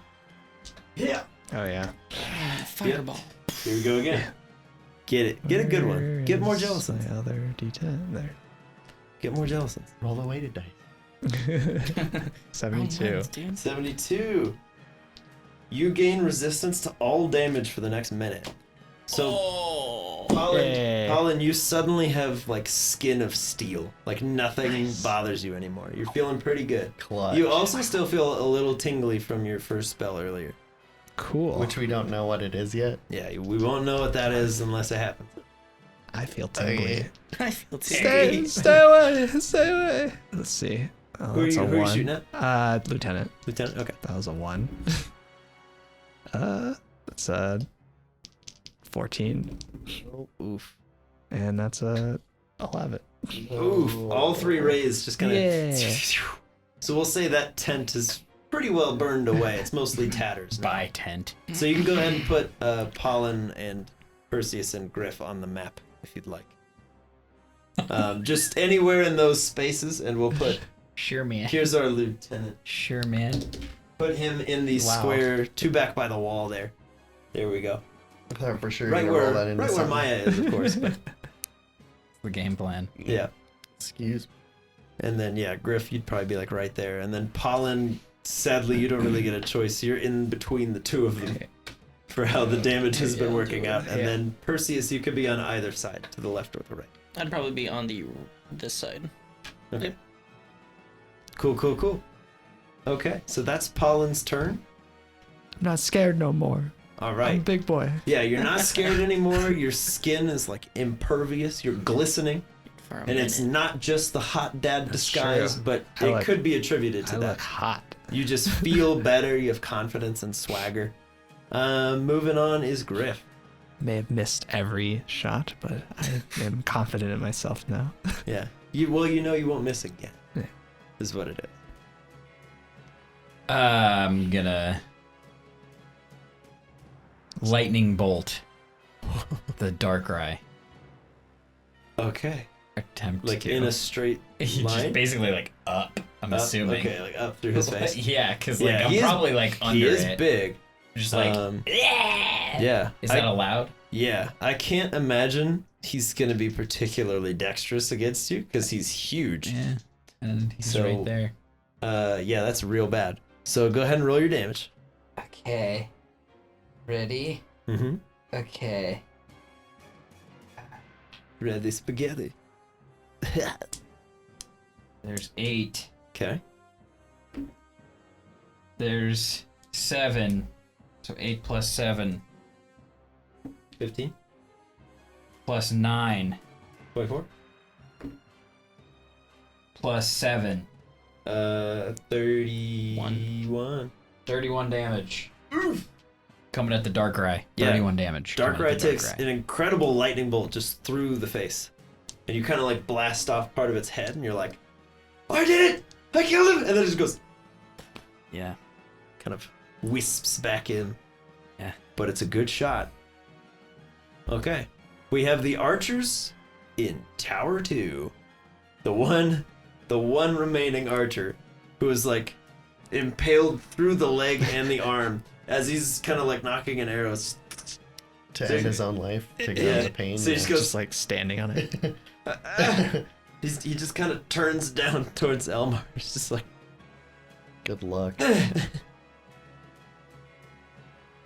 Speaker 3: Yeah.
Speaker 6: Oh yeah.
Speaker 8: Fireball.
Speaker 3: Here we go again. Get it. Get a good one. Get more
Speaker 6: Where is
Speaker 3: Jellicents.
Speaker 6: my other D10 there.
Speaker 3: Get more Jellicents.
Speaker 4: Roll the weighted dice.
Speaker 6: 72.
Speaker 8: Oh, nice, dude.
Speaker 3: 72. You gain resistance to all damage for the next minute. So,
Speaker 8: Oh.
Speaker 6: Yay.
Speaker 3: Colin, you suddenly have like skin of steel. Like nothing bothers you anymore. You're feeling pretty good.
Speaker 4: Clutch.
Speaker 3: You also still feel a little tingly from your first spell earlier.
Speaker 6: Cool.
Speaker 4: Which we don't know what it is yet.
Speaker 3: Yeah, we won't know what that is unless it happens.
Speaker 6: I feel tingly.
Speaker 8: I feel tingly.
Speaker 6: Stay away. Stay away. Let's see. Oh,
Speaker 3: Who are
Speaker 6: that's
Speaker 3: you
Speaker 6: a
Speaker 3: who are you
Speaker 6: 1.
Speaker 3: shooting at?
Speaker 6: Lieutenant.
Speaker 3: Lieutenant? Okay.
Speaker 6: That was a 1. That's a 14.
Speaker 3: Oof.
Speaker 6: And that's a 11.
Speaker 3: Oof. All three rays just kind of.
Speaker 6: Yeah.
Speaker 3: So we'll say that tent is pretty well burned away. It's mostly tatters now.
Speaker 5: By tent.
Speaker 3: So you can go ahead and put Pollen and Perseus and Griff on the map if you'd like. Just anywhere in those spaces, and we'll put.
Speaker 5: Sure, man.
Speaker 3: Here's our lieutenant.
Speaker 5: Sure, man.
Speaker 3: Put him in the square, 2 back by the wall there. There we go.
Speaker 4: I thought for sure
Speaker 3: Right
Speaker 4: you
Speaker 3: where,
Speaker 4: roll that into
Speaker 3: right where
Speaker 4: something.
Speaker 3: Maya is, of course. But,
Speaker 5: The game plan.
Speaker 3: yeah.
Speaker 4: Excuse me.
Speaker 3: And then, yeah, Griff, you'd probably be like right there. And then Pollen, sadly, you don't really get a choice. You're in between the two of them for how the damage has been working out. And then Perseus, you could be on either side, to the left or the right.
Speaker 8: I'd probably be on this side.
Speaker 3: Okay. Cool. Okay, so that's Pollen's turn.
Speaker 6: I'm not scared no more.
Speaker 3: All
Speaker 6: I'm a
Speaker 3: right.
Speaker 6: big boy.
Speaker 3: Yeah, you're not scared anymore. Your skin is like impervious. You're glistening.
Speaker 8: For a
Speaker 3: And
Speaker 8: minute.
Speaker 3: it's not just the hot dad
Speaker 6: That's
Speaker 3: disguise,
Speaker 6: true.
Speaker 3: but
Speaker 6: I
Speaker 3: it
Speaker 6: look-
Speaker 3: could be attributed to
Speaker 6: I
Speaker 3: that.
Speaker 6: look hot.
Speaker 3: You just feel better. You have confidence and swagger. Moving on is Griff.
Speaker 6: May have missed every shot, but I am confident in myself now.
Speaker 3: Yeah. You won't miss again.
Speaker 6: Yeah.
Speaker 3: Is what it is.
Speaker 5: I'm gonna lightning bolt the Darkrai.
Speaker 3: Okay.
Speaker 5: Attempt
Speaker 3: Like
Speaker 5: to
Speaker 3: in a straight
Speaker 5: just
Speaker 3: line.
Speaker 5: basically like up. I'm
Speaker 3: Up?
Speaker 5: assuming.
Speaker 3: Okay, like up through his face.
Speaker 5: Yeah, because like
Speaker 3: Yeah,
Speaker 5: I'm
Speaker 3: he is-
Speaker 5: probably like under
Speaker 3: He is
Speaker 5: it.
Speaker 3: big.
Speaker 5: Just like
Speaker 3: Yeah.
Speaker 5: Is that allowed?
Speaker 3: Yeah. I can't imagine he's gonna be particularly dexterous against you because he's huge.
Speaker 5: Yeah. And he's
Speaker 3: So-
Speaker 5: right there.
Speaker 3: Yeah, that's real bad. So go ahead and roll your damage.
Speaker 5: Okay. Ready?
Speaker 3: Mm-hmm.
Speaker 5: Okay.
Speaker 3: Ready spaghetti.
Speaker 5: There's 8.
Speaker 3: Okay.
Speaker 5: There's 7. So 8 plus 7
Speaker 3: 15.
Speaker 5: plus 9
Speaker 3: 24.
Speaker 5: plus 7.
Speaker 3: 31.
Speaker 5: 31 damage. Coming at the Darkrai.
Speaker 3: Yeah.
Speaker 5: 31 damage. coming
Speaker 3: Darkrai
Speaker 5: at the
Speaker 3: takes an incredible lightning bolt just through the face. And you kind of like blast off part of its head, and you're like, I did it! I killed him! And then it just goes,
Speaker 5: Yeah.
Speaker 3: kind of wisps back in.
Speaker 5: Yeah.
Speaker 3: But it's a good shot. Okay. We have the archers in Tower 2. The one remaining archer who is like impaled through the leg and the arm as he's kind of like knocking an arrow.
Speaker 4: To end his own life, to get
Speaker 3: Yeah.
Speaker 4: out of pain.
Speaker 3: So he just goes,
Speaker 6: Just like standing on it.
Speaker 3: he just kind of turns down towards Elmar. It's just like,
Speaker 4: Good luck.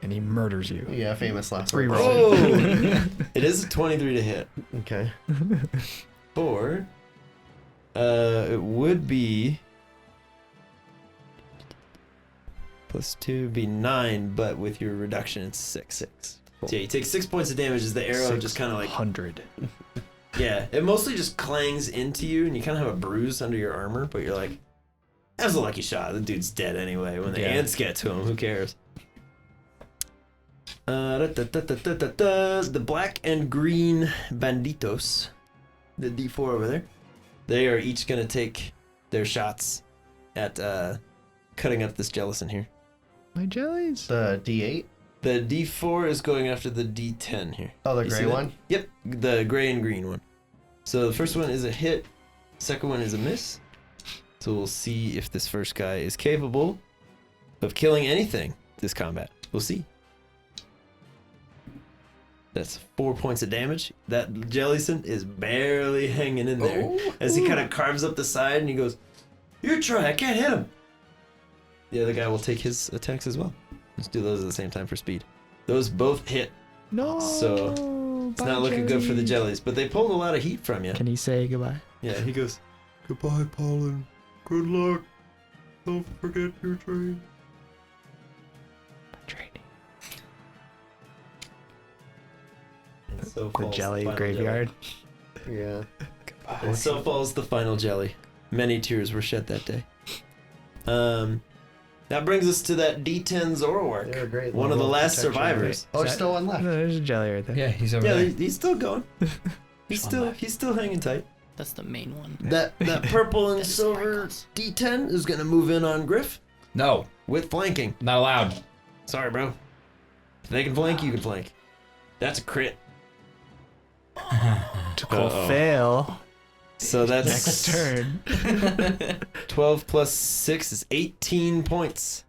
Speaker 6: And he murders you.
Speaker 4: Yeah, famous last
Speaker 6: Reroll.
Speaker 4: words.
Speaker 3: oh! It is a 23 to hit.
Speaker 4: Okay.
Speaker 3: Or, it would be +2 be 9, but with your reduction it's 6. So yeah, you take 6 points of damage as the arrow just kind of like
Speaker 6: 100.
Speaker 3: yeah, it mostly just clangs into you, and you kind of have a bruise under your armor, but you're like, that was a lucky shot. The dude's dead anyway. When the
Speaker 5: Yeah.
Speaker 3: ants get to him, who cares? The black and green banditos, the D4 over there, they are each gonna take their shots at cutting up this gelatin here.
Speaker 6: My jellies.
Speaker 4: The D8?
Speaker 3: The D4 is going after the D10 here.
Speaker 4: Oh, the
Speaker 3: You see
Speaker 4: gray
Speaker 3: that?
Speaker 4: one?
Speaker 3: Yep, the gray and green one. So the first one is a hit, second one is a miss. So we'll see if this first guy is capable of killing anything this combat. We'll see. That's 4 points of damage. That Jellison is barely hanging in there as he kind of carves up the side and he goes, "You try, I can't hit him." The other guy will take his attacks as well. Let's do those at the same time for speed. Those both hit.
Speaker 6: No.
Speaker 3: So, It's not looking good for the jellies, but they pulled a lot of heat from you.
Speaker 6: Can he say goodbye?
Speaker 3: Yeah, he goes, "Goodbye, Pollen. Good luck. Don't forget your train."
Speaker 6: Training.
Speaker 3: And so
Speaker 6: The
Speaker 3: falls
Speaker 6: jelly
Speaker 3: final
Speaker 6: graveyard.
Speaker 4: Yeah.
Speaker 3: jelly. And so falls the final jelly. Many tears were shed that day. That brings us to that D10 Zoroark.
Speaker 4: They were great.
Speaker 3: One of the
Speaker 4: level
Speaker 3: last
Speaker 4: protection,
Speaker 3: survivors.
Speaker 4: right? Oh, there's still one left.
Speaker 6: No, there's a jelly right there.
Speaker 5: Yeah, he's over
Speaker 3: Yeah,
Speaker 5: there.
Speaker 3: he's still going. He's
Speaker 5: One
Speaker 3: still
Speaker 5: left.
Speaker 3: he's still hanging tight.
Speaker 8: That's the main one.
Speaker 3: That purple and
Speaker 8: That is
Speaker 3: silver
Speaker 8: sprinkles.
Speaker 3: D10 is gonna move in on Griff.
Speaker 5: No,
Speaker 3: with flanking.
Speaker 5: not allowed.
Speaker 3: Sorry, bro. If they can flank, you can flank. That's a crit.
Speaker 6: Critical fail.
Speaker 3: So that's
Speaker 6: Next turn.
Speaker 3: 12 plus 6 is 18 points.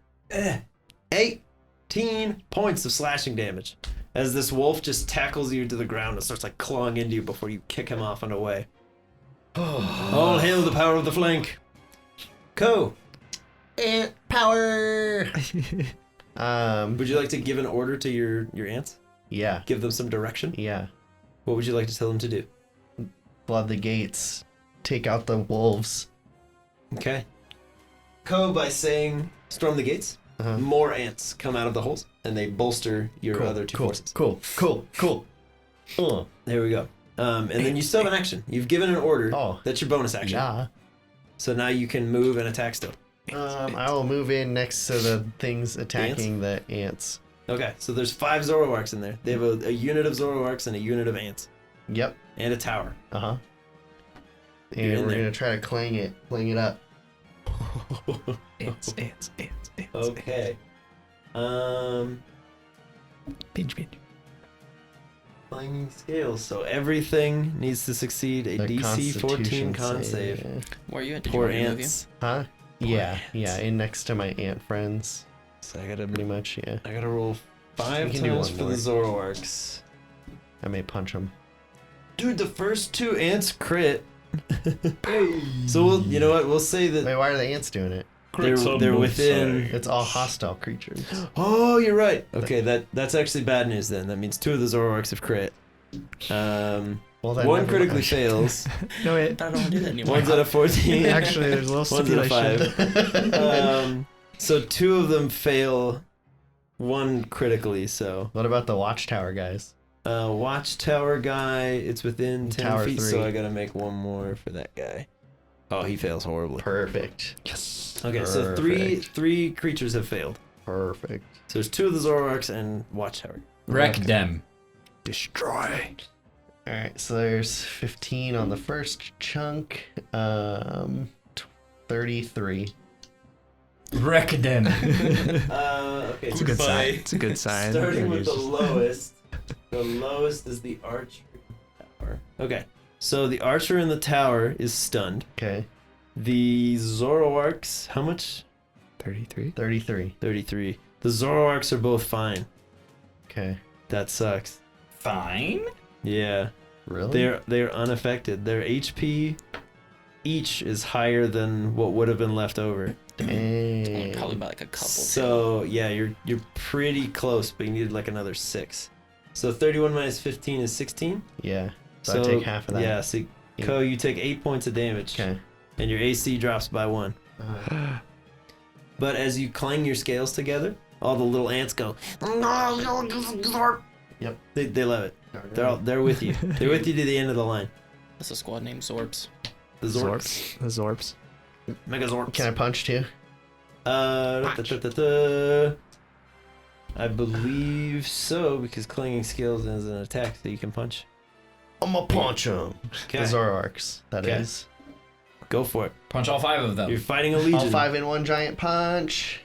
Speaker 3: 18 points of slashing damage. As this wolf just tackles you to the ground and starts like clawing into you before you kick him off and away. All hail the power of the flank. Ko,
Speaker 4: Ant power.
Speaker 3: would you like to give an order to your ants?
Speaker 4: Yeah.
Speaker 3: Give them some direction?
Speaker 4: Yeah.
Speaker 3: What would you like to tell them to do?
Speaker 4: Flood the gates. Take out the wolves.
Speaker 3: Okay. Ko, by saying storm the gates, more ants come out of the holes and they bolster your other two forces.
Speaker 4: Cool.
Speaker 3: There we go. And then you still have an action. You've given an order.
Speaker 4: Oh.
Speaker 3: That's your bonus action.
Speaker 4: Yeah.
Speaker 3: So now you can move and attack still.
Speaker 4: I will move in next to the things attacking the ants.
Speaker 3: Okay, so there's 5 Zoroarks in there. They have a unit of Zoroarks and a unit of ants.
Speaker 4: Yep.
Speaker 3: And a tower.
Speaker 4: Uh-huh.
Speaker 3: You're in
Speaker 4: And we're
Speaker 3: there.
Speaker 4: gonna try to clang it up.
Speaker 6: Ants.
Speaker 3: Okay.
Speaker 6: Pinch.
Speaker 3: Clanging scales. So everything needs to succeed a
Speaker 4: The
Speaker 3: DC 14
Speaker 4: Constitution
Speaker 3: con save.
Speaker 8: Where are you at? Did you
Speaker 3: Poor
Speaker 8: want me to move
Speaker 3: ants.
Speaker 4: Huh? Yeah, in next to my ant friends.
Speaker 3: So I gotta
Speaker 4: Pretty much, yeah.
Speaker 3: roll 5
Speaker 4: You can do
Speaker 3: times
Speaker 4: one
Speaker 3: for
Speaker 4: more.
Speaker 3: the Zoroarks.
Speaker 4: I may punch them.
Speaker 3: Dude, the first 2 ants crit. So we'll, you know what? We'll say that
Speaker 4: Wait, why are the ants doing it?
Speaker 3: they're within.
Speaker 4: It's all hostile creatures.
Speaker 3: Oh, you're right. Okay, that's actually bad news then. That means 2 of the Zoroarks have crit.
Speaker 4: Well, then
Speaker 3: One
Speaker 4: never
Speaker 3: critically
Speaker 4: mind.
Speaker 3: fails.
Speaker 6: No,
Speaker 8: I
Speaker 6: wait.
Speaker 8: don't want to do that anymore.
Speaker 3: One's at a 14.
Speaker 6: Actually, there's a little
Speaker 3: One's at a
Speaker 6: stipulation.
Speaker 3: 5. So 2 of them fail. 1 critically. So
Speaker 4: What about the watchtower guys?
Speaker 3: watchtower guy. It's within 10
Speaker 4: Tower
Speaker 3: feet.
Speaker 4: 3.
Speaker 3: So I gotta make 1 more for that guy. Oh, he fails horribly.
Speaker 4: Perfect.
Speaker 6: Yes.
Speaker 3: Okay, so three creatures have failed.
Speaker 4: Perfect.
Speaker 3: So there's 2 of the Zoroarks and watchtower.
Speaker 5: Wreck them.
Speaker 6: Destroy.
Speaker 4: All right, so there's 15 on the first chunk. 33.
Speaker 5: Wreck them.
Speaker 3: Okay,
Speaker 6: It's a good sign. It's a good sign.
Speaker 3: Starting with the
Speaker 6: Just-
Speaker 3: lowest. The lowest is the archer tower. Okay. So the archer in the tower is stunned.
Speaker 4: Okay.
Speaker 3: The Zoroarks, how much?
Speaker 6: 33.
Speaker 4: 33.
Speaker 3: 33. The Zoroarks are both fine.
Speaker 4: Okay.
Speaker 3: That sucks.
Speaker 5: Fine.
Speaker 3: Yeah.
Speaker 4: Really?
Speaker 3: They're unaffected. Their HP each is higher than what would have been left over.
Speaker 4: Dang.
Speaker 8: Probably by like a couple.
Speaker 3: So yeah, you're pretty close, but you needed like another 6. So 31 minus 15 is 16.
Speaker 4: Yeah. So I take half of that.
Speaker 3: Yeah, so Ko, you take 8 points of damage.
Speaker 4: Okay.
Speaker 3: And your AC drops by 1. But as you clang your scales together, all the little ants go.
Speaker 4: Yep.
Speaker 3: They love it. They're with you. They're with you to the end of the line.
Speaker 8: That's a squad named Zorps.
Speaker 3: The Zorps.
Speaker 6: The Zorps.
Speaker 3: Mega Zorps.
Speaker 4: Can I punch too?
Speaker 3: I believe so, because clanging scales is an attack that you can punch.
Speaker 4: I'm gonna punch them.
Speaker 3: Okay.
Speaker 4: The Zoroarks, that
Speaker 3: Okay.
Speaker 4: is.
Speaker 3: Go for it.
Speaker 5: Punch all 5 of them.
Speaker 3: You're fighting a legion.
Speaker 4: All 5 in one giant punch.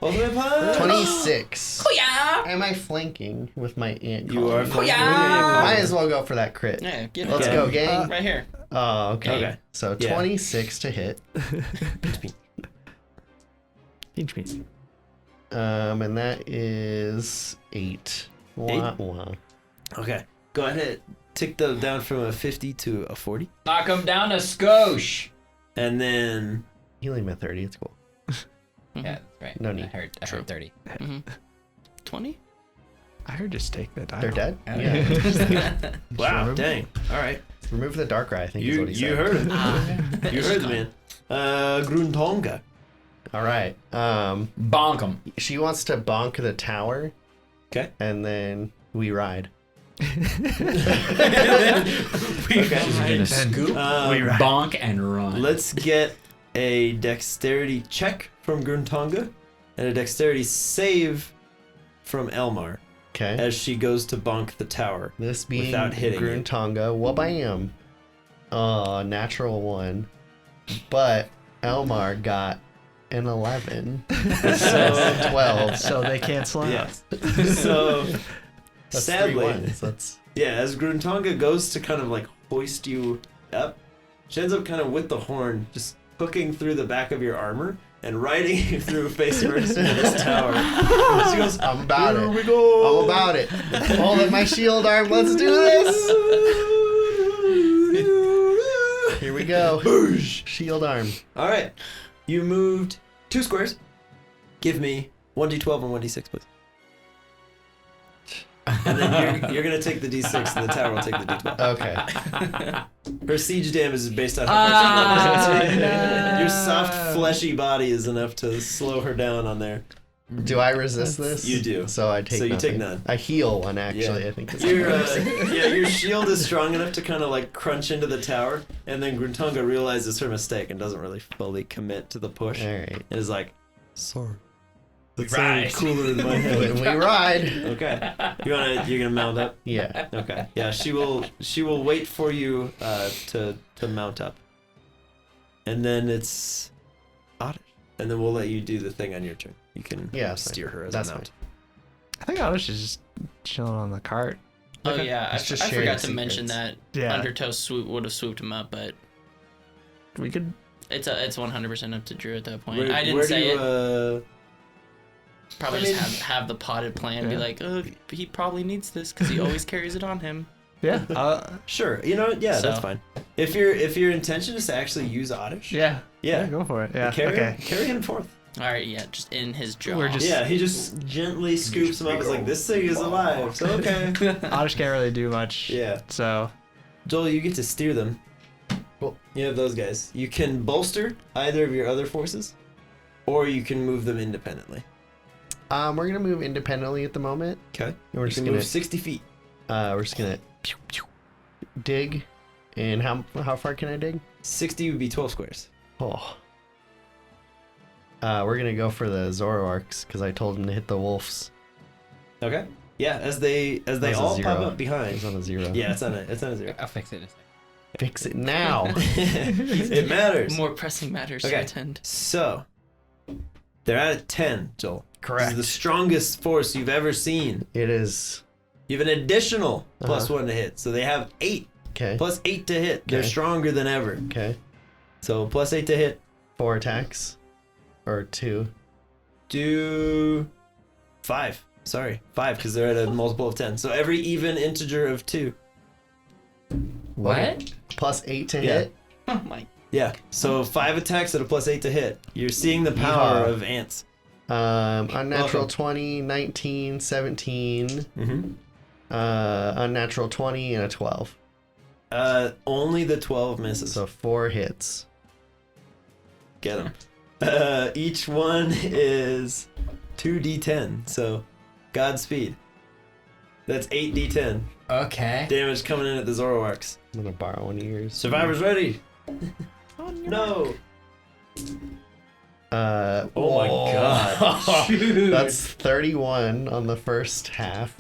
Speaker 3: Ultimate punch!
Speaker 4: 26.
Speaker 5: Oh yeah.
Speaker 4: Am I flanking with my ant?
Speaker 3: You are
Speaker 4: column?
Speaker 3: flanking.
Speaker 5: yeah!
Speaker 4: Might as well go for that crit.
Speaker 8: Yeah, get it.
Speaker 4: Let's
Speaker 3: Okay.
Speaker 4: go, gang.
Speaker 8: Right here.
Speaker 4: Oh, okay.
Speaker 3: Okay.
Speaker 4: So
Speaker 3: Yeah.
Speaker 4: 26 to hit.
Speaker 6: Pinch me.
Speaker 4: And that is 8. Wah, wah.
Speaker 3: Okay. Go ahead. Tick them down from a 50 to a 40.
Speaker 5: Knock them down a skosh.
Speaker 3: And then
Speaker 4: You leave him at 30. It's cool.
Speaker 5: Yeah, that's right.
Speaker 4: No need.
Speaker 5: I heard 30.
Speaker 8: 20?
Speaker 6: I heard just take the die.
Speaker 4: They're dead?
Speaker 5: Oh,
Speaker 4: Yeah.
Speaker 3: wow,
Speaker 6: Remove
Speaker 3: dang. All right.
Speaker 4: Remove the dark eye, I think is
Speaker 3: You
Speaker 4: what he said.
Speaker 3: heard it. You heard the man. Gruntonga.
Speaker 4: All right.
Speaker 5: Bonk them.
Speaker 4: She wants to bonk the tower.
Speaker 3: Okay.
Speaker 4: And then we ride.
Speaker 5: Scoop, bonk, and run.
Speaker 3: Let's get a dexterity check from Gruntonga and a dexterity save from Elmar
Speaker 4: Okay.
Speaker 3: as she goes to bonk the tower.
Speaker 4: This being
Speaker 3: without hitting it.
Speaker 4: Gruntonga, wabam. Natural 1. But Elmar got and 11. So 12.
Speaker 6: So they cancel out.
Speaker 3: Yes. So
Speaker 4: That's
Speaker 3: sadly,
Speaker 4: 3 ones. That's
Speaker 3: yeah, as Gruntonga goes to kind of like hoist you up, she ends up kind of with the horn just hooking through the back of your armor and riding you through face first into this tower. She goes,
Speaker 4: I'm about
Speaker 3: "Here
Speaker 4: it.
Speaker 3: we go.
Speaker 4: I'm about it. Hold up my shield arm. Let's do this. Here we go. Shield arm.
Speaker 3: All right, you moved 2 squares. Give me 1d12 and 1d6, please. And then you're gonna take the d6, and the tower will take the d12.
Speaker 4: Okay.
Speaker 3: Her siege damage is based on how much you love it. Your soft, fleshy body is enough to slow her down on there.
Speaker 4: Do I resist this?
Speaker 3: You do.
Speaker 4: So I take
Speaker 3: So you take
Speaker 4: nothing.
Speaker 3: none.
Speaker 4: I heal one, actually.
Speaker 3: Yeah.
Speaker 4: I think that's
Speaker 3: Your shield is strong enough to kind of like crunch into the tower, and then Gruntonga realizes her mistake and doesn't really fully commit to the push.
Speaker 4: All right.
Speaker 3: And is like, sorry. That
Speaker 5: ride.
Speaker 3: sounded cooler in my head.
Speaker 4: When we ride.
Speaker 3: Okay. You're gonna mount up?
Speaker 4: Yeah.
Speaker 3: Okay. Yeah, she will wait for you to mount up. And then it's Oddish. And then we'll let you do the thing on your turn. You can steer her as
Speaker 4: That's
Speaker 3: a mount.
Speaker 6: I think Oddish is just chilling on the cart.
Speaker 8: Oh yeah, I
Speaker 4: It's just
Speaker 8: forgot
Speaker 4: sharing
Speaker 8: to mention that
Speaker 6: Yeah.
Speaker 8: Undertow would have swooped him up, but
Speaker 6: We could.
Speaker 8: it's 100% up to Drew at that point.
Speaker 3: Where-
Speaker 8: I didn't
Speaker 3: where
Speaker 8: say
Speaker 3: do you,
Speaker 8: it. Probably
Speaker 3: I mean-
Speaker 8: just have the potted plan. Be
Speaker 6: Yeah.
Speaker 8: like, oh, he probably needs this because he always carries it on him.
Speaker 6: Yeah.
Speaker 3: Sure. You know, yeah, that's
Speaker 8: So-
Speaker 3: fine. If your intention is to actually use Oddish,
Speaker 6: Yeah.
Speaker 3: yeah,
Speaker 6: Go for it. Yeah.
Speaker 3: carry
Speaker 6: Okay.
Speaker 3: carry him forth.
Speaker 8: All right, yeah, just in his jaw.
Speaker 6: We're just-
Speaker 3: Yeah, he just gently scoops him up. It's like, this thing is alive. So okay.
Speaker 6: Oddish can't really do much.
Speaker 3: Yeah.
Speaker 6: So.
Speaker 3: Joel, you get to steer them.
Speaker 4: Cool.
Speaker 3: You have those guys. You can bolster either of your other forces, or you can move them independently.
Speaker 4: We're gonna move independently at the moment.
Speaker 3: Okay.
Speaker 4: And we're
Speaker 3: You
Speaker 4: just
Speaker 3: can
Speaker 4: gonna
Speaker 3: move 60 feet.
Speaker 4: dig. And how far can I dig?
Speaker 3: 60 would be 12 squares.
Speaker 4: Oh. We're gonna go for the Zoroarks because I told him to hit the wolves.
Speaker 3: Okay. Yeah, as they
Speaker 4: That's a
Speaker 3: all pop
Speaker 4: 0.
Speaker 3: up behind.
Speaker 4: It's on a 0.
Speaker 3: Yeah, it's on a 0.
Speaker 5: I'll fix it in a second.
Speaker 4: Fix it now.
Speaker 3: It matters.
Speaker 8: More pressing matters to
Speaker 3: Okay.
Speaker 8: attend.
Speaker 3: So, they're at a 10, Joel.
Speaker 4: Correct.
Speaker 3: This is the strongest force you've ever seen.
Speaker 4: It is.
Speaker 3: You have an additional
Speaker 4: Uh-huh.
Speaker 3: +1 to hit. So they have 8
Speaker 4: Okay.
Speaker 3: plus 8 to hit. They're
Speaker 4: Okay.
Speaker 3: stronger than ever.
Speaker 4: Okay.
Speaker 3: So +8 to hit.
Speaker 4: 4 attacks. Or 2.
Speaker 3: Do 5. Sorry, 5 because they're at a multiple of 10. So every even integer of 2.
Speaker 5: What?
Speaker 4: Plus 8 to
Speaker 3: Yeah.
Speaker 4: hit.
Speaker 8: Oh my.
Speaker 3: Yeah. So 5 attacks at a +8 to hit. You're seeing the power
Speaker 4: Yeehaw.
Speaker 3: of ants.
Speaker 4: Unnatural
Speaker 3: Welcome.
Speaker 4: 20, 19, 17.
Speaker 3: Mm-hmm.
Speaker 4: Unnatural 20 and a 12.
Speaker 3: Only the 12 misses.
Speaker 4: So 4 hits.
Speaker 3: Get them. Each one is 2d10. So, Godspeed. That's 8d10
Speaker 5: Okay.
Speaker 3: damage coming in at the Zoroarks.
Speaker 4: I'm gonna borrow one of yours.
Speaker 3: Survivors ready? No. Oh my god.
Speaker 4: That's 31 on the first half.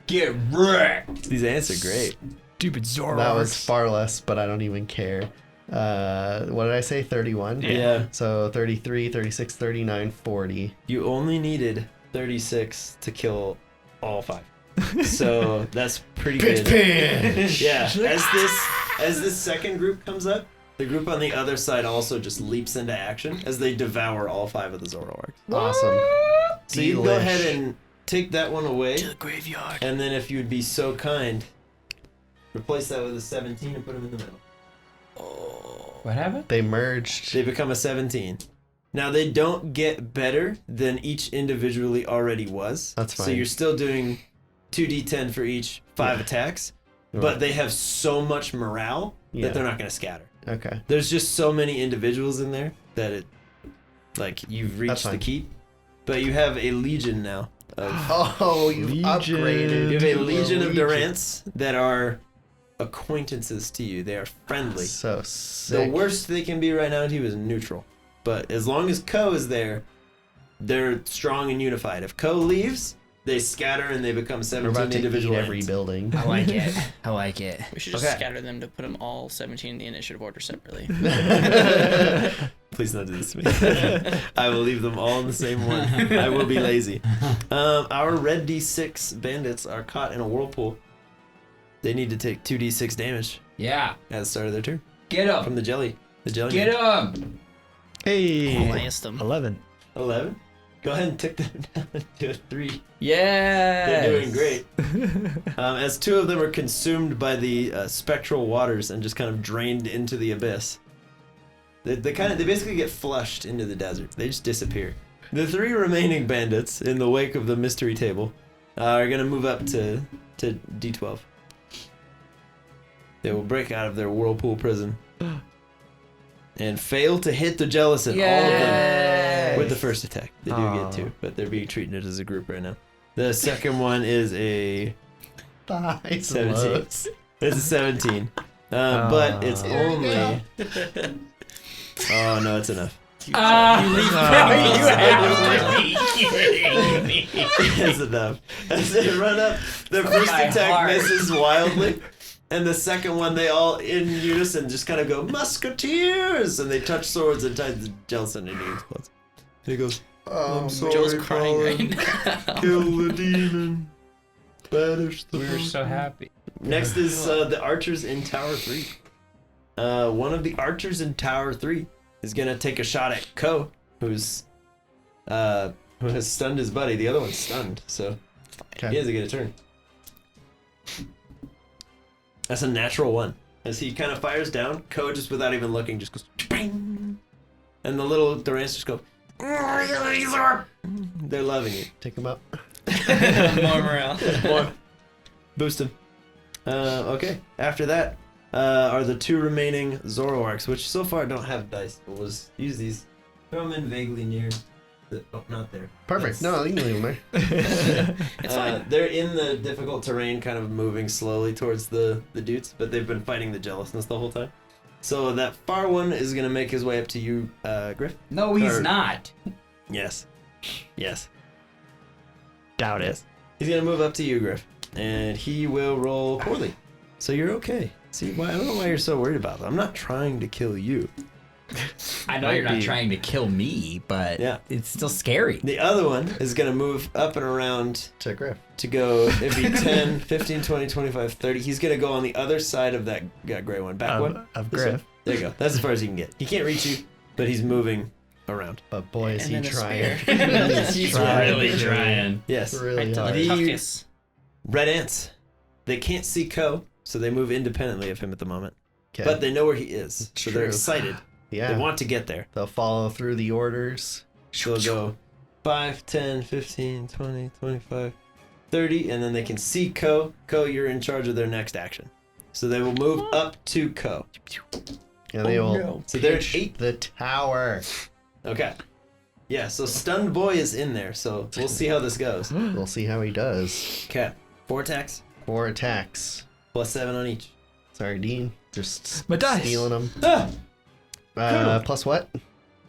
Speaker 5: Get wrecked.
Speaker 3: These ants are great.
Speaker 6: Stupid Zoroarks.
Speaker 4: That was far less, but I don't even care. What did I say? 31?
Speaker 3: Yeah.
Speaker 4: So 33, 36, 39, 40.
Speaker 3: You only needed 36 to kill all 5. So that's pretty good. Yeah. As this second group comes up, the group on the other side also just leaps into action as they devour all 5 of the Zoroarks.
Speaker 4: Awesome.
Speaker 3: So you can go ahead and take that one away,
Speaker 7: To the graveyard.
Speaker 3: and then if you would be so kind, replace that with a 17 and put them in the middle.
Speaker 5: What happened?
Speaker 4: They merged.
Speaker 3: They become a 17. Now they don't get better than each individually already was.
Speaker 4: That's
Speaker 3: So
Speaker 4: fine.
Speaker 3: you're still doing 2d10 for each 5 attacks, but they have so much morale
Speaker 4: Yeah.
Speaker 3: that they're not going to scatter.
Speaker 4: Okay.
Speaker 3: There's just so many individuals in there that it, like, you've
Speaker 4: That's
Speaker 3: reached the
Speaker 4: fine.
Speaker 3: keep. But you have a legion now of
Speaker 4: Oh, you've
Speaker 6: Legion.
Speaker 4: upgraded.
Speaker 3: You have a
Speaker 4: to
Speaker 3: legion of
Speaker 4: legion.
Speaker 3: Durants that are acquaintances to you. They are friendly.
Speaker 4: So
Speaker 3: The
Speaker 4: sick.
Speaker 3: worst they can be right now to you is neutral. But as long as Ko is there, they're strong and unified. If Ko leaves, they scatter and they become
Speaker 4: We're
Speaker 3: 17
Speaker 4: about to
Speaker 3: individual
Speaker 4: eat every
Speaker 3: ants.
Speaker 4: building.
Speaker 5: I like it. I like it.
Speaker 8: We should just
Speaker 3: Okay.
Speaker 8: scatter them to put them all 17 in the initiative order separately.
Speaker 3: please don't do this to me. I will leave them all in the same one. I will be lazy. Our red D6 bandits are caught in a whirlpool. They need to take 2d6 damage
Speaker 5: Yeah.
Speaker 3: at the start of their turn
Speaker 5: Get up.
Speaker 3: from the jelly. The jelly.
Speaker 5: Get up.
Speaker 6: Hey,
Speaker 8: Blast them.
Speaker 6: 11.
Speaker 3: 11. Go ahead and tick them down to a 3.
Speaker 5: Yeah.
Speaker 3: They're doing great. As 2 of them are consumed by the spectral waters and just kind of drained into the abyss. They basically get flushed into the desert. They just disappear. The 3 remaining bandits in the wake of the mystery table are gonna move up to D12. They will break out of their whirlpool prison and fail to hit the Jellison. All of them with the first attack. They do get 2, but they're being treated as a group right now. The second one is a 17. It's a 17. But it's only... Oh, no, it's enough. It's enough. As they run up, their first attack misses wildly. And the second one, they all in unison just kind of go, Musketeers! And they touch swords and tie the Jelson and he explodes. And he goes, I'm sorry,
Speaker 8: Joe's crying right now.
Speaker 3: Kill the demon. Banish the
Speaker 5: We were so happy.
Speaker 3: Next is the archers in Tower 3. One of the archers in Tower 3 is going to take a shot at Ko, who has stunned his buddy. The other one's stunned, so he has to get a turn. That's a natural 1. As he kind of fires down, Ko just without even looking just goes bang! And the little Durants just go, they're loving it.
Speaker 4: Take him up.
Speaker 8: More morale.
Speaker 3: More. Boost him. Okay. After that are the 2 remaining Zoroarks, which so far don't have dice, but we'll use these. Throw them in vaguely near oh, not there.
Speaker 4: Perfect. No, you can leave him there.
Speaker 8: It's fine.
Speaker 3: They're in the difficult terrain, kind of moving slowly towards the dudes, but they've been fighting the jealousness the whole time. So that far one is going to make his way up to you, Griff.
Speaker 5: No, he's not.
Speaker 3: Yes. Yes.
Speaker 6: Doubt it.
Speaker 3: He's going to move up to you, Griff, and he will roll poorly. So you're okay. See, I don't know why you're so worried about that. I'm not trying to kill you.
Speaker 5: I know you're not trying to kill me, but
Speaker 3: Yeah.
Speaker 5: it's still scary.
Speaker 3: The other one is going to move up and around
Speaker 4: To Griff.
Speaker 3: to go, it'd be 10, 15, 20, 25, 30. He's going to go on the other side of that gray one. Back one.
Speaker 6: Of
Speaker 3: This
Speaker 6: Griff.
Speaker 3: one. There you go. That's as far as he can get. He can't reach you, but he's moving around.
Speaker 4: But boy, is
Speaker 8: And
Speaker 4: he
Speaker 8: then a
Speaker 4: trying.
Speaker 8: spear.
Speaker 5: He's
Speaker 6: trying.
Speaker 5: really trying.
Speaker 3: Yes.
Speaker 4: Really
Speaker 8: Right to
Speaker 4: hard.
Speaker 8: the tuchus.
Speaker 3: Red ants. They can't see Ko, so they move independently of him at the moment.
Speaker 4: 'Kay.
Speaker 3: But they know where he is, so they're
Speaker 4: True.
Speaker 3: excited.
Speaker 4: Yeah.
Speaker 3: They want to get there.
Speaker 4: They'll follow through the orders.
Speaker 3: So they'll go 5, 10, 15, 20, 25, 30, and then they can see Ko. Ko, you're in charge of their next action. So they will move up to Ko.
Speaker 4: And they will
Speaker 3: So they're at
Speaker 4: pitch
Speaker 3: 8.
Speaker 4: the tower.
Speaker 3: Okay. Yeah, so Stunned Boy is in there, so we'll see how this goes.
Speaker 4: We'll see how he does.
Speaker 3: Okay. 4 attacks,
Speaker 4: 4 attacks.
Speaker 3: plus 7 on each.
Speaker 4: Sorry, Dean. Just
Speaker 6: My dice.
Speaker 4: stealing them.
Speaker 3: Ah,
Speaker 4: Plus what?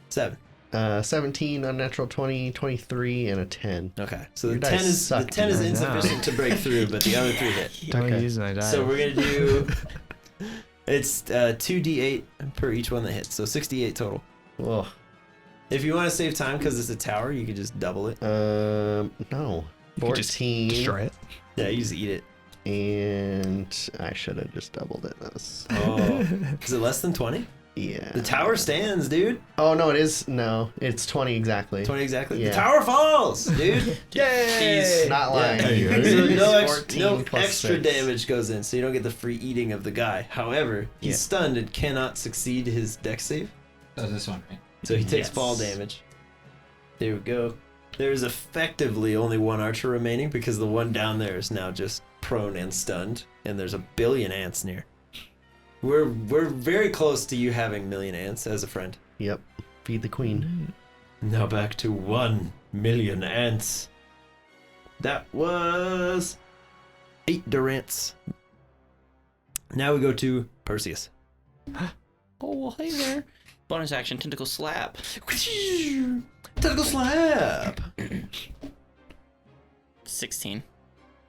Speaker 3: 7.
Speaker 4: 17, unnatural 20, 23, and a 10.
Speaker 3: Okay. So
Speaker 4: Your
Speaker 3: the 10
Speaker 4: dice
Speaker 3: is
Speaker 4: suck,
Speaker 3: the 10 is
Speaker 6: I know.
Speaker 3: insufficient to break through, but the other 3 hit.
Speaker 6: Don't
Speaker 4: Okay.
Speaker 6: use my dice.
Speaker 3: So we're gonna do. It's 2d8 per each one that hits, so 68 total.
Speaker 4: Ugh.
Speaker 3: If you want to save time because it's a tower, you could just double it.
Speaker 4: No.
Speaker 6: You could just
Speaker 4: 14.
Speaker 6: destroy it.
Speaker 3: Yeah, you just eat it.
Speaker 4: And I should have just doubled it. That's,
Speaker 3: Oh, is it less than 20?
Speaker 4: yeah.
Speaker 3: The tower stands, dude.
Speaker 4: Oh, no, it is. No, it's 20 exactly.
Speaker 3: 20 exactly.
Speaker 4: Yeah.
Speaker 3: The tower falls, dude. Yay!
Speaker 4: Not lying.
Speaker 3: Yeah. So no,
Speaker 4: 14 plus
Speaker 3: extra
Speaker 4: 6.
Speaker 3: damage goes in, so you don't get the free eating of the guy. However, he's
Speaker 4: Yeah.
Speaker 3: stunned and cannot succeed his dex save,
Speaker 5: So this one, right?
Speaker 3: so he takes
Speaker 5: Yes.
Speaker 3: fall damage. There we go. There's effectively only 1 archer remaining because the one down there is now just prone and stunned, and there's a billion ants near. We're very close to you having million ants as a friend.
Speaker 4: Yep. Feed the queen.
Speaker 3: Now back to 1 million ants. That was 8 Durants. Now we go to Perseus.
Speaker 8: Oh, well, hey there. Bonus action, tentacle slap.
Speaker 3: Tentacle slap.
Speaker 8: 16.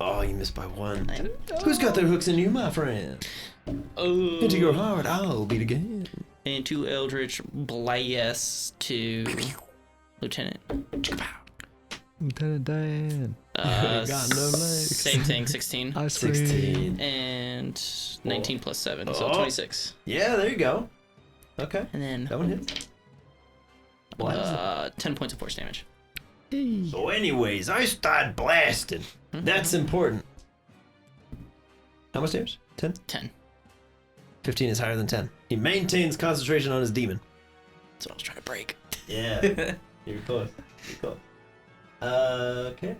Speaker 3: Oh, you missed by 1. Who's got their hooks in you, my friend? Into your heart, I'll beat again.
Speaker 8: And 2 Eldritch Blast to Lieutenant.
Speaker 6: Lieutenant Dan.
Speaker 3: Got no legs.
Speaker 8: Same thing, 16.
Speaker 6: I
Speaker 3: 16.
Speaker 8: And 19 plus 7, so
Speaker 3: Oh.
Speaker 8: 26.
Speaker 3: Yeah, there you go. Okay,
Speaker 8: And then
Speaker 3: that one hits.
Speaker 8: 10 points of force damage.
Speaker 3: So anyways, I start blasting. That's important. How much damage? 10?
Speaker 8: 10.
Speaker 3: 15 is higher than 10. He maintains concentration on his demon.
Speaker 8: That's what I was trying to break.
Speaker 3: Yeah. You're close. You're close. Okay.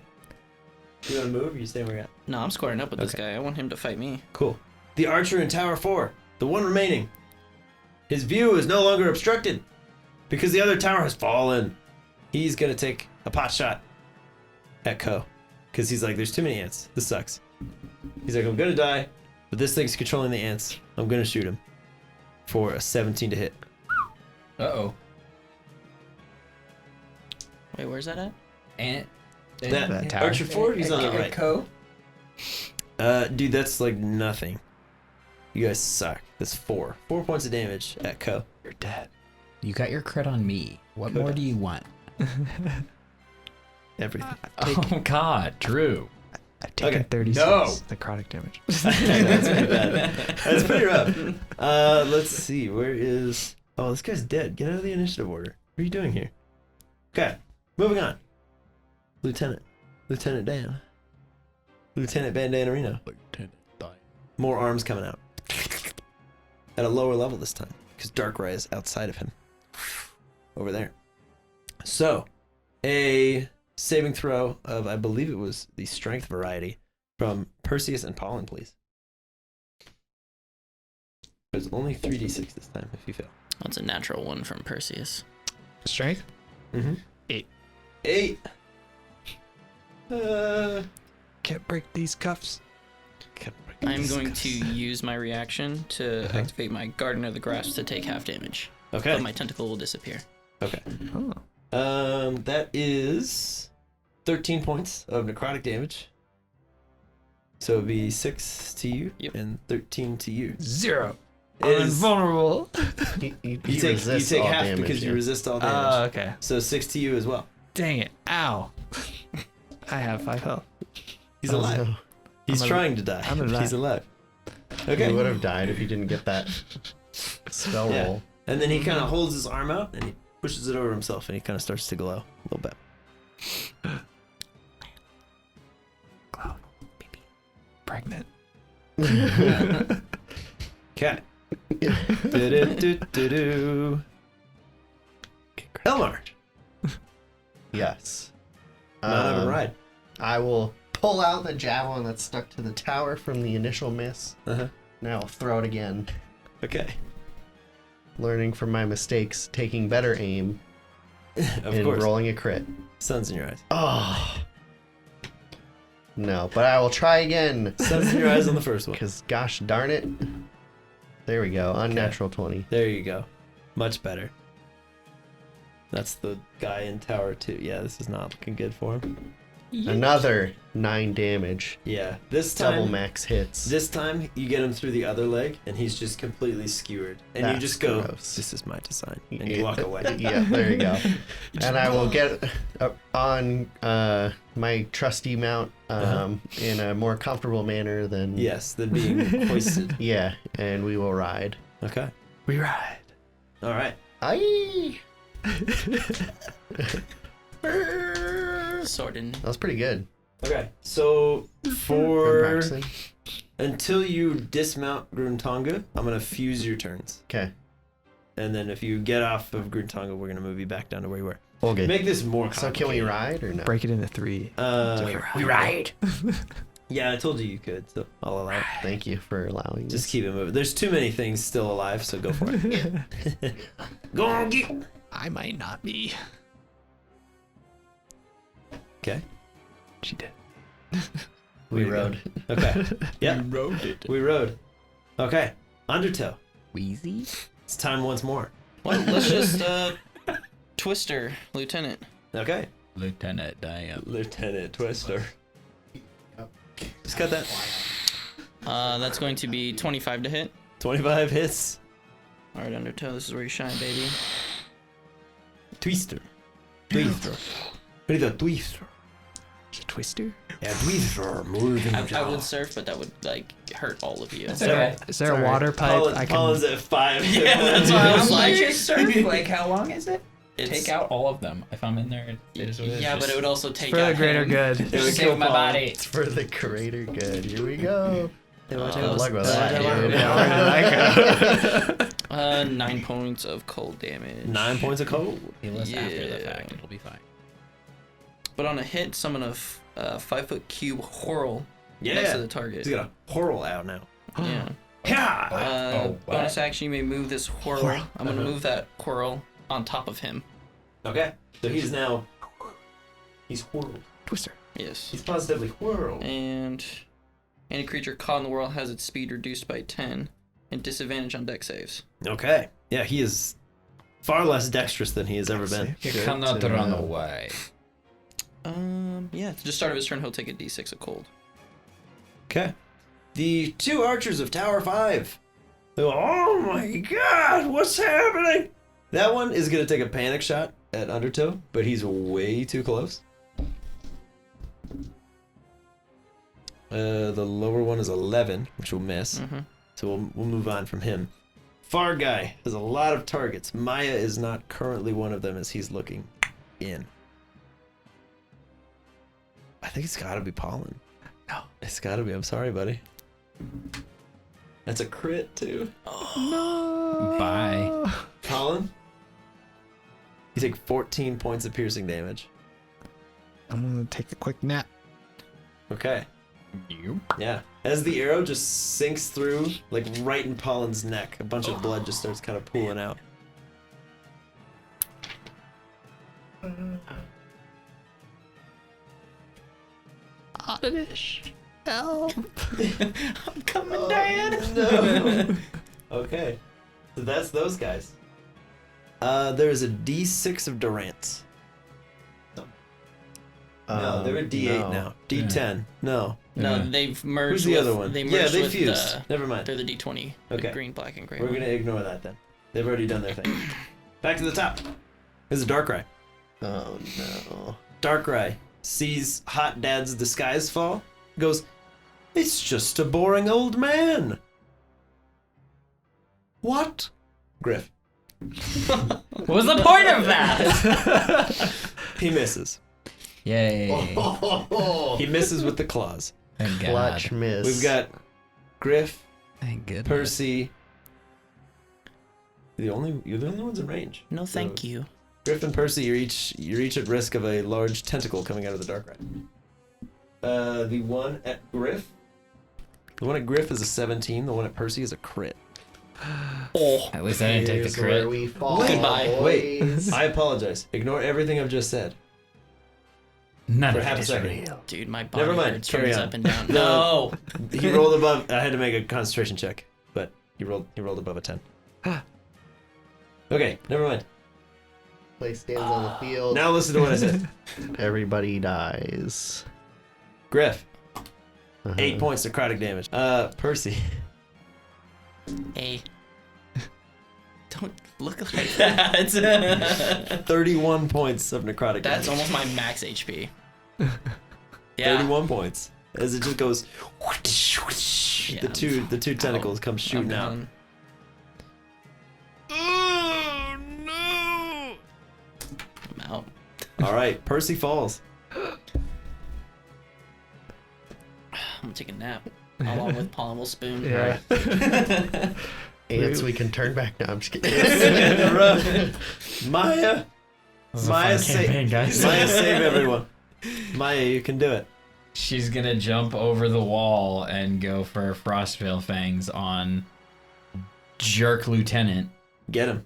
Speaker 3: You want to move or you stay where you're at?
Speaker 8: No, I'm squaring up with this guy. I want him to fight me.
Speaker 3: Cool. The archer in Tower 4, the one remaining. His view is no longer obstructed because the other tower has fallen. He's going to take a pot shot at Ko because he's like, there's too many ants. This sucks. He's like, I'm going to die, but this thing's controlling the ants. I'm going to shoot him for a 17 to hit.
Speaker 5: Uh-oh.
Speaker 8: Wait, where's that at?
Speaker 5: And
Speaker 3: That
Speaker 6: tower.
Speaker 3: archer 4, he's on the right.
Speaker 5: Co.
Speaker 3: Dude, that's like nothing. You guys suck. That's 4. 4 points of damage at Ko.
Speaker 6: You're dead.
Speaker 5: You got your crit on me. What more do you want?
Speaker 3: Everything.
Speaker 5: Oh God, Drew.
Speaker 6: I've taken
Speaker 3: Okay.
Speaker 6: 36
Speaker 5: No.
Speaker 6: necrotic damage.
Speaker 3: That's pretty bad. That's pretty rough. Let's see. Where is... Oh, this guy's dead. Get out of the initiative order. What are you doing here? Okay. Moving on. Lieutenant. Lieutenant Dan. Lieutenant Bandanarino.
Speaker 1: Lieutenant Dan.
Speaker 3: More arms coming out. At a lower level this time. Because Darkrai is outside of him. Over there. So, a saving throw of, I believe it was the strength variety from Perseus and Pollen, please. It's only 3d6 this time if you fail.
Speaker 8: That's a natural 1 from Perseus.
Speaker 6: Strength?
Speaker 3: Mm-hmm. 8.
Speaker 6: Can't break these cuffs.
Speaker 8: I'm going to use my reaction to activate my Garden of the Grasp to take half damage.
Speaker 3: Okay.
Speaker 8: But my tentacle will disappear.
Speaker 3: Okay.
Speaker 6: Oh.
Speaker 3: That is 13 points of necrotic damage. So it'd be 6 to you and 13 to you.
Speaker 6: 0.
Speaker 3: It
Speaker 6: I'm
Speaker 3: is-
Speaker 6: invulnerable.
Speaker 3: You take half
Speaker 4: damage,
Speaker 3: because you
Speaker 4: yeah.
Speaker 3: resist all damage.
Speaker 6: Oh, okay.
Speaker 3: So 6 to you as well.
Speaker 6: Dang it. Ow. I have 5 health.
Speaker 3: He's alive.
Speaker 4: No.
Speaker 3: He's
Speaker 6: I'm
Speaker 3: trying to die.
Speaker 6: I'm alive.
Speaker 3: He's alive.
Speaker 4: He
Speaker 3: Okay.
Speaker 4: would have died if he didn't get that spell
Speaker 3: Yeah.
Speaker 4: roll.
Speaker 3: And then he kind of holds his arm out and he pushes it over himself and he kind of starts to glow a little bit.
Speaker 6: Cloud. Baby. Pregnant.
Speaker 3: Okay. Do-do-do-do-do. Elmar.
Speaker 4: Yes.
Speaker 3: Not have a ride.
Speaker 4: I will pull out the javelin that's stuck to the tower from the initial miss.
Speaker 3: Uh-huh.
Speaker 4: Now I'll throw it again.
Speaker 3: Okay.
Speaker 4: Learning from my mistakes, taking better aim,
Speaker 3: Of
Speaker 4: and
Speaker 3: course.
Speaker 4: rolling a crit.
Speaker 3: Sun's in your eyes.
Speaker 4: Oh. No, but I will try again.
Speaker 3: Sun's in your eyes on the first one.
Speaker 4: Because gosh darn it. There we go. Unnatural 20.
Speaker 3: There you go. Much better. That's the guy in Tower 2. Yeah, this is not looking good for him.
Speaker 4: Another 9 damage.
Speaker 3: Yeah. This
Speaker 4: Double
Speaker 3: time,
Speaker 4: max hits.
Speaker 3: this time you get him through the other leg and he's just completely skewered. And you
Speaker 4: That's
Speaker 3: just go,
Speaker 4: gross.
Speaker 3: this is my design. And you walk away.
Speaker 4: Yeah, there you go. And I will get on my trusty mount in a more comfortable manner than...
Speaker 3: Yes, than being hoisted.
Speaker 4: Yeah, and we will ride.
Speaker 3: Okay.
Speaker 6: We ride.
Speaker 3: All right.
Speaker 4: Aye!
Speaker 8: Sword
Speaker 4: That was pretty good.
Speaker 3: Okay. So
Speaker 4: I'm
Speaker 3: for
Speaker 4: practicing.
Speaker 3: until you dismount Gruntonga, I'm gonna fuse your turns.
Speaker 4: Okay.
Speaker 3: And then if you get off of Gruntonga, we're gonna move you back down to where you were.
Speaker 4: Okay.
Speaker 3: Make this more
Speaker 4: So
Speaker 3: complicated.
Speaker 4: can we ride or no?
Speaker 6: Break it into 3.
Speaker 3: We ride. Yeah, I told you you could, so I'll allow it.
Speaker 4: Thank you for allowing
Speaker 3: Just
Speaker 4: this.
Speaker 3: keep it moving. There's too many things still alive, so go for it. Go on, get.
Speaker 6: I might not be.
Speaker 3: Okay.
Speaker 6: She did.
Speaker 4: We rode.
Speaker 3: Okay. Yeah.
Speaker 5: You rode it.
Speaker 3: We rode. Okay. Undertow.
Speaker 5: Wheezy.
Speaker 3: It's time once more.
Speaker 8: Well, let's just Twister, Lieutenant.
Speaker 3: Okay.
Speaker 5: Lieutenant Diane.
Speaker 3: Lieutenant Twister. Just cut that.
Speaker 8: That's going to be 25 to hit.
Speaker 3: 25 hits.
Speaker 8: All right, Undertow, this is where you shine, baby.
Speaker 3: Twister. Twister. Twister.
Speaker 6: Is it Twister?
Speaker 3: Yeah, Twister. Moving
Speaker 8: I would surf, but that would like hurt all of you.
Speaker 5: That's okay.
Speaker 6: Is there a water pipe?
Speaker 3: Paula's at 5.
Speaker 8: Yeah, that's why I was like,
Speaker 5: Like, how long is it?
Speaker 8: It's-
Speaker 5: Take out all of them. If I'm in there, it is what it is.
Speaker 8: yeah, but it would also take
Speaker 6: for
Speaker 8: out
Speaker 6: the greater
Speaker 8: him.
Speaker 6: good.
Speaker 3: It would
Speaker 5: Save
Speaker 3: kill
Speaker 5: my
Speaker 3: Paula.
Speaker 5: body.
Speaker 4: It's for the greater good. Here we go. Good luck with
Speaker 8: that,
Speaker 4: that, dude.
Speaker 6: Yeah, where did I go?
Speaker 8: 9 points of cold damage.
Speaker 3: 9 points of cold.
Speaker 5: Heal us after the
Speaker 8: Yeah.
Speaker 5: fact. It'll be fine.
Speaker 8: But on a hit, summon a 5-foot cube whirl next
Speaker 3: Yeah.
Speaker 8: to the target.
Speaker 3: He's got a whirl out now.
Speaker 8: Yeah.
Speaker 3: Yeah.
Speaker 8: Bonus action, you may move this whirl. I'm going to move that whirl on top of him.
Speaker 3: Okay. So he's now. He's whirled.
Speaker 6: Twister.
Speaker 8: Yes.
Speaker 3: He's positively whirled.
Speaker 8: And any creature caught in the whirl has its speed reduced by 10 and disadvantage on deck saves.
Speaker 3: Okay. Yeah, he is far less dexterous than he has ever been.
Speaker 5: You cannot run away.
Speaker 8: Yeah, to the start of his turn, he'll take a d6 of cold.
Speaker 3: Okay. The 2 archers of Tower 5. They go, oh my god, what's happening? That one is going to take a panic shot at Undertow, but he's way too close. The lower one is 11, which will miss. So we'll move on from him. Far guy has a lot of targets. Maya is not currently one of them as he's looking in. I think it's got to be Pollen.
Speaker 6: No.
Speaker 3: It's got to be. I'm sorry, buddy. That's a crit, too.
Speaker 6: No.
Speaker 5: Bye.
Speaker 3: Pollen? You take 14 points of piercing damage.
Speaker 6: I'm gonna take a quick nap.
Speaker 3: Okay.
Speaker 5: You?
Speaker 3: Yeah. As the arrow just sinks through, like right in Pollen's neck, a bunch of blood just starts kind of pooling out.
Speaker 6: Oddish. Help.
Speaker 8: I'm coming, Dad.
Speaker 3: No. Okay. So that's those guys. There's a D6 of Durant. No, they're a D8 now. D10. No.
Speaker 8: No,
Speaker 5: Yeah.
Speaker 8: they've merged
Speaker 3: Who's the
Speaker 8: with,
Speaker 3: other one?
Speaker 8: They
Speaker 3: Yeah,
Speaker 8: merged
Speaker 3: they
Speaker 8: with
Speaker 3: fused.
Speaker 8: the,
Speaker 3: Never mind.
Speaker 8: they're the D20.
Speaker 3: Okay.
Speaker 8: The green, black, and gray.
Speaker 3: We're
Speaker 8: one.
Speaker 3: gonna ignore that then. They've already done their thing. Back to the top. This is Darkrai.
Speaker 4: Oh no.
Speaker 3: Darkrai sees Hot Dad's disguise fall. Goes, it's just a boring old man. What? Griff.
Speaker 5: What was the point of that?
Speaker 3: He misses.
Speaker 5: Yay.
Speaker 3: He misses with the claws.
Speaker 5: Thank God.
Speaker 4: Clutch miss.
Speaker 3: We've got Griff,
Speaker 5: Thank goodness.
Speaker 3: Percy. You're the only ones in range.
Speaker 8: No,
Speaker 3: So-
Speaker 8: thank you.
Speaker 3: Griff and Percy, you're each at risk of a large tentacle coming out of the Darkrai. The one at Griff is a 17. The one at Percy is a crit.
Speaker 5: At least I didn't take
Speaker 4: Here's
Speaker 5: the
Speaker 4: where
Speaker 5: crit.
Speaker 4: we fall,
Speaker 8: Goodbye.
Speaker 4: boys.
Speaker 3: I apologize. Ignore everything I've just said
Speaker 5: None
Speaker 3: for
Speaker 5: of
Speaker 3: half
Speaker 5: it
Speaker 3: a
Speaker 5: is
Speaker 3: second.
Speaker 5: real.
Speaker 8: Dude, my body
Speaker 3: Never mind.
Speaker 8: hurts
Speaker 3: Carry
Speaker 8: turns
Speaker 3: on.
Speaker 8: up and down.
Speaker 3: No.
Speaker 8: No.
Speaker 3: He rolled above. I had to make a concentration check, but he rolled above a 10. Okay, never mind.
Speaker 4: Play stands on the field.
Speaker 3: Now listen to what I said.
Speaker 4: Everybody dies.
Speaker 3: Griff,
Speaker 4: Uh-huh.
Speaker 3: 8 points necrotic damage. Percy,
Speaker 8: Hey. Don't look like that.
Speaker 3: 31 points of necrotic
Speaker 8: That's
Speaker 3: damage.
Speaker 8: almost my max HP. Yeah.
Speaker 3: 31 points. As it just goes,
Speaker 8: Yeah,
Speaker 3: the two tentacles come shooting out.
Speaker 8: done.
Speaker 1: Oh no!
Speaker 8: I'm out.
Speaker 3: All right, Percy falls.
Speaker 8: I'm gonna take a nap along with Palm Spoon.
Speaker 6: Yeah.
Speaker 4: Ants we can turn back now. I'm just kidding.
Speaker 3: Maya,
Speaker 5: was a
Speaker 3: Maya,
Speaker 5: fun campaign, guys.
Speaker 3: Maya, save everyone. Maya, you can do it.
Speaker 5: She's gonna jump over the wall and go for Frostveil Fangs on Jerk Lieutenant.
Speaker 3: Get him.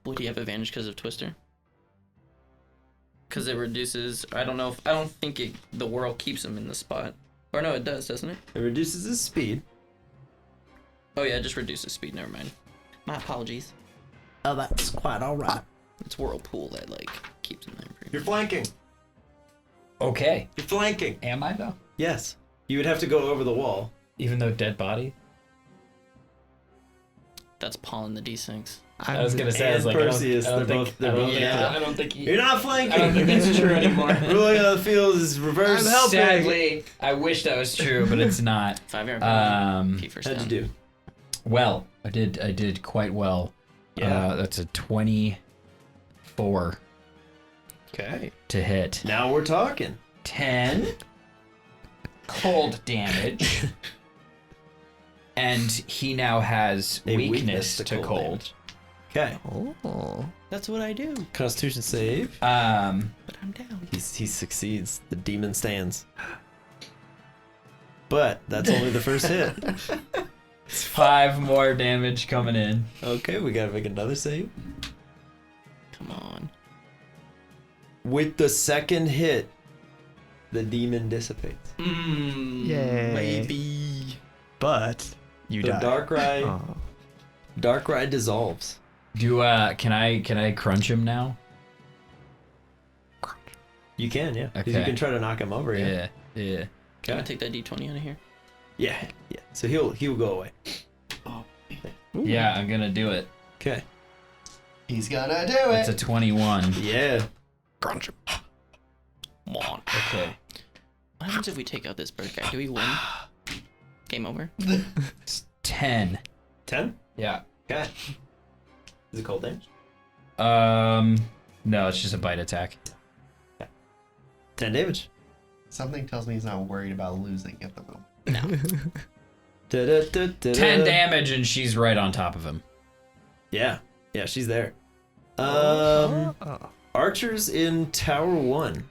Speaker 8: Would he have advantage because of Twister? Because it reduces. I don't think the whirl keeps him in the spot. Or no, it does, doesn't it?
Speaker 3: It reduces his speed.
Speaker 8: Oh yeah, it just reduces speed. Never mind. My apologies.
Speaker 3: Oh, that's quite all right.
Speaker 8: It's whirlpool that like keeps him there.
Speaker 3: You're flanking.
Speaker 5: Okay.
Speaker 3: You're flanking.
Speaker 5: Am I though?
Speaker 3: Yes. You would have to go over the wall.
Speaker 5: Even though dead body?
Speaker 8: That's Pollen the D6.
Speaker 5: I was gonna say, I was
Speaker 3: And
Speaker 5: like,
Speaker 3: Perseus,
Speaker 5: I don't
Speaker 3: they're
Speaker 5: think,
Speaker 3: both- they're
Speaker 5: I don't
Speaker 3: both-
Speaker 5: think,
Speaker 3: yeah.
Speaker 5: I don't think,
Speaker 3: You're not flanking.
Speaker 5: I don't think that's true anymore.
Speaker 3: Ruling on the field is reversed.
Speaker 5: Sadly, I wish that was true, but it's not.
Speaker 8: 5 yard
Speaker 5: Um,
Speaker 8: first
Speaker 3: How'd
Speaker 8: down.
Speaker 3: you do?
Speaker 5: Well, I did quite well.
Speaker 3: Yeah.
Speaker 5: That's a 24
Speaker 3: Okay.
Speaker 5: to hit.
Speaker 3: Now we're talking.
Speaker 5: 10 cold damage. And he now has
Speaker 3: A
Speaker 5: weakness to cold.
Speaker 3: damage. Okay.
Speaker 6: Oh.
Speaker 8: That's what I do.
Speaker 3: Constitution save.
Speaker 8: But I'm down.
Speaker 3: He succeeds. The demon stands. But that's only the first hit.
Speaker 5: 5 more damage coming in.
Speaker 3: Okay, we gotta make another save.
Speaker 8: Come on.
Speaker 3: With the second hit, the demon dissipates.
Speaker 6: Yay.
Speaker 8: Maybe.
Speaker 6: But you
Speaker 3: The
Speaker 6: die.
Speaker 3: Darkrai
Speaker 6: Oh.
Speaker 3: dissolves.
Speaker 5: Can I crunch him now?
Speaker 3: You can, yeah. 'Cause
Speaker 5: Okay.
Speaker 3: you can try to knock him over, yeah.
Speaker 5: Yeah.
Speaker 8: Can I take that D20 out of here?
Speaker 3: Yeah, yeah. So he'll go away.
Speaker 5: Yeah, I'm gonna do it.
Speaker 3: Okay.
Speaker 4: He's gonna do
Speaker 5: It's a 21.
Speaker 3: Yeah.
Speaker 8: Come on.
Speaker 5: Okay.
Speaker 8: What happens if we take out this bird guy? Do we win? Game over?
Speaker 5: 10.
Speaker 3: 10?
Speaker 5: Yeah.
Speaker 3: Okay. Is it cold damage?
Speaker 5: No, it's just a bite attack.
Speaker 3: 10 damage.
Speaker 4: Something tells me he's not worried about losing at the moment.
Speaker 5: 10 damage and she's right on top of him.
Speaker 3: Yeah. Yeah, she's there.
Speaker 6: Oh.
Speaker 3: Archers in Tower 1.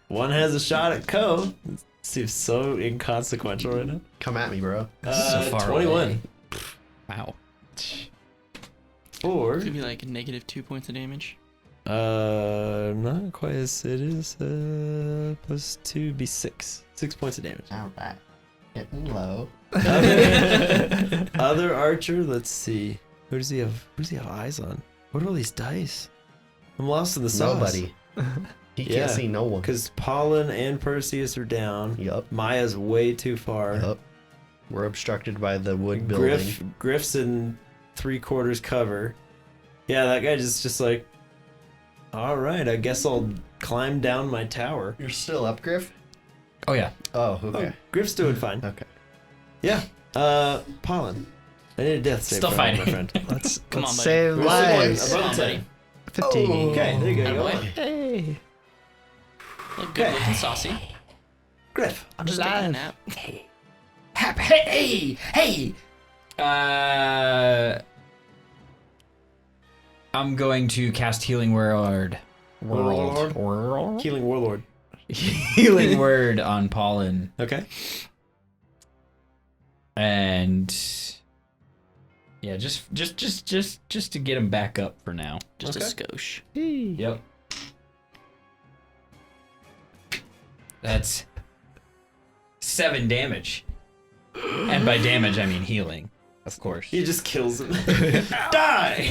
Speaker 3: One has a shot at Ko. Seems so inconsequential right now.
Speaker 4: Come at me, bro.
Speaker 5: So far
Speaker 3: 21.
Speaker 5: away. Wow.
Speaker 3: Or
Speaker 8: It's gonna be like negative 2 points of damage.
Speaker 3: not quite as it is. Plus 2 be 6. 6 points of damage.
Speaker 4: All right. Getting low.
Speaker 3: Other archer, let's see. Who does he have eyes on? What are all these dice? I'm lost in the sauce.
Speaker 4: Nobody. He
Speaker 3: Yeah.
Speaker 4: can't see no one.
Speaker 3: Because Pollen and Perseus are down.
Speaker 4: Yup.
Speaker 3: Maya's way too far.
Speaker 4: Yup. We're obstructed by the wood building.
Speaker 3: Griff's in 3/4 cover. Yeah, that guy just like, all right, I guess I'll climb down my tower.
Speaker 4: You're still up, Griff?
Speaker 5: Oh yeah.
Speaker 4: Oh, okay.
Speaker 3: Oh, Griff's doing fine.
Speaker 4: Okay.
Speaker 3: Yeah. Pollen. I need a death save.
Speaker 5: Still
Speaker 3: for that,
Speaker 5: fighting.
Speaker 3: my friend.
Speaker 6: Let's
Speaker 8: Come on, buddy.
Speaker 6: save
Speaker 3: Who's
Speaker 6: lives.
Speaker 3: above
Speaker 8: Come on,
Speaker 3: 10?
Speaker 8: buddy.
Speaker 6: 15.
Speaker 4: Oh.
Speaker 3: Okay, there you go.
Speaker 8: Atta
Speaker 3: You
Speaker 8: boy.
Speaker 3: got one.
Speaker 6: Hey.
Speaker 8: Look good looking saucy.
Speaker 3: Griff.
Speaker 8: I'm just taking a
Speaker 6: Alive.
Speaker 8: nap.
Speaker 5: Hey! I'm going to cast Healing Word.
Speaker 3: Healing Warlord.
Speaker 5: Healing Word on Pollen.
Speaker 3: Okay.
Speaker 5: And yeah, just to get him back up for now.
Speaker 8: Just
Speaker 3: Okay.
Speaker 8: a skosh.
Speaker 5: Yep. That's 7 damage. And by damage I mean healing, of course.
Speaker 3: He just kills him. Die!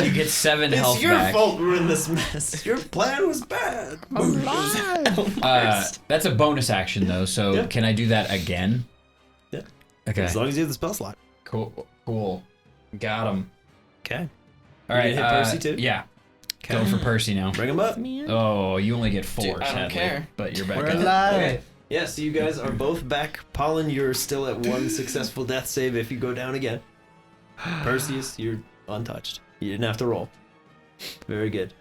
Speaker 5: You get 7 health
Speaker 3: It's your
Speaker 5: back.
Speaker 3: fault we're in this mess. Your plan was bad.
Speaker 5: That's a bonus action though, so
Speaker 3: Yeah.
Speaker 5: can I do that again?
Speaker 3: Yeah.
Speaker 5: Okay.
Speaker 3: As long as you have the spell slot.
Speaker 5: Cool. Got him.
Speaker 3: Okay.
Speaker 5: All right.
Speaker 3: You gonna hit Percy too?
Speaker 5: Yeah. Going for Percy now.
Speaker 3: Bring him up.
Speaker 5: Oh, you only get 4,
Speaker 8: Dude, I don't
Speaker 5: sadly,
Speaker 8: care.
Speaker 5: but you're back
Speaker 6: We're
Speaker 5: up.
Speaker 6: alive.
Speaker 3: Okay. Yeah, so you guys are both back. Pollen, you're still at 1 successful death save if you go down again. Perseus, you're untouched. You didn't have to roll. Very good.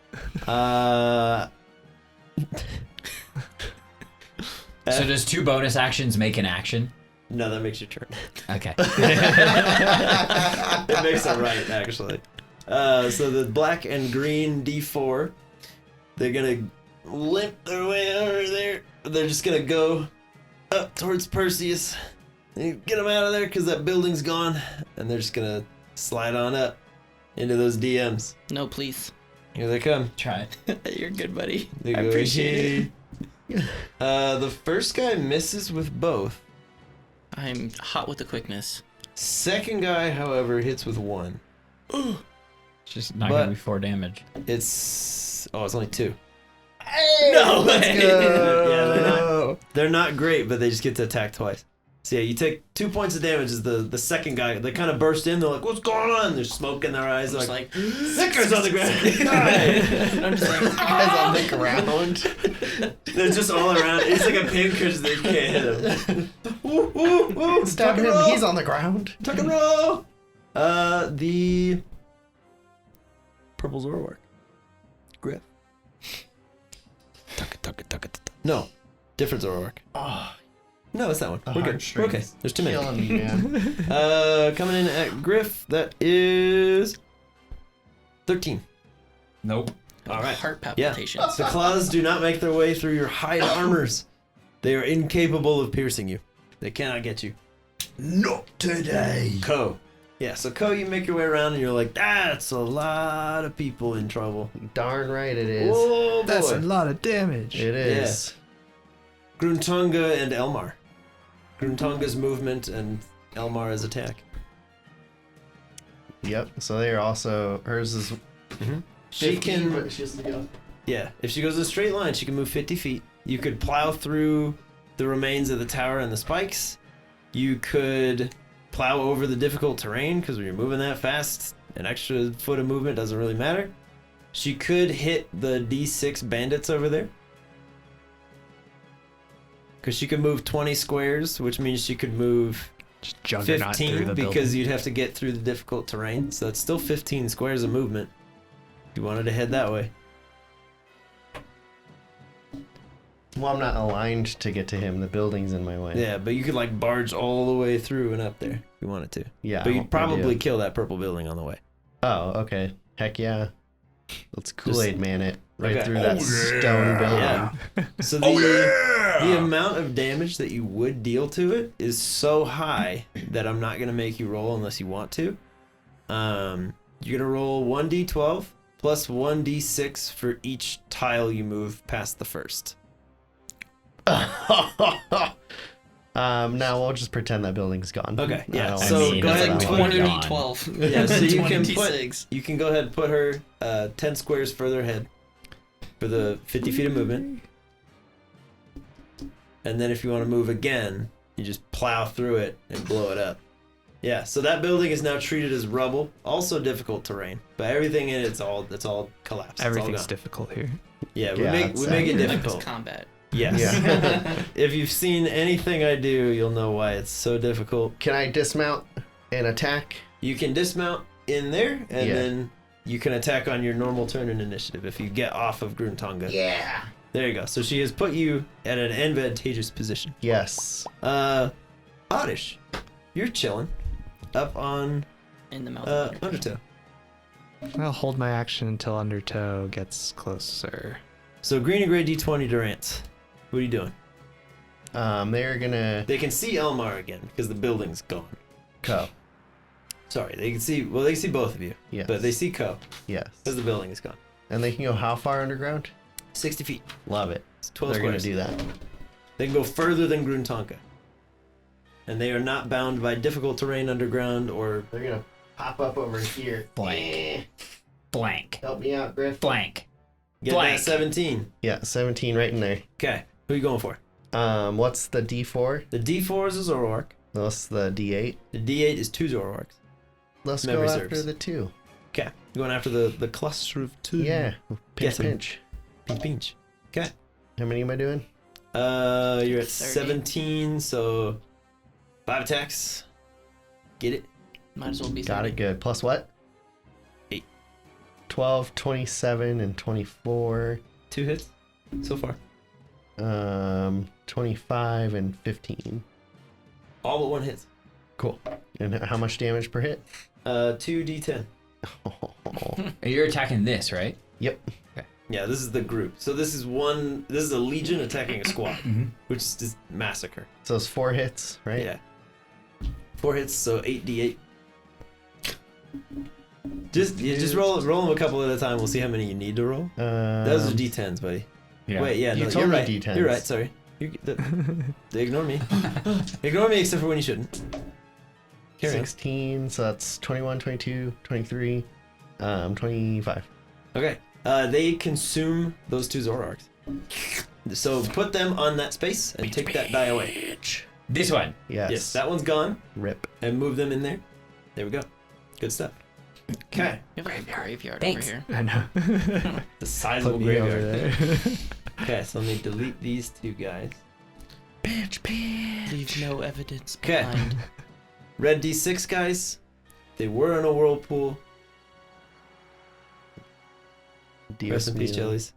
Speaker 5: So does 2 bonus actions make an action?
Speaker 3: No, that makes your turn.
Speaker 5: Okay.
Speaker 3: It makes it right, actually. So the black and green D4, they're gonna limp their way over there. They're just gonna go up towards Perseus. And get them out of there because that building's gone. And they're just gonna slide on up into those DMs.
Speaker 8: No, please.
Speaker 3: Here they come.
Speaker 5: Try it.
Speaker 8: You're good, buddy.
Speaker 3: They
Speaker 8: I
Speaker 3: go,
Speaker 8: appreciate it.
Speaker 3: The first guy misses with both.
Speaker 8: I'm hot with the quickness.
Speaker 3: Second guy, however, hits with 1.
Speaker 5: Just not
Speaker 3: But-
Speaker 5: gonna be 4 damage.
Speaker 3: It's only 2.
Speaker 4: Hey,
Speaker 3: No
Speaker 4: let's
Speaker 3: way.
Speaker 4: go.
Speaker 3: Yeah, they're
Speaker 6: go.
Speaker 3: They're not great, but they just get to attack twice. So yeah, you take 2 points of damage as the second guy. They kind of burst in. They're like, "What's going on?" There's smoke in their eyes. They're
Speaker 8: Just
Speaker 3: like,
Speaker 8: like,
Speaker 3: "Sickers on the ground."
Speaker 8: and I'm just like,
Speaker 4: Guys on the ground.
Speaker 3: They're just all around. He's like a pincushion. They can't hit him. Ooh, ooh, ooh,
Speaker 4: Stab
Speaker 3: tuck and
Speaker 4: him.
Speaker 3: roll.
Speaker 4: He's on the ground.
Speaker 3: Tuck and roll. The purple Zoroark. Griff. Tuck it. No, different Zoroark.
Speaker 4: Oh,
Speaker 3: No, it's that one.
Speaker 4: the
Speaker 3: We're good. We're okay.
Speaker 4: heartstrings.
Speaker 3: There's too many.
Speaker 4: Killing me, man.
Speaker 3: Coming in at Griff, that is 13.
Speaker 5: Nope.
Speaker 3: All right.
Speaker 8: heart palpitations.
Speaker 3: The claws do not make their way through your hide armors. They are incapable of piercing you. They cannot get you.
Speaker 4: Not today.
Speaker 3: Ko. Yeah, so Ko, you make your way around and you're like, that's a lot of people in trouble.
Speaker 4: Darn right it is.
Speaker 3: Oh, boy.
Speaker 6: That's a lot of damage.
Speaker 4: It is.
Speaker 3: Gruntonga and Elmar. Gruntonga's movement and Elmar's attack.
Speaker 4: Yep. So they are also hers is.
Speaker 3: She
Speaker 4: 15,
Speaker 3: can,
Speaker 4: but she has to go.
Speaker 3: yeah, if she goes in a straight line, she can move 50 feet. You could plow through the remains of the tower and the spikes. You could plow over the difficult terrain, because when you're moving that fast, an extra foot of movement doesn't really matter. She could hit the D6 bandits over there. Because she could move 20 squares, which means she could move
Speaker 6: Just juggernaut through
Speaker 3: 15
Speaker 6: the
Speaker 3: because
Speaker 6: building.
Speaker 3: you'd have to get through the difficult terrain. So it's still 15 squares of movement. If you wanted to head that way.
Speaker 4: Well, I'm not aligned to get to him. The building's in my way.
Speaker 3: Yeah, but you could like barge all the way through and up there if you wanted to.
Speaker 4: Yeah.
Speaker 3: But
Speaker 4: I
Speaker 3: you'd probably
Speaker 4: do.
Speaker 3: kill that purple building on the way.
Speaker 4: Oh, okay. Heck yeah. Let's Kool-Aid man it right
Speaker 3: Okay.
Speaker 4: through that stone building.
Speaker 3: Yeah. So the amount of damage that you would deal to it is so high that I'm not gonna make you roll unless you want to. You're gonna roll 1d12 plus 1d6 for each tile you move past the first.
Speaker 4: Now we'll just pretend that building's gone.
Speaker 3: Okay, yeah,
Speaker 4: I don't
Speaker 3: so
Speaker 4: wanna see
Speaker 3: go
Speaker 4: that
Speaker 3: ahead and
Speaker 4: stuff.
Speaker 3: put-
Speaker 8: 20d12.
Speaker 3: Yeah, so you can put
Speaker 8: 20d6.
Speaker 3: you can go ahead and put her 10 squares further ahead for the 50 feet of movement. And then if you want to move again, you just plow through it and blow it up. Yeah, so that building is now treated as rubble, also difficult terrain, but everything in it's all collapsed. It's all
Speaker 6: Everything's
Speaker 3: gone.
Speaker 6: difficult here.
Speaker 3: Yeah, we
Speaker 4: Yeah,
Speaker 3: make
Speaker 4: it's
Speaker 3: it
Speaker 8: Like this
Speaker 3: difficult.
Speaker 8: combat.
Speaker 3: Yes.
Speaker 4: Yeah.
Speaker 3: If you've seen anything I do, you'll know why it's so difficult.
Speaker 4: Can I dismount and attack?
Speaker 3: You can dismount in there, and
Speaker 4: Yeah.
Speaker 3: then you can attack on your normal turn in initiative if you get off of Gruntonga.
Speaker 4: Yeah.
Speaker 3: There you go. So she has put you at an advantageous position.
Speaker 4: Yes.
Speaker 3: Oddish, you're chilling up on
Speaker 8: In the mouth of
Speaker 3: Undertow.
Speaker 6: I'll hold my action until Undertow gets closer.
Speaker 3: So green and gray D20 Durant. What are you doing?
Speaker 4: They're gonna
Speaker 3: They can see Elmar again because the building's gone.
Speaker 4: go.
Speaker 3: Sorry, they can see. Well, they see both of you,
Speaker 4: Yes.
Speaker 3: but they see Ko
Speaker 4: Yes.
Speaker 3: because the building is gone.
Speaker 4: And they can go how far underground?
Speaker 3: 60 feet.
Speaker 4: Love it.
Speaker 3: It's 12
Speaker 4: They're gonna
Speaker 3: squares.
Speaker 4: do that.
Speaker 3: They can go further than Gruntonka. And they are not bound by difficult terrain underground or.
Speaker 4: They're gonna pop up over here.
Speaker 5: Blank. Blank.
Speaker 4: Help me out, Griff.
Speaker 5: Blank.
Speaker 3: Get
Speaker 5: Blank.
Speaker 3: that 17.
Speaker 4: Yeah, 17 right in there.
Speaker 3: Okay, who are you going for?
Speaker 4: What's the D4?
Speaker 3: The D4 is a Zoroark.
Speaker 4: What's the D8?
Speaker 3: The D8 is 2 Zoroarks.
Speaker 4: Let's
Speaker 3: Memory
Speaker 4: go
Speaker 3: serves.
Speaker 4: after the 2.
Speaker 3: Okay, going after the cluster of 2.
Speaker 4: Yeah. Pinch,
Speaker 3: Get 'em.
Speaker 4: pinch.
Speaker 3: Pinch. Okay.
Speaker 4: How many am I doing?
Speaker 3: You're at
Speaker 8: 30.
Speaker 3: 17, so 5 attacks. Get it?
Speaker 8: Might as well be
Speaker 4: Got
Speaker 8: 30.
Speaker 4: it good. Plus what?
Speaker 3: 8.
Speaker 4: 12, 27, and 24.
Speaker 3: 2 hits so far.
Speaker 4: 25 and 15.
Speaker 3: All but 1 hits.
Speaker 4: Cool. And how much damage per hit?
Speaker 3: 2d10.
Speaker 5: You're attacking this, right?
Speaker 4: Yep.
Speaker 3: Yeah, this is the group. So this is a legion attacking a squad, which is just massacre.
Speaker 4: So it's 4 hits, right?
Speaker 3: Yeah. 4 hits, so 8d8. Just roll them a couple at a time. We'll see how many you need to roll. Those are d10s, buddy.
Speaker 5: Yeah.
Speaker 3: Wait, yeah,
Speaker 4: You
Speaker 3: no,
Speaker 4: told
Speaker 3: you're
Speaker 4: me
Speaker 3: right.
Speaker 4: D10s.
Speaker 3: You're right. Sorry. They ignore me. Ignore me except for when you shouldn't. Carry on.
Speaker 4: 16, so that's 21, 22, 23, 25.
Speaker 3: Okay. They consume those 2 Zoroarks. So put them on that space and take that die away.
Speaker 5: This one.
Speaker 3: Yes, that one's gone.
Speaker 4: Rip.
Speaker 3: And move them in there. There we go. Good stuff. Okay.
Speaker 8: You have a graveyard
Speaker 5: Thanks.
Speaker 8: over here.
Speaker 6: I know.
Speaker 3: The sizable
Speaker 6: Put me over
Speaker 3: graveyard.
Speaker 6: there.
Speaker 3: Okay, so let me delete these two guys.
Speaker 8: Leave no evidence
Speaker 3: Okay.
Speaker 8: behind.
Speaker 3: Red D6 guys. They were in a whirlpool. Rest in peace, jellies.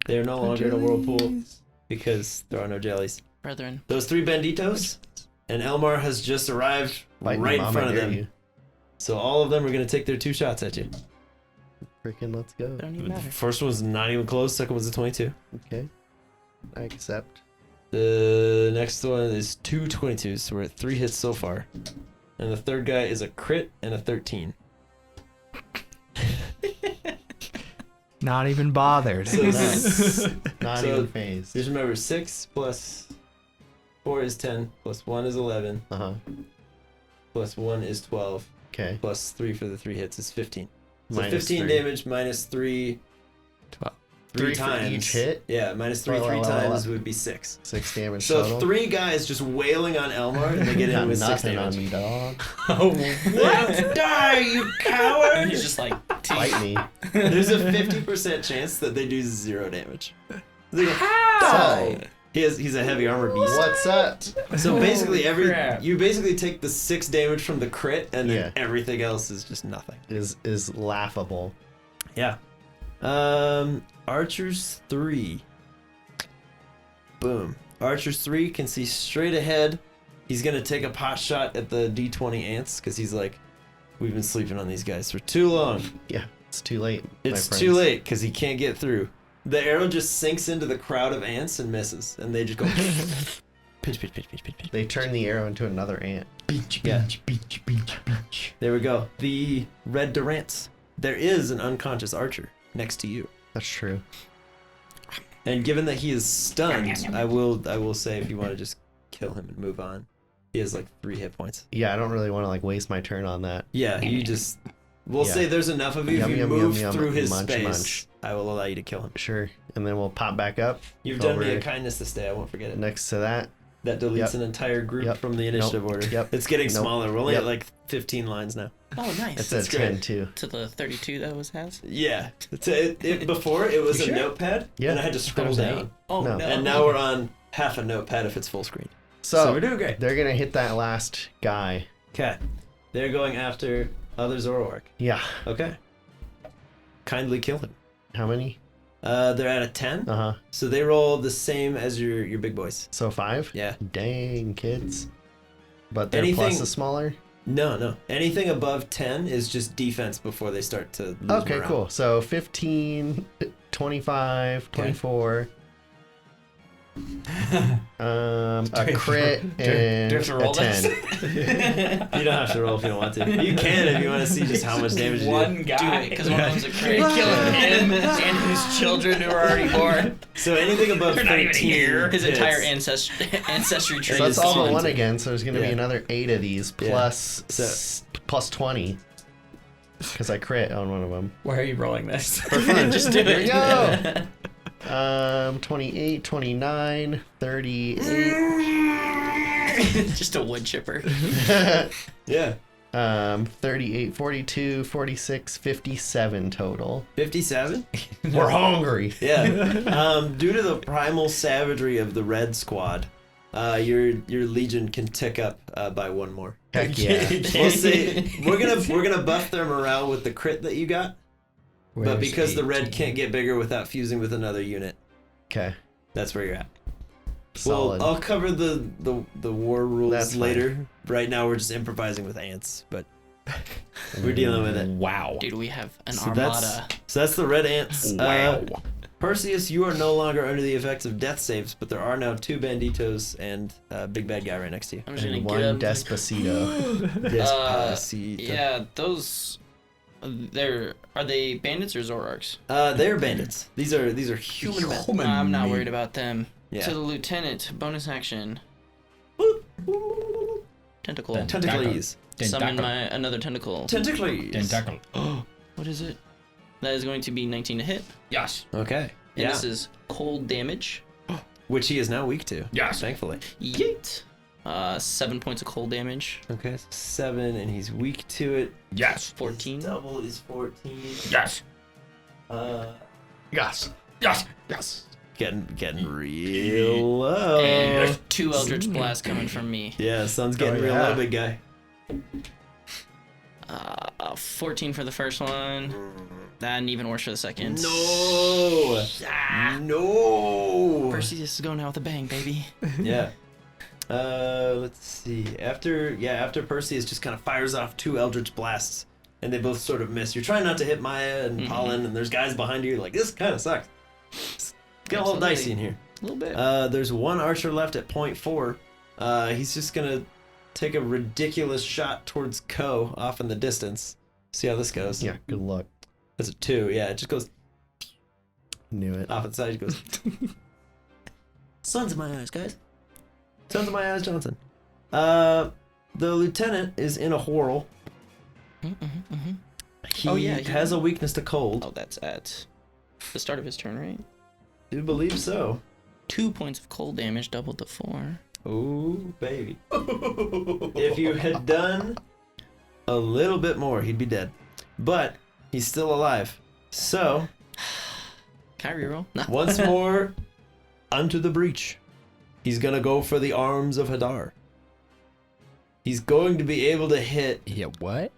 Speaker 3: They are no longer in a whirlpool because there are no jellies.
Speaker 8: Brethren.
Speaker 3: Those 3 banditos, and Elmar has just arrived
Speaker 4: Fighting
Speaker 3: right in
Speaker 4: Mama
Speaker 3: front of
Speaker 4: dare
Speaker 3: them.
Speaker 4: you.
Speaker 3: So all of them are going to take their 2 shots at you.
Speaker 4: Freaking let's go.
Speaker 8: They don't even
Speaker 3: The
Speaker 8: matter.
Speaker 3: first one's not even close. Second one's a 22.
Speaker 4: Okay. I accept.
Speaker 3: The next one is 2 22s, so we're at 3 hits so far. And the third guy is a crit and a 13.
Speaker 6: Not even bothered.
Speaker 3: So that's,
Speaker 4: Not
Speaker 3: So-
Speaker 4: even phased.
Speaker 3: just remember 6 plus 4 is 10, plus 1 is 11,
Speaker 4: Uh-huh.
Speaker 3: plus 1 is 12,
Speaker 4: Okay.
Speaker 3: plus 3 for the 3 hits is 15. So
Speaker 4: Minus
Speaker 3: 15
Speaker 4: 3.
Speaker 3: damage minus 3.
Speaker 6: 12.
Speaker 3: 3
Speaker 4: 3 for
Speaker 3: times.
Speaker 4: each hit?
Speaker 3: Yeah, minus 3
Speaker 4: Well,
Speaker 3: 3
Speaker 4: well, well,
Speaker 3: times
Speaker 4: well.
Speaker 3: would be 6.
Speaker 4: 6 damage
Speaker 3: So
Speaker 4: total.
Speaker 3: 3 guys just wailing on Elmar and they get in
Speaker 4: Got
Speaker 3: with 6
Speaker 4: nothing
Speaker 3: damage.
Speaker 4: on me, dog.
Speaker 3: What? Die, you coward!
Speaker 8: He's just like,
Speaker 4: Fight me.
Speaker 3: There's a 50% chance that they do 0 damage. They go,
Speaker 4: So,
Speaker 3: he's a heavy armor beast.
Speaker 4: what's up?
Speaker 3: So basically
Speaker 5: crap.
Speaker 3: you basically take the 6 damage from the crit and then
Speaker 4: Yeah.
Speaker 3: everything else is just nothing.
Speaker 4: Is laughable.
Speaker 3: Yeah. Archers 3. Boom. Archers 3 can see straight ahead. He's gonna take a pot shot at the D20 ants because he's like, we've been sleeping on these guys for too long.
Speaker 4: Yeah, it's too late.
Speaker 3: It's
Speaker 4: my
Speaker 3: too
Speaker 4: friends.
Speaker 3: late because he can't get through. The arrow just sinks into the crowd of ants and misses, and they just go pinch, pinch, pinch, pinch, pinch, pinch.
Speaker 4: They turn the arrow into another ant.
Speaker 3: Yeah. There we go. The red Durants. There is an unconscious archer next to you.
Speaker 4: That's true.
Speaker 3: And given that he is stunned, I will say if you want to just kill him and move on. He has like 3 hit points.
Speaker 4: Yeah, I don't really want to like waste my turn on that.
Speaker 3: Yeah, you just we'll
Speaker 4: Yeah.
Speaker 3: say there's enough of you.
Speaker 4: Yum,
Speaker 3: if you
Speaker 4: yum,
Speaker 3: move
Speaker 4: yum, yum.
Speaker 3: through his
Speaker 4: Munch,
Speaker 3: space,
Speaker 4: munch.
Speaker 3: I will allow you to kill him.
Speaker 4: Sure. And then we'll pop back up
Speaker 3: You've done me
Speaker 4: Over-
Speaker 3: a kindness to stay, I won't forget it.
Speaker 4: next to that.
Speaker 3: That deletes
Speaker 4: Yep.
Speaker 3: an entire group
Speaker 4: Yep.
Speaker 3: from the initiative
Speaker 4: Nope.
Speaker 3: order.
Speaker 4: Yep.
Speaker 3: It's getting
Speaker 4: Nope.
Speaker 3: smaller. We're only
Speaker 4: Yep.
Speaker 3: at like 15 lines now.
Speaker 8: oh, nice.
Speaker 4: It's
Speaker 3: That's
Speaker 4: at
Speaker 3: great.
Speaker 4: 10 too.
Speaker 8: To the 32 that has?
Speaker 3: Yeah. Before it was a notepad,
Speaker 4: Yeah.
Speaker 3: and I had to scroll
Speaker 6: There's
Speaker 3: down.
Speaker 8: Oh,
Speaker 4: No.
Speaker 8: no.
Speaker 3: And now we're on half a notepad if it's full screen.
Speaker 4: So,
Speaker 3: we're doing great.
Speaker 4: they're gonna hit that last guy.
Speaker 3: Okay. They're going after other Zoroark.
Speaker 4: Yeah.
Speaker 3: Okay. Kindly kill him.
Speaker 4: How many?
Speaker 3: They're at a 10,
Speaker 4: Uh huh.
Speaker 3: so they roll the same as your big boys.
Speaker 4: So 5.
Speaker 3: Yeah.
Speaker 4: Dang kids. But their
Speaker 3: Anything-
Speaker 4: plus is smaller.
Speaker 3: No. Anything above 10 is just defense before they start to lose
Speaker 4: Okay,
Speaker 3: morale.
Speaker 4: cool. So 15, 25, 24. A crit and
Speaker 5: do you have to roll
Speaker 4: a 10.
Speaker 5: this?
Speaker 3: You don't have to roll if you don't want to. You can if you want to see just how much damage you
Speaker 5: One
Speaker 3: do.
Speaker 8: Do
Speaker 5: guy.
Speaker 8: it, because one of them's a crit. Killing him and his children who are already born.
Speaker 3: So anything above 13
Speaker 8: His
Speaker 3: hits.
Speaker 8: entire ancestry tree
Speaker 4: So that's
Speaker 8: is
Speaker 4: all
Speaker 8: gone.
Speaker 4: but one again. So there's going to be
Speaker 3: Yeah.
Speaker 4: another 8 of these
Speaker 3: Yeah.
Speaker 4: plus
Speaker 3: So-
Speaker 4: plus 20. Because I crit on one of them.
Speaker 5: Why are you rolling this?
Speaker 4: For fun.
Speaker 8: Just do
Speaker 4: Here
Speaker 8: it.
Speaker 4: we go. 28, 29, 38.
Speaker 8: Just a wood chipper.
Speaker 3: Yeah.
Speaker 4: 38, 42, 46, 57 total.
Speaker 3: 57?
Speaker 4: We're hungry.
Speaker 3: Yeah. Due to the primal savagery of the red squad, your legion can tick up by 1 more.
Speaker 4: Heck yeah.
Speaker 3: We'll say we're gonna buff their morale with the crit that you got, but
Speaker 5: Where's
Speaker 3: because the red
Speaker 5: 18?
Speaker 3: can't get bigger without fusing with another unit,
Speaker 4: Okay.
Speaker 3: that's where you're at.
Speaker 4: Solid.
Speaker 3: Well, I'll cover the war rules
Speaker 4: That's fine.
Speaker 3: later. Right now we're just improvising with ants, but we're dealing with it.
Speaker 5: Wow.
Speaker 8: Dude, we have an
Speaker 3: So
Speaker 8: armada.
Speaker 3: that's the red ants.
Speaker 5: Wow.
Speaker 3: Perseus, you are no longer under the effects of death saves, but there are now 2 banditos and a big bad guy right next to you.
Speaker 8: I'm just gonna
Speaker 4: and
Speaker 8: get
Speaker 4: one
Speaker 8: up.
Speaker 4: Despacito.
Speaker 3: Despacito.
Speaker 8: Yeah, those. Are they bandits or Zoroarks?
Speaker 3: They're bandits. These are human men.
Speaker 8: I'm not worried about them.
Speaker 3: Yeah.
Speaker 8: To the lieutenant, bonus action. Tentacle.
Speaker 3: Tentacles.
Speaker 8: Summon another tentacle.
Speaker 3: Tentacles.
Speaker 5: Tentacle.
Speaker 8: What is it? That is going to be 19 to hit.
Speaker 5: Yes.
Speaker 3: Okay.
Speaker 8: And
Speaker 3: Yeah.
Speaker 8: this is cold damage.
Speaker 3: which he is now weak to.
Speaker 5: Yes.
Speaker 3: Thankfully.
Speaker 8: Yeet. 7 points of cold damage.
Speaker 3: Okay, so 7, and he's weak to it.
Speaker 5: Yes.
Speaker 8: 14.
Speaker 3: Double is 14.
Speaker 5: Yes.
Speaker 4: Yes.
Speaker 5: Yes. Yes.
Speaker 3: Getting real low.
Speaker 8: And there's 2 Eldritch Blasts coming from me.
Speaker 3: Yeah, sun's getting real low, big guy.
Speaker 8: 14 for the first one. And even worse for the second.
Speaker 3: No. No.
Speaker 8: Perseus is going out with a bang, baby.
Speaker 3: Yeah. Let's see. After Perseus just kind of fires off 2 Eldritch Blasts, and they both sort of miss. You're trying not to hit Maya and Pollen, and there's guys behind you. You're like, this kind of sucks. It's getting a little dicey in here.
Speaker 8: A little bit.
Speaker 3: There's 1 archer left at point 4. He's just gonna take a ridiculous shot towards Ko off in the distance. See how this goes.
Speaker 4: Yeah, good luck.
Speaker 3: That's a 2. Yeah, it just goes
Speaker 4: Knew it.
Speaker 3: off its side. It goes.
Speaker 8: Sun's in my eyes, guys.
Speaker 3: Sons of my eyes, Johnson. The lieutenant is in a whirl. He has a weakness to cold.
Speaker 8: Oh, that's at the start of his turn, right?
Speaker 3: Do believe so.
Speaker 8: 2 points of cold damage, doubled to 4.
Speaker 3: Ooh, baby. If you had done a little bit more, he'd be dead. But he's still alive. So,
Speaker 8: Can I reroll? No.
Speaker 3: once more, unto the breach. He's gonna go for the arms of Hadar. He's going to be able to hit
Speaker 5: Yeah, what?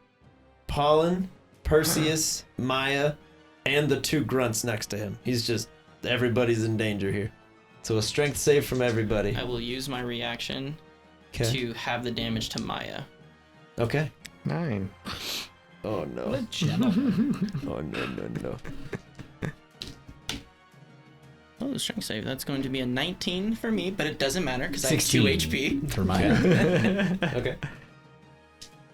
Speaker 3: Pollen, Perseus, Maya, and the 2 grunts next to him. He's just, everybody's in danger here. So a strength save from everybody.
Speaker 8: I will use my reaction
Speaker 3: Okay.
Speaker 8: to have the damage to Maya.
Speaker 3: Okay.
Speaker 6: 9.
Speaker 3: Oh no.
Speaker 5: Gentlemen.
Speaker 3: Oh no.
Speaker 8: Oh, strength save. That's going to be a 19 for me, but it doesn't matter because I have 2 HP.
Speaker 5: For Maya.
Speaker 3: Okay.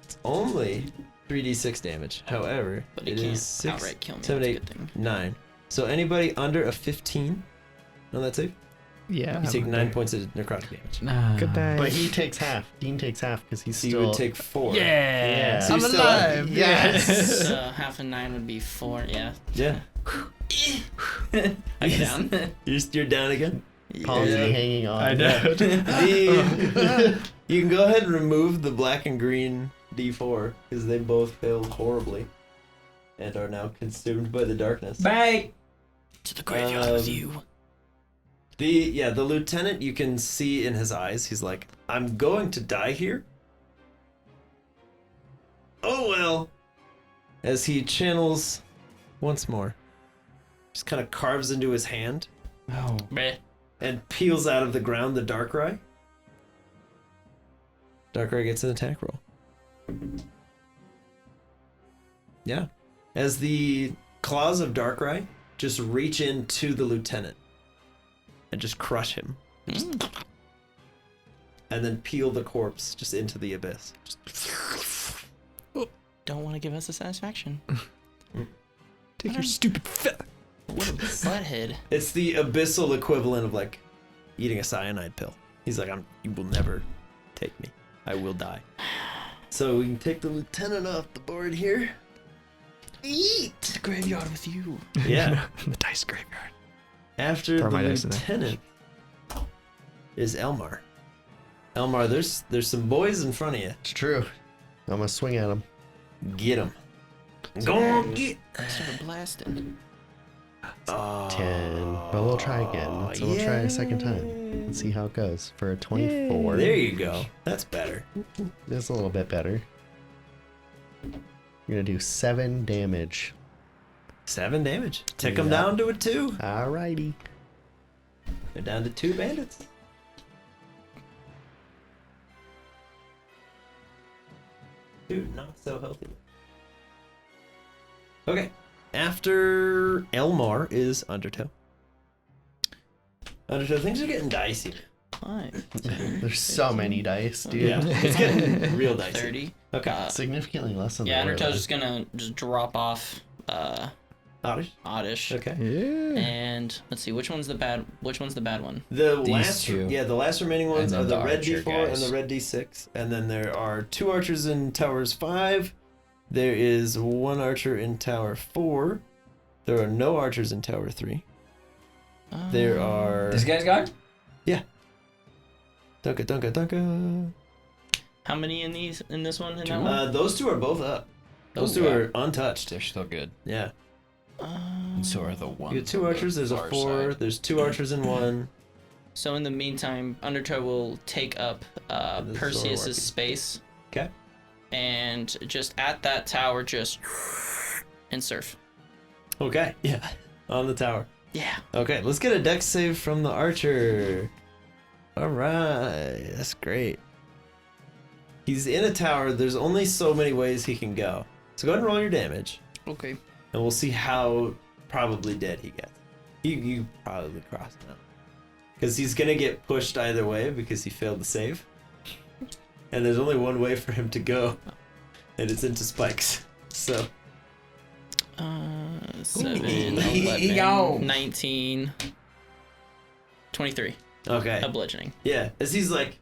Speaker 3: It's only 3d6 damage. However,
Speaker 8: But it
Speaker 3: it
Speaker 8: can't
Speaker 3: is 6,
Speaker 8: outright kill me.
Speaker 3: 7,
Speaker 8: That's a
Speaker 3: 8,
Speaker 8: good thing.
Speaker 3: 9. So anybody under a 15 on that save,
Speaker 6: Yeah.
Speaker 3: you take
Speaker 6: I'm
Speaker 3: 9
Speaker 6: under.
Speaker 3: points of necrotic damage.
Speaker 6: Good day.
Speaker 4: But he takes half. Dean takes half because he's
Speaker 3: So
Speaker 4: still.
Speaker 3: you would take 4.
Speaker 6: Yeah.
Speaker 3: So
Speaker 6: I'm
Speaker 3: you're still
Speaker 6: alive.
Speaker 4: Yes.
Speaker 8: So half of 9 would be 4. Yeah.
Speaker 3: Yeah.
Speaker 8: I get down.
Speaker 3: You're down again?
Speaker 4: Palsy
Speaker 3: Yeah.
Speaker 4: hanging on.
Speaker 6: I know.
Speaker 3: You can go ahead and remove the black and green D4 because they both failed horribly and are now consumed by the darkness.
Speaker 5: Bye.
Speaker 8: To the graveyard with you.
Speaker 3: The lieutenant, you can see in his eyes, he's like, I'm going to die here. Oh well. As he channels once more. Just kind of carves into his hand
Speaker 5: Oh.
Speaker 8: Meh.
Speaker 3: and peels out of the ground the Darkrai. Darkrai gets an attack roll. Yeah. As the claws of Darkrai just reach into the lieutenant and just crush him. And then peel the corpse just into the abyss.
Speaker 8: Don't want to give us a satisfaction.
Speaker 6: Take your stupid
Speaker 8: What a butthead.
Speaker 3: It's the abyssal equivalent of like eating a cyanide pill. He's like, you will never take me. I will die. So we can take the lieutenant off the board here. Eat!
Speaker 8: To the graveyard with you.
Speaker 3: Yeah.
Speaker 6: the dice graveyard.
Speaker 3: After
Speaker 6: Throw
Speaker 3: the
Speaker 6: my dice in there.
Speaker 3: lieutenant is Elmar. Elmar, there's some boys in front of you.
Speaker 4: It's true. I'm gonna swing at him.
Speaker 3: Get them. Go on, get.
Speaker 8: Started blasting.
Speaker 4: 10. But we'll try again. So we'll try a second time and see how it goes. For a 24.
Speaker 3: There you go. That's better.
Speaker 4: That's a little bit better. You're gonna do 7 damage.
Speaker 3: 7 damage. Tick them
Speaker 4: Yeah.
Speaker 3: down to a 2.
Speaker 4: Alrighty.
Speaker 3: They're down to 2 bandits. Dude, not so healthy. Okay. After Elmar is Undertow. Undertow, things are getting dicey.
Speaker 8: 5.
Speaker 4: There's so many dice, dude.
Speaker 3: Yeah, it's getting real dicey.
Speaker 8: 30.
Speaker 3: Okay.
Speaker 4: Significantly less than
Speaker 8: Yeah,
Speaker 4: they were
Speaker 8: Undertow's
Speaker 4: last.
Speaker 8: just gonna just drop off
Speaker 3: Oddish?
Speaker 8: Oddish.
Speaker 3: Okay.
Speaker 6: Yeah.
Speaker 8: And let's see, which one's the bad one?
Speaker 3: The
Speaker 5: These
Speaker 3: last,
Speaker 5: two.
Speaker 3: yeah, the last remaining ones
Speaker 5: And
Speaker 3: are
Speaker 5: then
Speaker 3: the
Speaker 5: the
Speaker 3: red
Speaker 5: archer
Speaker 3: D4
Speaker 5: guys.
Speaker 3: and the red D6, and then there are 2 archers in towers 5. There is 1 archer in tower 4. There are no archers in tower 3. There are
Speaker 5: This guy's gone?
Speaker 3: Dunka.
Speaker 8: How many in this one and that one?
Speaker 3: Those two are both up. Those two are untouched.
Speaker 5: They're still good.
Speaker 3: Yeah.
Speaker 5: And so are the ones.
Speaker 3: You get 2 archers, there's a
Speaker 5: far
Speaker 3: 4,
Speaker 5: side.
Speaker 3: there's 2 archers in one.
Speaker 8: So in the meantime, Undertow will take up
Speaker 3: this is
Speaker 8: Perseus's
Speaker 3: Zoroark.
Speaker 8: space.
Speaker 3: Okay.
Speaker 8: And just at that tower, just and surf.
Speaker 3: Okay, yeah. On the tower.
Speaker 8: Yeah.
Speaker 3: Okay, let's get a dex save from the archer. Alright, that's great. He's in a tower, there's only so many ways he can go. So go ahead and roll your damage,
Speaker 8: Okay.
Speaker 3: and we'll see how probably dead he gets. You probably crossed him out. Because he's gonna get pushed either way because he failed the save. And there's only one way for him to go, and it's into spikes. So
Speaker 8: 7,
Speaker 5: He
Speaker 8: 11,
Speaker 5: go.
Speaker 8: 19, 23.
Speaker 3: okay,
Speaker 8: A bludgeoning.
Speaker 3: yeah. As he's like,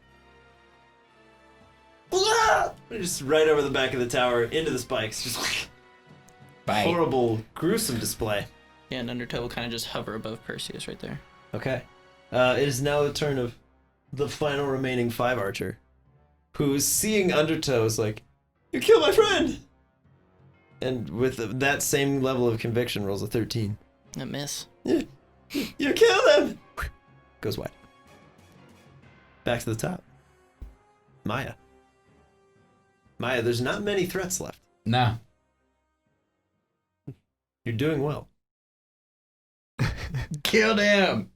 Speaker 3: just right over the back of the tower into the spikes, just
Speaker 5: Bye.
Speaker 3: horrible, gruesome display.
Speaker 8: Yeah, and Undertow will kind of just hover above Perseus right there.
Speaker 3: Okay, it is now the turn of the final remaining 5 archer, who's seeing Undertow is like, "You killed my friend," and with that same level of conviction, rolls a 13.
Speaker 8: A miss.
Speaker 3: You killed him! Goes wide. Back to the top. Maya. Maya, there's not many threats left.
Speaker 5: No.
Speaker 3: You're doing well.
Speaker 5: Killed him.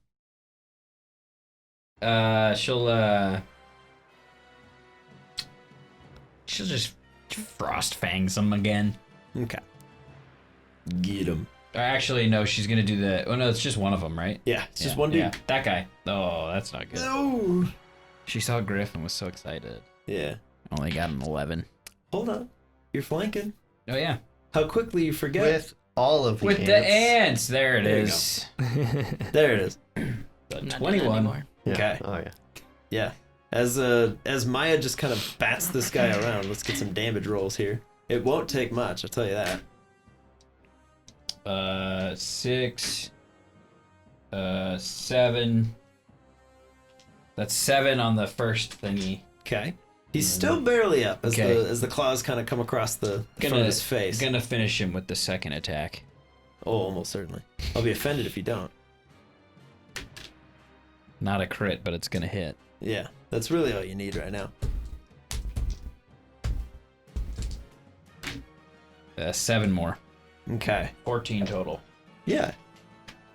Speaker 5: She'll just frost fangs him again.
Speaker 3: Okay. Get him.
Speaker 5: Or actually, no, she's gonna do the. Oh no, it's just one of them, right?
Speaker 3: Yeah, it's just one dude.
Speaker 5: Yeah, that guy. Oh, that's not good.
Speaker 3: No.
Speaker 5: She saw Griff and was so excited.
Speaker 3: Yeah.
Speaker 5: Only got an 11.
Speaker 3: Hold on. You're flanking.
Speaker 5: Oh yeah.
Speaker 3: How quickly you forget.
Speaker 4: With all of the
Speaker 5: With
Speaker 4: ants.
Speaker 5: the ants, there it
Speaker 3: There you
Speaker 5: is.
Speaker 3: There it is.
Speaker 8: I'm not doing that
Speaker 5: 21.
Speaker 8: anymore.
Speaker 4: Yeah.
Speaker 3: Okay.
Speaker 4: Oh yeah.
Speaker 3: Yeah. As Maya just kind of bats this guy around, let's get some damage rolls here. It won't take much, I'll tell you that.
Speaker 5: 6, 7. That's 7 on the first thingy.
Speaker 3: Okay. He's still barely up as
Speaker 5: Okay.
Speaker 3: the claws kind of come across the front of his face.
Speaker 5: Gonna finish him with the second attack.
Speaker 3: Oh, almost certainly. I'll be offended if you don't.
Speaker 5: Not a crit, but it's gonna hit.
Speaker 3: Yeah, that's really all you need right now.
Speaker 5: 7 more.
Speaker 3: Okay.
Speaker 5: 14 total.
Speaker 3: Yeah.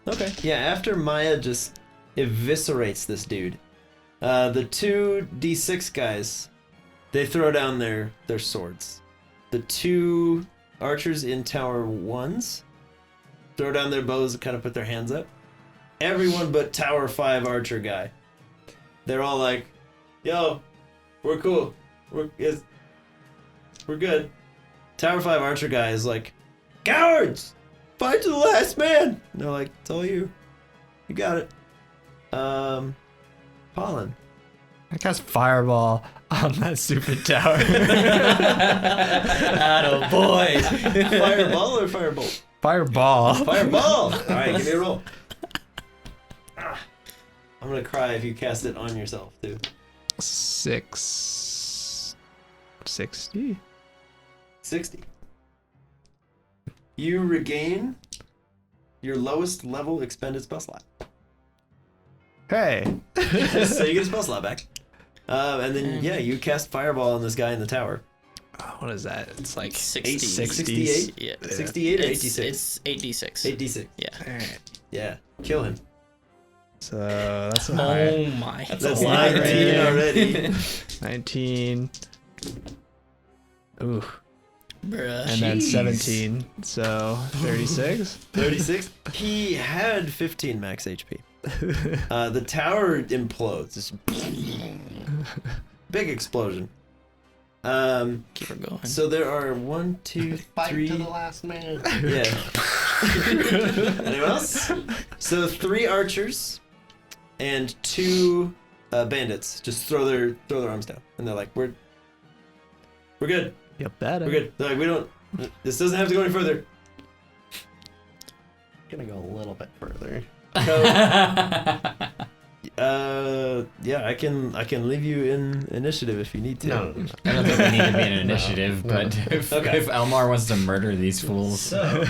Speaker 3: Okay. Yeah, after Maya just eviscerates this dude, the 2 D6 guys, they throw down their swords. The 2 archers in Tower 1s throw down their bows and kind of put their hands up. Everyone but Tower 5 archer guy. They're all like, "Yo, we're cool. We're good." Tower 5 archer guy is like, "Cowards! Fight to the last man!" And they're like, "It's all you. You got it." Pollen.
Speaker 6: I cast Fireball on that stupid tower.
Speaker 8: Atta boy.
Speaker 3: Fireball or firebolt?
Speaker 6: Fireball.
Speaker 3: Fireball! Alright, give me a roll. I'm gonna cry if you cast it on yourself, too.
Speaker 6: 60.
Speaker 3: 60. You regain your lowest level expended spell slot.
Speaker 6: Hey.
Speaker 3: So you get a spell slot back. And then, yeah, you cast Fireball on this guy in the tower.
Speaker 6: What is that? It's like
Speaker 8: 60.
Speaker 3: 68?
Speaker 8: Yeah.
Speaker 3: 68 or
Speaker 8: It's
Speaker 3: 86?
Speaker 8: It's 8d6.
Speaker 3: 8d6.
Speaker 8: Yeah.
Speaker 6: Alright.
Speaker 3: Yeah, kill him.
Speaker 6: So that's a high.
Speaker 8: Oh my.
Speaker 3: That's
Speaker 6: lot
Speaker 3: 19
Speaker 6: already.
Speaker 3: already.
Speaker 6: 19. Ooh.
Speaker 8: Bruh.
Speaker 6: And then
Speaker 3: Jeez.
Speaker 6: 17. So 36.
Speaker 3: 36. He had 15 max HP. The tower implodes. This big explosion.
Speaker 8: Keep her going.
Speaker 3: So there are 1, 2, 3.
Speaker 4: To the last man.
Speaker 3: Yeah. Anyone else? So 3 archers and 2 bandits just throw their arms down, and they're like, "We're good.
Speaker 6: You better.
Speaker 3: We're good." They're like, "We don't. This doesn't have to go any further."
Speaker 4: Gonna go a little bit further.
Speaker 3: Yeah, I can leave you in initiative if you need to.
Speaker 4: No.
Speaker 5: I don't think we need to be in initiative,
Speaker 4: no.
Speaker 5: but if
Speaker 3: Okay.
Speaker 5: Elmar wants to murder these fools,
Speaker 3: So,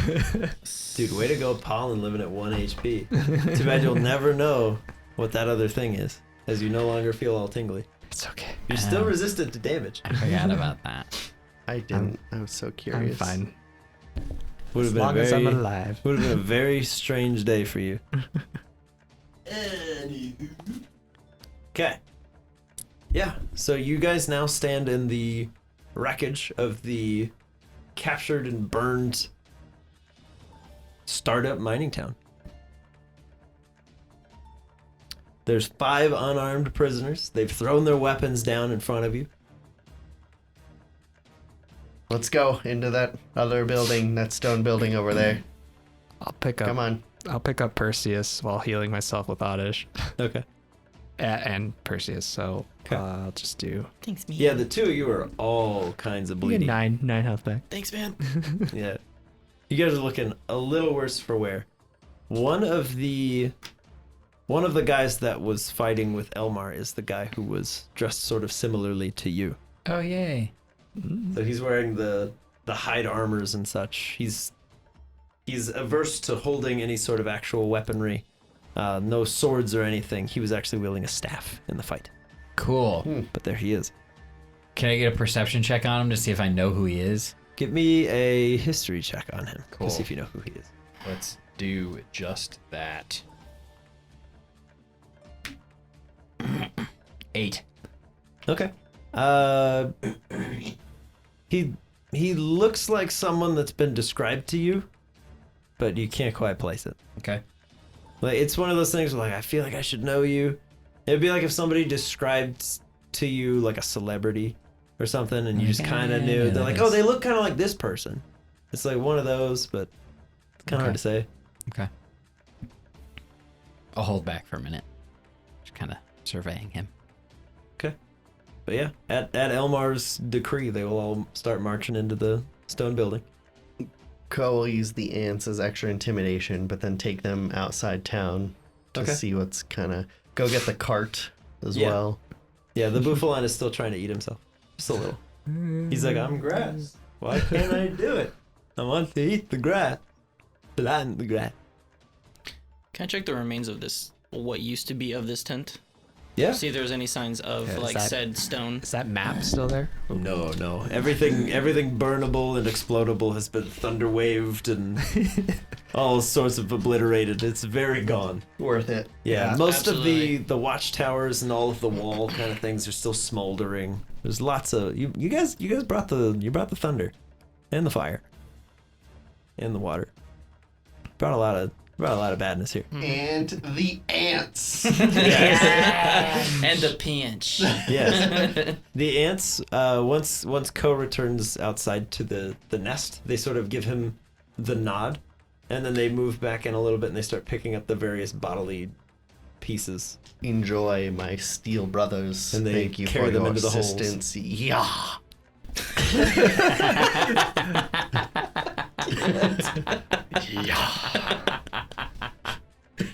Speaker 3: dude, way to go, Pollen, living at 1 HP. Too bad you'll never know what that other thing is, as you no longer feel all tingly.
Speaker 6: It's okay.
Speaker 3: You're still resistant to damage.
Speaker 5: I forgot about that.
Speaker 4: I didn't. I was so
Speaker 6: I'm
Speaker 4: curious.
Speaker 6: fine.
Speaker 3: Would
Speaker 6: As
Speaker 3: have been
Speaker 6: long as I'm alive.
Speaker 3: would have been a very strange day for you. Okay. Yeah, so you guys now stand in the wreckage of the captured and burned startup mining town. There's 5 unarmed prisoners. They've thrown their weapons down in front of you.
Speaker 4: Let's go into that other building, that stone building over there.
Speaker 6: I'll pick up.
Speaker 4: Come on.
Speaker 6: I'll pick up Perseus while healing myself with Oddish.
Speaker 3: Okay.
Speaker 6: And Perseus. So
Speaker 3: Okay.
Speaker 6: I'll just do.
Speaker 7: Thanks, man.
Speaker 3: Yeah, the two of you are all kinds of
Speaker 6: You get
Speaker 3: bleeding.
Speaker 6: 9 health back.
Speaker 7: Thanks, man.
Speaker 3: Yeah. You guys are looking a little worse for wear. One of the guys that was fighting with Elmar is the guy who was dressed sort of similarly to you.
Speaker 5: Oh yay!
Speaker 3: So he's wearing the hide armors and such. He's averse to holding any sort of actual weaponry. No swords or anything. He was actually wielding a staff in the fight.
Speaker 5: Cool.
Speaker 3: But there he is.
Speaker 5: Can I get a perception check on him to see if I know who he is?
Speaker 3: Give me a history check on him
Speaker 9: Cool.
Speaker 3: to see if you know who he is.
Speaker 9: Let's do just that.
Speaker 5: 8.
Speaker 3: Okay. He looks like someone that's been described to you, but you can't quite place it.
Speaker 5: Okay.
Speaker 3: Like it's one of those things where like I feel like I should know you. It'd be like if somebody described to you like a celebrity or something, and you just kind of knew.
Speaker 5: Yeah,
Speaker 3: They're like,
Speaker 5: that
Speaker 3: oh,
Speaker 5: is-
Speaker 3: they look kind of like this person. It's like one of those, but it's kind of hard to say.
Speaker 5: Okay. I'll hold back for a minute. Just kind of surveying him.
Speaker 3: But yeah, at Elmar's decree, they will all start marching into the stone building.
Speaker 4: Ko will use the ants as extra intimidation, but then take them outside town to
Speaker 3: Okay.
Speaker 4: see what's kind of... Go get the cart as
Speaker 3: Yeah.
Speaker 4: well.
Speaker 3: Yeah, the Buffalon is still trying to eat himself. Just a little. He's like, I'm grass. Why can't I do it? I want to eat the grass. Plant the grass.
Speaker 8: Can I check the remains of this, what used to be of this tent?
Speaker 3: Yeah.
Speaker 8: See if there's any signs of
Speaker 6: Yeah, is
Speaker 8: like
Speaker 6: that-
Speaker 8: said stone.
Speaker 6: Is that map still there?
Speaker 3: No. Everything burnable and explodable has been thunder waved and all sorts of obliterated. It's very gone.
Speaker 4: Worth it.
Speaker 3: Yeah,
Speaker 8: Yeah,
Speaker 3: most
Speaker 8: absolutely.
Speaker 3: of the watchtowers and all of the wall kind of things are still smoldering. There's lots of you guys brought the thunder and the fire and the water. Brought a lot of badness here.
Speaker 4: And the ants.
Speaker 8: And the pinch.
Speaker 3: Yes. The ants, once Ko returns outside to the nest, they sort of give him the nod, and then they move back in a little bit and they start picking up the various bodily pieces.
Speaker 4: Enjoy, my steel brothers.
Speaker 3: And they
Speaker 4: Thank you
Speaker 3: carry
Speaker 4: for
Speaker 3: them
Speaker 4: your
Speaker 3: into the holes.
Speaker 4: assistance. Yeah.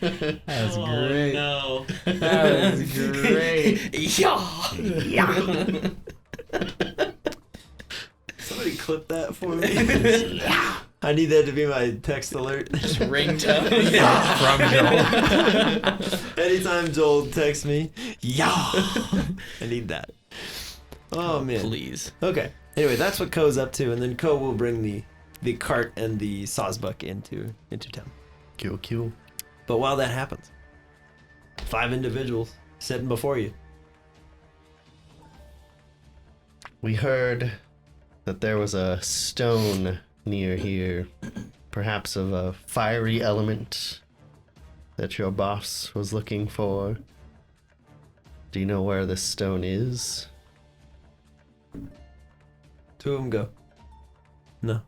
Speaker 5: That's great.
Speaker 8: No.
Speaker 5: That was great.
Speaker 8: Yeah.
Speaker 3: Somebody clip that for me. I need that to be my text alert.
Speaker 8: Just ringtone.
Speaker 5: From Joel.
Speaker 3: Anytime Joel texts me, yeah, I need that. Oh man.
Speaker 8: Please.
Speaker 3: Okay. Anyway, that's what Ko's up to, and then Ko will bring the cart and the sawsbuck into town.
Speaker 4: Cool.
Speaker 3: But while that happens, 5 individuals sitting before you.
Speaker 4: We heard that there was a stone near here, perhaps of a fiery element that your boss was looking for. Do you know where this stone is?
Speaker 3: 2 of them go. No.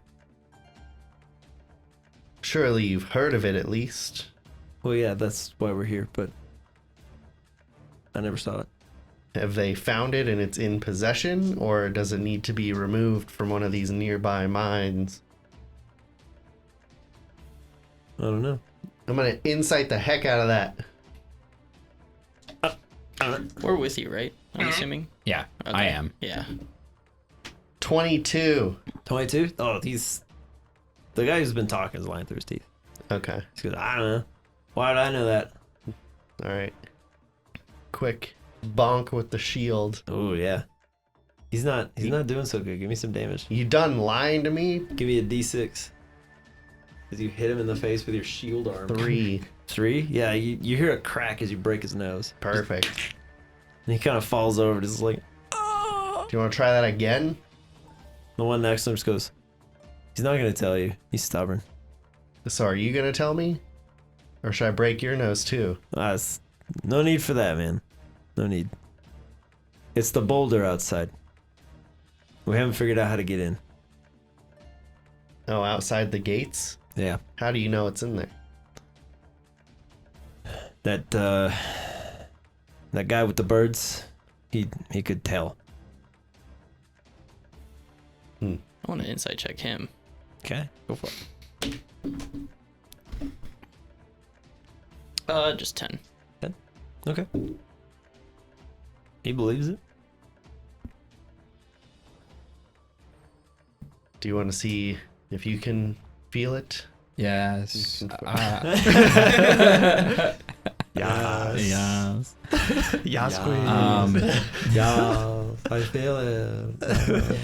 Speaker 4: Surely you've heard of it at least.
Speaker 3: Well, yeah, that's why we're here, but I never saw it.
Speaker 4: Have they found it and it's in possession, or does it need to be removed from one of these nearby mines?
Speaker 3: I don't know.
Speaker 4: I'm gonna insight the heck out of that.
Speaker 3: don't know.
Speaker 8: We're with you, right? I'm assuming.
Speaker 5: Yeah,
Speaker 8: Okay.
Speaker 5: I am.
Speaker 8: Yeah.
Speaker 4: 22.
Speaker 3: 22? Oh, he's the guy who's been talking is lying through his teeth.
Speaker 4: Okay.
Speaker 3: He goes, I don't know. Why did I know that?
Speaker 4: All right. Quick bonk with the shield.
Speaker 3: Oh yeah. He's not doing so good. Give me some damage.
Speaker 4: You done lying to me?
Speaker 3: Give me a D6. As you hit him in the face with your shield arm.
Speaker 4: 3.
Speaker 3: 3? Yeah, you hear a crack as you break his nose.
Speaker 4: Perfect.
Speaker 3: And he kind of falls over, just like,
Speaker 4: Do you want to try that again?
Speaker 3: the one next to him just goes, he's not going to tell you. He's stubborn.
Speaker 4: So are you going to tell me? Or should I break your nose too?
Speaker 3: No need for that, man. No need. It's the boulder outside. We haven't figured out how to get in.
Speaker 4: Oh, outside the gates?
Speaker 3: Yeah.
Speaker 4: How do you know it's in there?
Speaker 3: That guy with the birds, he could tell.
Speaker 8: I want to insight check him.
Speaker 3: Okay, go for it.
Speaker 8: Just 10.
Speaker 3: Okay. He believes it.
Speaker 4: Do you want to see if you can feel it?
Speaker 5: Yes.
Speaker 3: Yes.
Speaker 5: Yes.
Speaker 6: Yas, queen.
Speaker 3: Yeah, I feel it.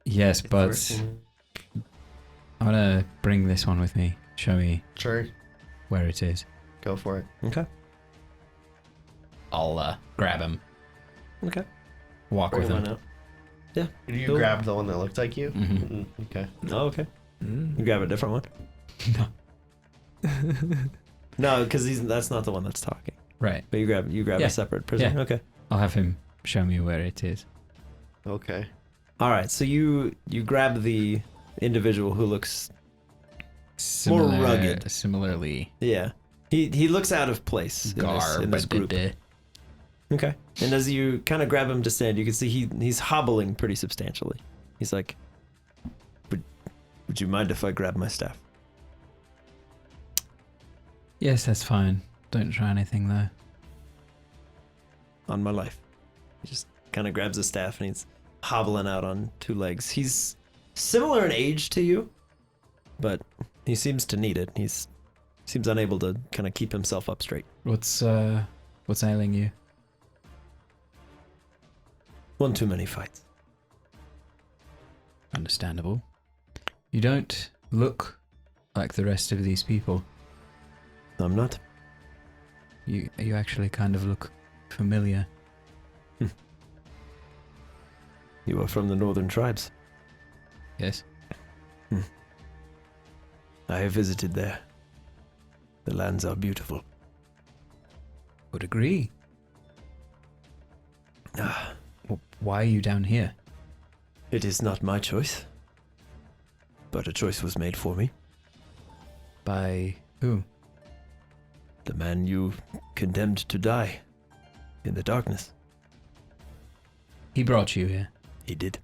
Speaker 5: Yes, but I'm gonna bring this one with me. Show me
Speaker 4: Sure.
Speaker 5: where it is.
Speaker 4: Go for it.
Speaker 3: Okay.
Speaker 5: I'll grab him,
Speaker 3: Okay.
Speaker 5: walk with him.
Speaker 3: Out.
Speaker 4: You
Speaker 3: Cool.
Speaker 4: grabbed the one that looked like you?
Speaker 5: Mhm.
Speaker 4: Okay.
Speaker 3: Oh, okay. You grab a different one. No, because that's not the one that's talking.
Speaker 5: Right.
Speaker 3: But you grab
Speaker 5: Yeah.
Speaker 3: a separate prisoner.
Speaker 5: Yeah.
Speaker 3: Okay.
Speaker 5: I'll have him show me where it is.
Speaker 4: Okay.
Speaker 3: All right. So you grab the individual who looks rugged.
Speaker 5: Similarly
Speaker 3: yeah. He looks out of place in this group. Okay. And as you kind of grab him to stand, you can see he's hobbling pretty substantially. He's like, would you mind if I grab my staff?
Speaker 5: Yes, that's fine. Don't try anything though.
Speaker 3: On my life. He just kind of grabs his staff and he's hobbling out on two legs. He's similar in age to you, but he seems to need it. Seems unable to kind of keep himself up straight.
Speaker 5: What's ailing you?
Speaker 3: One too many fights.
Speaker 5: Understandable. You don't look like the rest of these people.
Speaker 3: I'm not.
Speaker 5: You actually kind of look familiar.
Speaker 3: You are from the northern tribes.
Speaker 5: Yes.
Speaker 3: I have visited there. The lands are beautiful.
Speaker 5: Would agree.
Speaker 3: Ah,
Speaker 5: Why are you down here?
Speaker 3: it is not my choice, but a choice was made for me.
Speaker 5: By who?
Speaker 3: The man you condemned to die in the darkness.
Speaker 5: He brought you here.
Speaker 3: He did.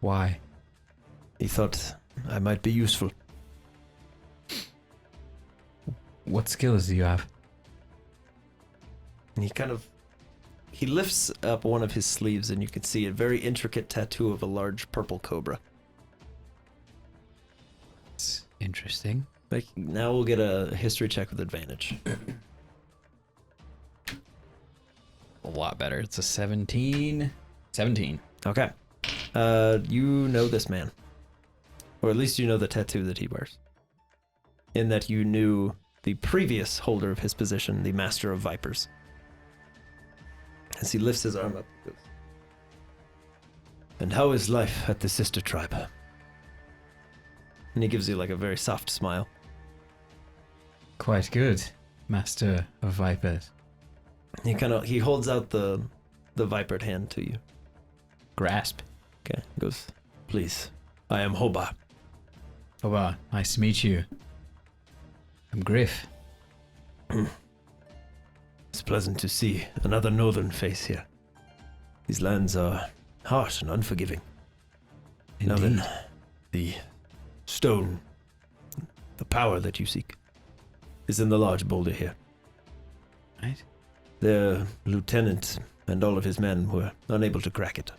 Speaker 5: Why?
Speaker 3: He thought I might be useful.
Speaker 5: What skills do you have?
Speaker 3: And he lifts up one of his sleeves and you can see a very intricate tattoo of a large purple cobra.
Speaker 5: It's interesting.
Speaker 3: Like, now we'll get a history check with advantage.
Speaker 5: A lot better. It's a 17. 17.
Speaker 3: Okay. You know this man. Or at least you know the tattoo that he wears. In that you knew the previous holder of his position, the Master of Vipers. As he lifts his arm up, he goes, "And how is life at the sister tribe?" And he gives you like a very soft smile.
Speaker 5: Quite good, Master of Vipers.
Speaker 3: He holds out the vipered hand to you.
Speaker 5: Grasp.
Speaker 3: Okay. He goes, "Please, I am Hoba."
Speaker 5: Oh, wow. Nice to meet you. I'm Griff.
Speaker 3: It's pleasant to see another northern face here. These lands are harsh and unforgiving. Now then, the stone, the power that you seek, is in the large boulder here.
Speaker 5: Right.
Speaker 3: Their lieutenant and all of his men were unable to crack it.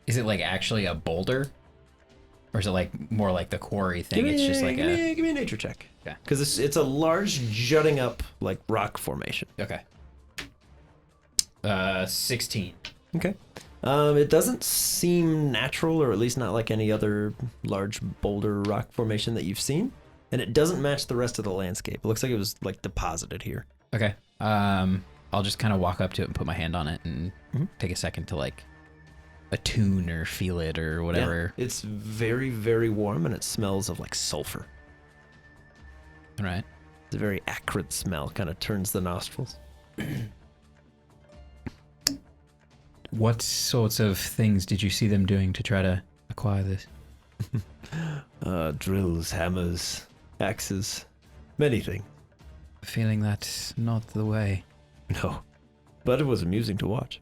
Speaker 5: Is it like actually a boulder? Or is it like more like the quarry thing? It's just like
Speaker 3: give me a nature check.
Speaker 5: Okay.
Speaker 3: Because it's a large jutting up like rock formation.
Speaker 5: Okay. 16.
Speaker 3: Okay. It doesn't seem natural, or at least not like any other large boulder rock formation that you've seen. And it doesn't match the rest of the landscape. It looks like it was like deposited here.
Speaker 5: Okay. I'll just kind of walk up to it and put my hand on it and take a second to like attune or feel it or whatever.
Speaker 3: Yeah, it's very, very warm, and it smells of like sulfur.
Speaker 5: All right.
Speaker 3: It's a very acrid smell, kind of turns the nostrils.
Speaker 5: What sorts of things did you see them doing to try to acquire this?
Speaker 3: Drills, hammers, axes, many things.
Speaker 5: Feeling that's not the way.
Speaker 3: No, but it was amusing to watch.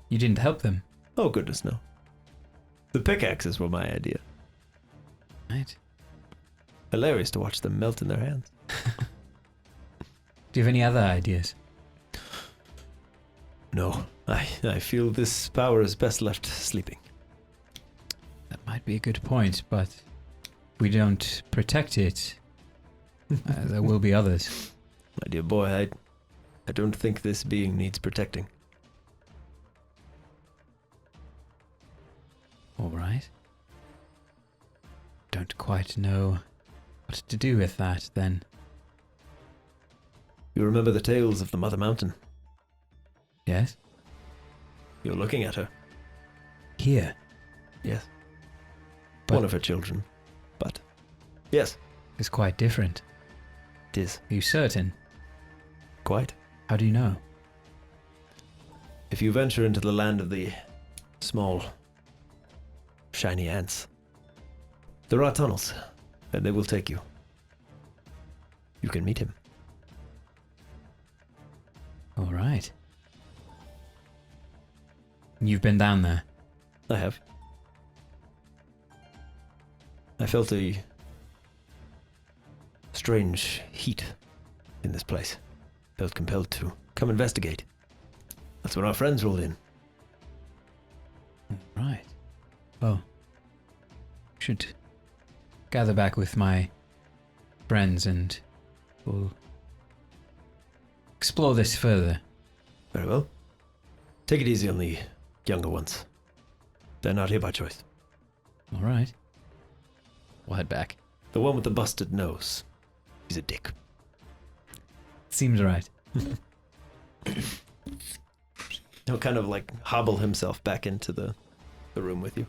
Speaker 5: You didn't help them,
Speaker 3: Oh, goodness, no. The pickaxes were my idea.
Speaker 5: right?
Speaker 3: Hilarious to watch them melt in their hands.
Speaker 5: Do you have any other ideas?
Speaker 3: No, I feel this power is best left sleeping.
Speaker 5: That might be a good point, but if we don't protect it, there will be others.
Speaker 3: My dear boy, I don't think this being needs protecting.
Speaker 5: All right. Don't quite know what to do with that, then.
Speaker 3: You remember the tales of the Mother Mountain?
Speaker 5: Yes?
Speaker 3: You're looking at her.
Speaker 5: Here.
Speaker 3: Yes.
Speaker 5: But-
Speaker 3: One of her children. But, yes,
Speaker 5: It's quite different.
Speaker 3: it is.
Speaker 5: Are you certain?
Speaker 3: Quite.
Speaker 5: How do you know?
Speaker 3: If you venture into the land of the small, shiny ants, there are tunnels, and they will take you. You can meet him.
Speaker 5: All right. You've been down there.
Speaker 3: I have. I felt a strange heat in this place. Felt compelled to come investigate. That's when our friends rolled in.
Speaker 5: Right. Well, should gather back with my friends and we'll explore this further.
Speaker 3: Very well. Take it easy on the younger ones. They're not here by choice.
Speaker 5: All right. We'll head back.
Speaker 3: The one with the busted nose. He's a dick.
Speaker 5: Seems right.
Speaker 3: He'll kind of like hobble himself back into the room with you.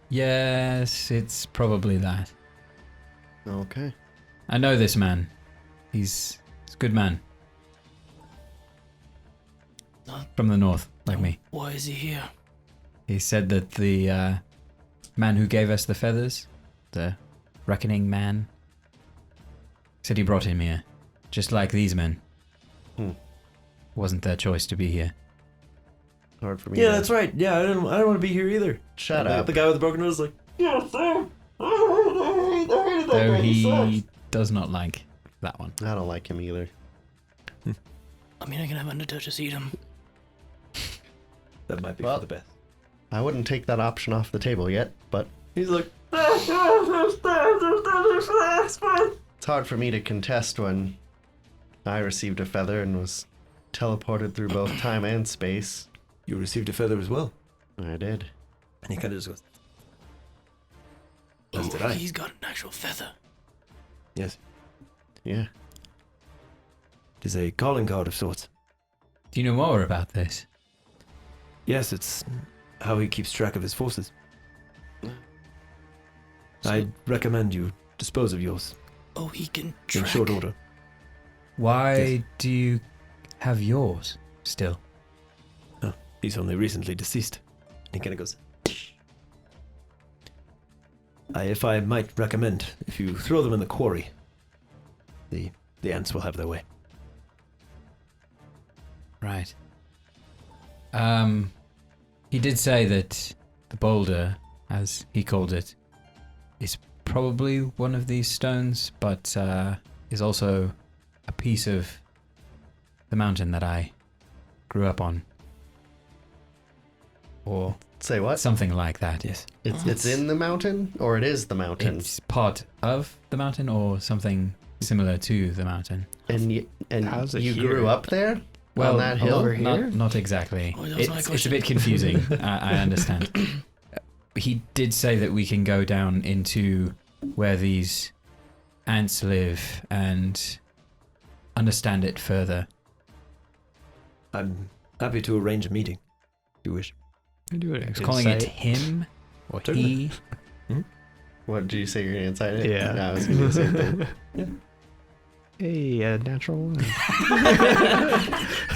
Speaker 5: Yes, it's probably that.
Speaker 4: Okay.
Speaker 5: I know this man. He's a good man. From the north, like me.
Speaker 7: Why is he here?
Speaker 5: He said that the man who gave us the feathers, the reckoning man, said he brought him here. Just like these men. Wasn't their choice to be here.
Speaker 4: Hard for me.
Speaker 3: Yeah,
Speaker 4: to-
Speaker 3: that's right. Yeah, I don't want to be here either.
Speaker 4: Shut
Speaker 3: And
Speaker 4: up.
Speaker 3: The guy with the broken nose is like,
Speaker 5: Though he does not like that one.
Speaker 4: I don't like him either.
Speaker 7: I mean, I can have Undertow just eat him.
Speaker 3: that might be
Speaker 4: Well-
Speaker 3: for the best.
Speaker 4: I wouldn't take that option off the table yet, but
Speaker 3: He's like,
Speaker 4: it's hard for me to contest when I received a feather and was teleported through both time and space.
Speaker 3: you received a feather as well.
Speaker 4: I did.
Speaker 3: And he kind of just goes, as did
Speaker 7: Oh,
Speaker 3: I.
Speaker 7: he's got an actual feather.
Speaker 3: Yes.
Speaker 4: Yeah.
Speaker 3: It is a calling card of sorts.
Speaker 5: Do you know more about this?
Speaker 3: Yes, it's how he keeps track of his forces. I recommend you dispose of yours
Speaker 7: Oh, he can
Speaker 3: in
Speaker 7: track.
Speaker 3: short order.
Speaker 5: Why
Speaker 3: Yes.
Speaker 5: do you have yours still?
Speaker 3: Oh, he's only recently deceased. And he kind of goes, if I might recommend, if you throw them in the quarry, the ants will have their way.
Speaker 5: Right. He did say that the boulder, as he called it, is probably one of these stones, but is also a piece of the mountain that I grew up on. Or
Speaker 4: Say what?
Speaker 5: something like that, yes.
Speaker 4: It's in the mountain, or it is the mountain?
Speaker 5: It's part of the mountain or something similar to the mountain.
Speaker 4: And
Speaker 6: How's it
Speaker 4: you
Speaker 6: here?
Speaker 4: grew up there?
Speaker 5: Well,
Speaker 4: on that hill?
Speaker 6: over here?
Speaker 5: Not exactly.
Speaker 7: Oh, that was my
Speaker 5: It's a
Speaker 7: question.
Speaker 5: bit confusing. I understand. He did say that we can go down into where these ants live and understand it further.
Speaker 3: I'm happy to arrange a meeting, if you wish.
Speaker 6: Do it.
Speaker 5: I was calling it him or he.
Speaker 4: What did you say? You're gonna inside it?
Speaker 6: Yeah.
Speaker 4: No, I was gonna do the same thing.
Speaker 6: Hey, natural one.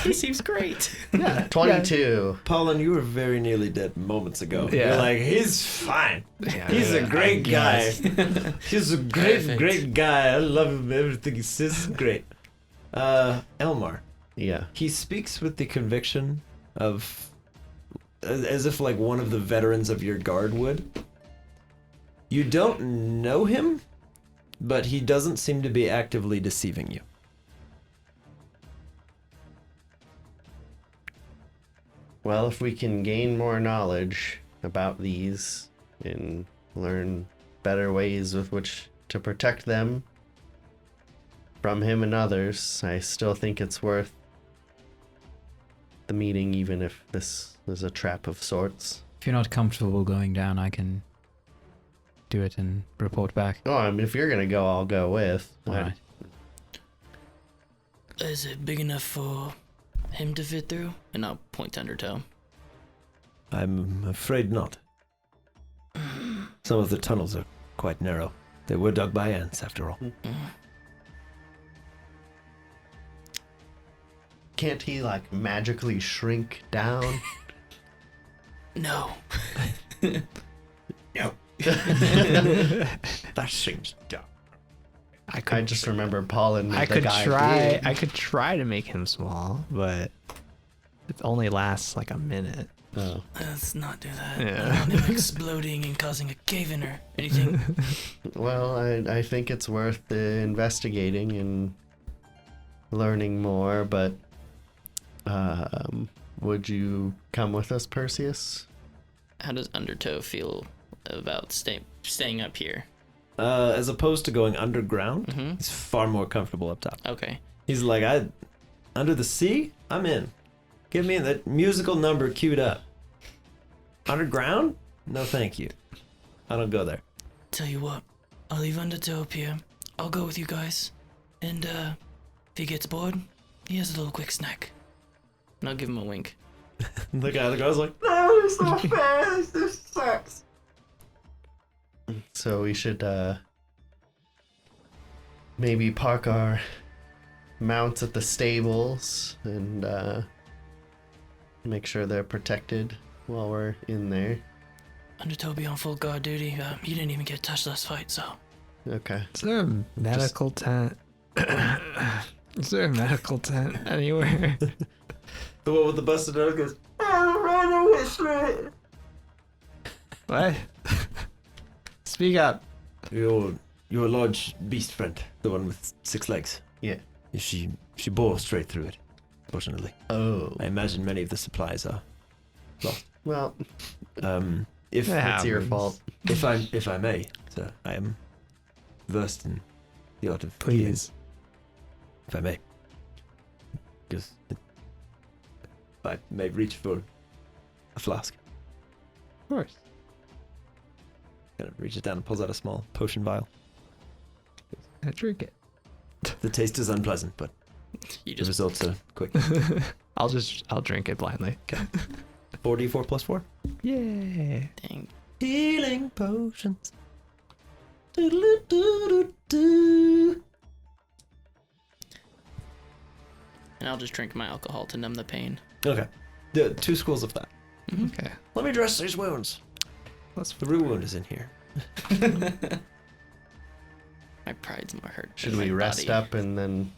Speaker 8: He seems great.
Speaker 6: Yeah.
Speaker 4: 22.
Speaker 3: Pollen, you were very nearly dead moments ago.
Speaker 6: Yeah.
Speaker 3: You're like, he's fine.
Speaker 6: Yeah,
Speaker 3: He's a great guy. He's a great,
Speaker 8: Perfect.
Speaker 3: great guy. I love him. Everything he says is great. Elmar,
Speaker 4: Yeah.
Speaker 3: he speaks with the conviction of, as if like one of the veterans of your guard would. You don't know him, but he doesn't seem to be actively deceiving you.
Speaker 4: Well, if we can gain more knowledge about these and learn better ways with which to protect them from him and others, I still think it's worth the meeting, even if this is a trap of sorts.
Speaker 5: If you're not comfortable going down, I can do it and report back.
Speaker 4: Oh, I mean, if you're gonna go, I'll go with.
Speaker 5: All right.
Speaker 7: Is it big enough for him to fit through?
Speaker 8: And I'll point to Undertow.
Speaker 3: I'm afraid not. Some of the tunnels are quite narrow. They were dug by ants, after all.
Speaker 4: Can't he, like, magically shrink down?
Speaker 7: No.
Speaker 3: That seems dumb.
Speaker 4: I just remember Paulin.
Speaker 6: I
Speaker 4: the
Speaker 6: could
Speaker 4: guy
Speaker 6: try.
Speaker 4: big.
Speaker 6: I could try to make him small, but it only lasts like a minute.
Speaker 4: Oh.
Speaker 7: Let's not do that.
Speaker 6: Yeah.
Speaker 7: I don't want him exploding and causing a cave-in or anything.
Speaker 4: Well, I think it's worth investigating and learning more, but would you come with us, Perseus?
Speaker 8: How does Undertow feel about staying up here?
Speaker 3: As opposed to going underground,
Speaker 8: Mm-hmm.
Speaker 3: he's far more comfortable up top.
Speaker 8: Okay.
Speaker 3: He's like, under the sea, I'm in. Give me that musical number queued up. Underground? No, thank you. I don't go there.
Speaker 7: Tell you what, I'll leave Undertow up here. I'll go with you guys. And if he gets bored, he has a little quick snack.
Speaker 8: And I'll give him a wink.
Speaker 3: The guy's like, no, it's not fair. This sucks.
Speaker 4: So we should maybe park our mounts at the stables and make sure they're protected while we're in there.
Speaker 7: Undertow be on full guard duty. He didn't even get touched last fight, so.
Speaker 4: Okay.
Speaker 6: Is there a medical tent? Is there a medical tent anywhere?
Speaker 3: The one with the busted nose goes, run away straight.
Speaker 6: What? Speak up.
Speaker 3: Your large beast friend, the one with 6 legs.
Speaker 4: Yeah.
Speaker 3: She bore straight through it, fortunately.
Speaker 4: Oh.
Speaker 3: I imagine many of the supplies are lost.
Speaker 4: Well,
Speaker 3: If
Speaker 6: Yeah.
Speaker 4: it's your
Speaker 6: happens.
Speaker 4: fault.
Speaker 3: if I may, sir, I am versed in the art of
Speaker 6: Please.
Speaker 3: if I may. Because I may reach for a flask.
Speaker 6: Of course.
Speaker 3: Kind of reaches down and pulls out a small potion vial.
Speaker 6: I drink it.
Speaker 3: The taste is unpleasant, but
Speaker 8: You
Speaker 3: the
Speaker 8: just
Speaker 3: results are quick.
Speaker 6: I'll drink it blindly.
Speaker 3: 4d4 plus 4.
Speaker 6: Yay.
Speaker 8: dang.
Speaker 3: Healing potions. Doo-doo-doo-doo-doo.
Speaker 8: And I'll just drink my alcohol to numb the pain.
Speaker 3: Okay. 2 schools of that.
Speaker 6: Okay.
Speaker 3: Let me dress these wounds. The real wound is in here.
Speaker 8: My pride's more hurt.
Speaker 4: Should
Speaker 8: than
Speaker 4: we
Speaker 8: my
Speaker 4: rest
Speaker 8: body.
Speaker 4: up and then?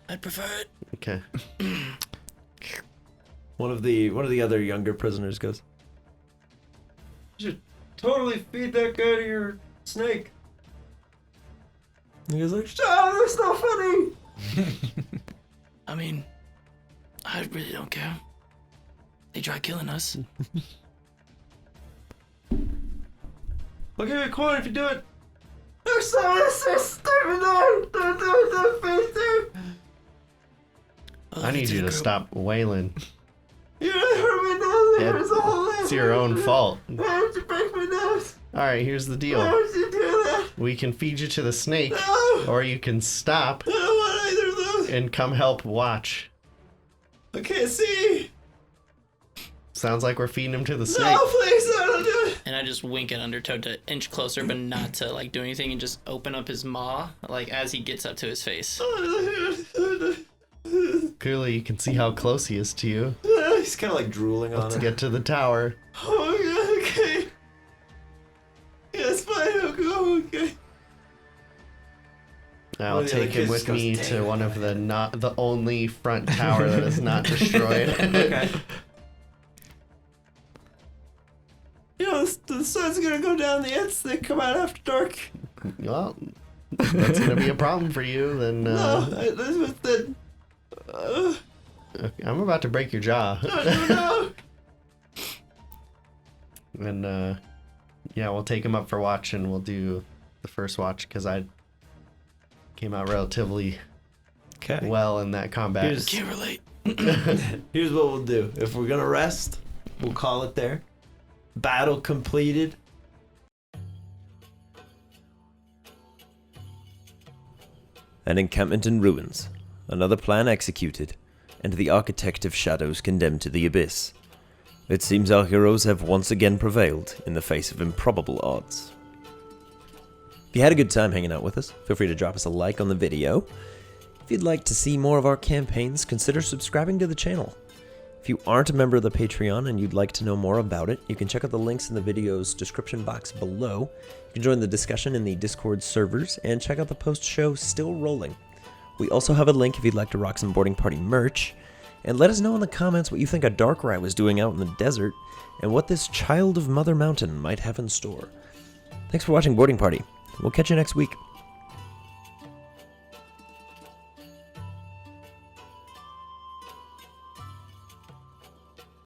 Speaker 7: I'd prefer it.
Speaker 4: Okay.
Speaker 3: One of the other younger prisoners goes, "You should totally feed that guy to your snake." And he goes like, shut up, that's not funny.
Speaker 7: I mean, I really don't care. They try killing us.
Speaker 3: I'll give you a coin if you do it. There's so stupid. Don't do it, face dude.
Speaker 4: I need you to stop wailing.
Speaker 3: You really hurt my nose.
Speaker 4: Yeah,
Speaker 3: There's a whole
Speaker 4: It's your own fault.
Speaker 3: Why did you break my nose?
Speaker 4: Alright, here's the
Speaker 3: Why
Speaker 4: deal.
Speaker 3: would you do that?
Speaker 4: We can feed you to the snake,
Speaker 3: No.
Speaker 4: or you can stop
Speaker 3: I don't want either of those.
Speaker 4: and come help watch.
Speaker 3: I can't see.
Speaker 4: Sounds like we're feeding him to the snake.
Speaker 3: No, please, no, don't do it.
Speaker 8: And I just wink at Undertow to inch closer, but not to like do anything, and just open up his maw like as he gets up to his face.
Speaker 4: Clearly, you can see how close he is to you.
Speaker 3: He's kind of like drooling on
Speaker 4: Let's
Speaker 3: it.
Speaker 4: get to the tower.
Speaker 3: Oh my god, okay. Yeah, it's fine, I'll go, okay.
Speaker 4: I'll
Speaker 3: One of the other
Speaker 4: take him
Speaker 3: kids
Speaker 4: with
Speaker 3: goes,
Speaker 4: me
Speaker 3: "Dang
Speaker 4: to
Speaker 3: it."
Speaker 4: one of the only front tower that is not destroyed.
Speaker 3: Okay. You know, the sun's gonna go down, the ants, they come out after dark.
Speaker 4: Well, that's gonna be a problem for you. Then
Speaker 3: That's what the...
Speaker 4: I'm about to break your jaw.
Speaker 3: no.
Speaker 4: And yeah, we'll take him up for watch, and we'll do the first watch because I came out relatively
Speaker 3: Okay.
Speaker 4: well in that combat.
Speaker 3: Here's-
Speaker 7: Can't relate.
Speaker 3: Here's what we'll do. If we're gonna rest, we'll call it there. Battle completed.
Speaker 2: An encampment in ruins, another plan executed, and the architect of shadows condemned to the abyss. It seems our heroes have once again prevailed in the face of improbable odds. If you had a good time hanging out with us, feel free to drop us a like on the video. If you'd like to see more of our campaigns, consider subscribing to the channel. If you aren't a member of the Patreon and you'd like to know more about it, you can check out the links in the video's description box below. You can join the discussion in the Discord servers and check out the post-show Still Rolling. We also have a link if you'd like to rock some Boarding Party merch. And let us know in the comments what you think a Darkrai was doing out in the desert and what this child of Mother Mountain might have in store. Thanks for watching Boarding Party. We'll catch you next week.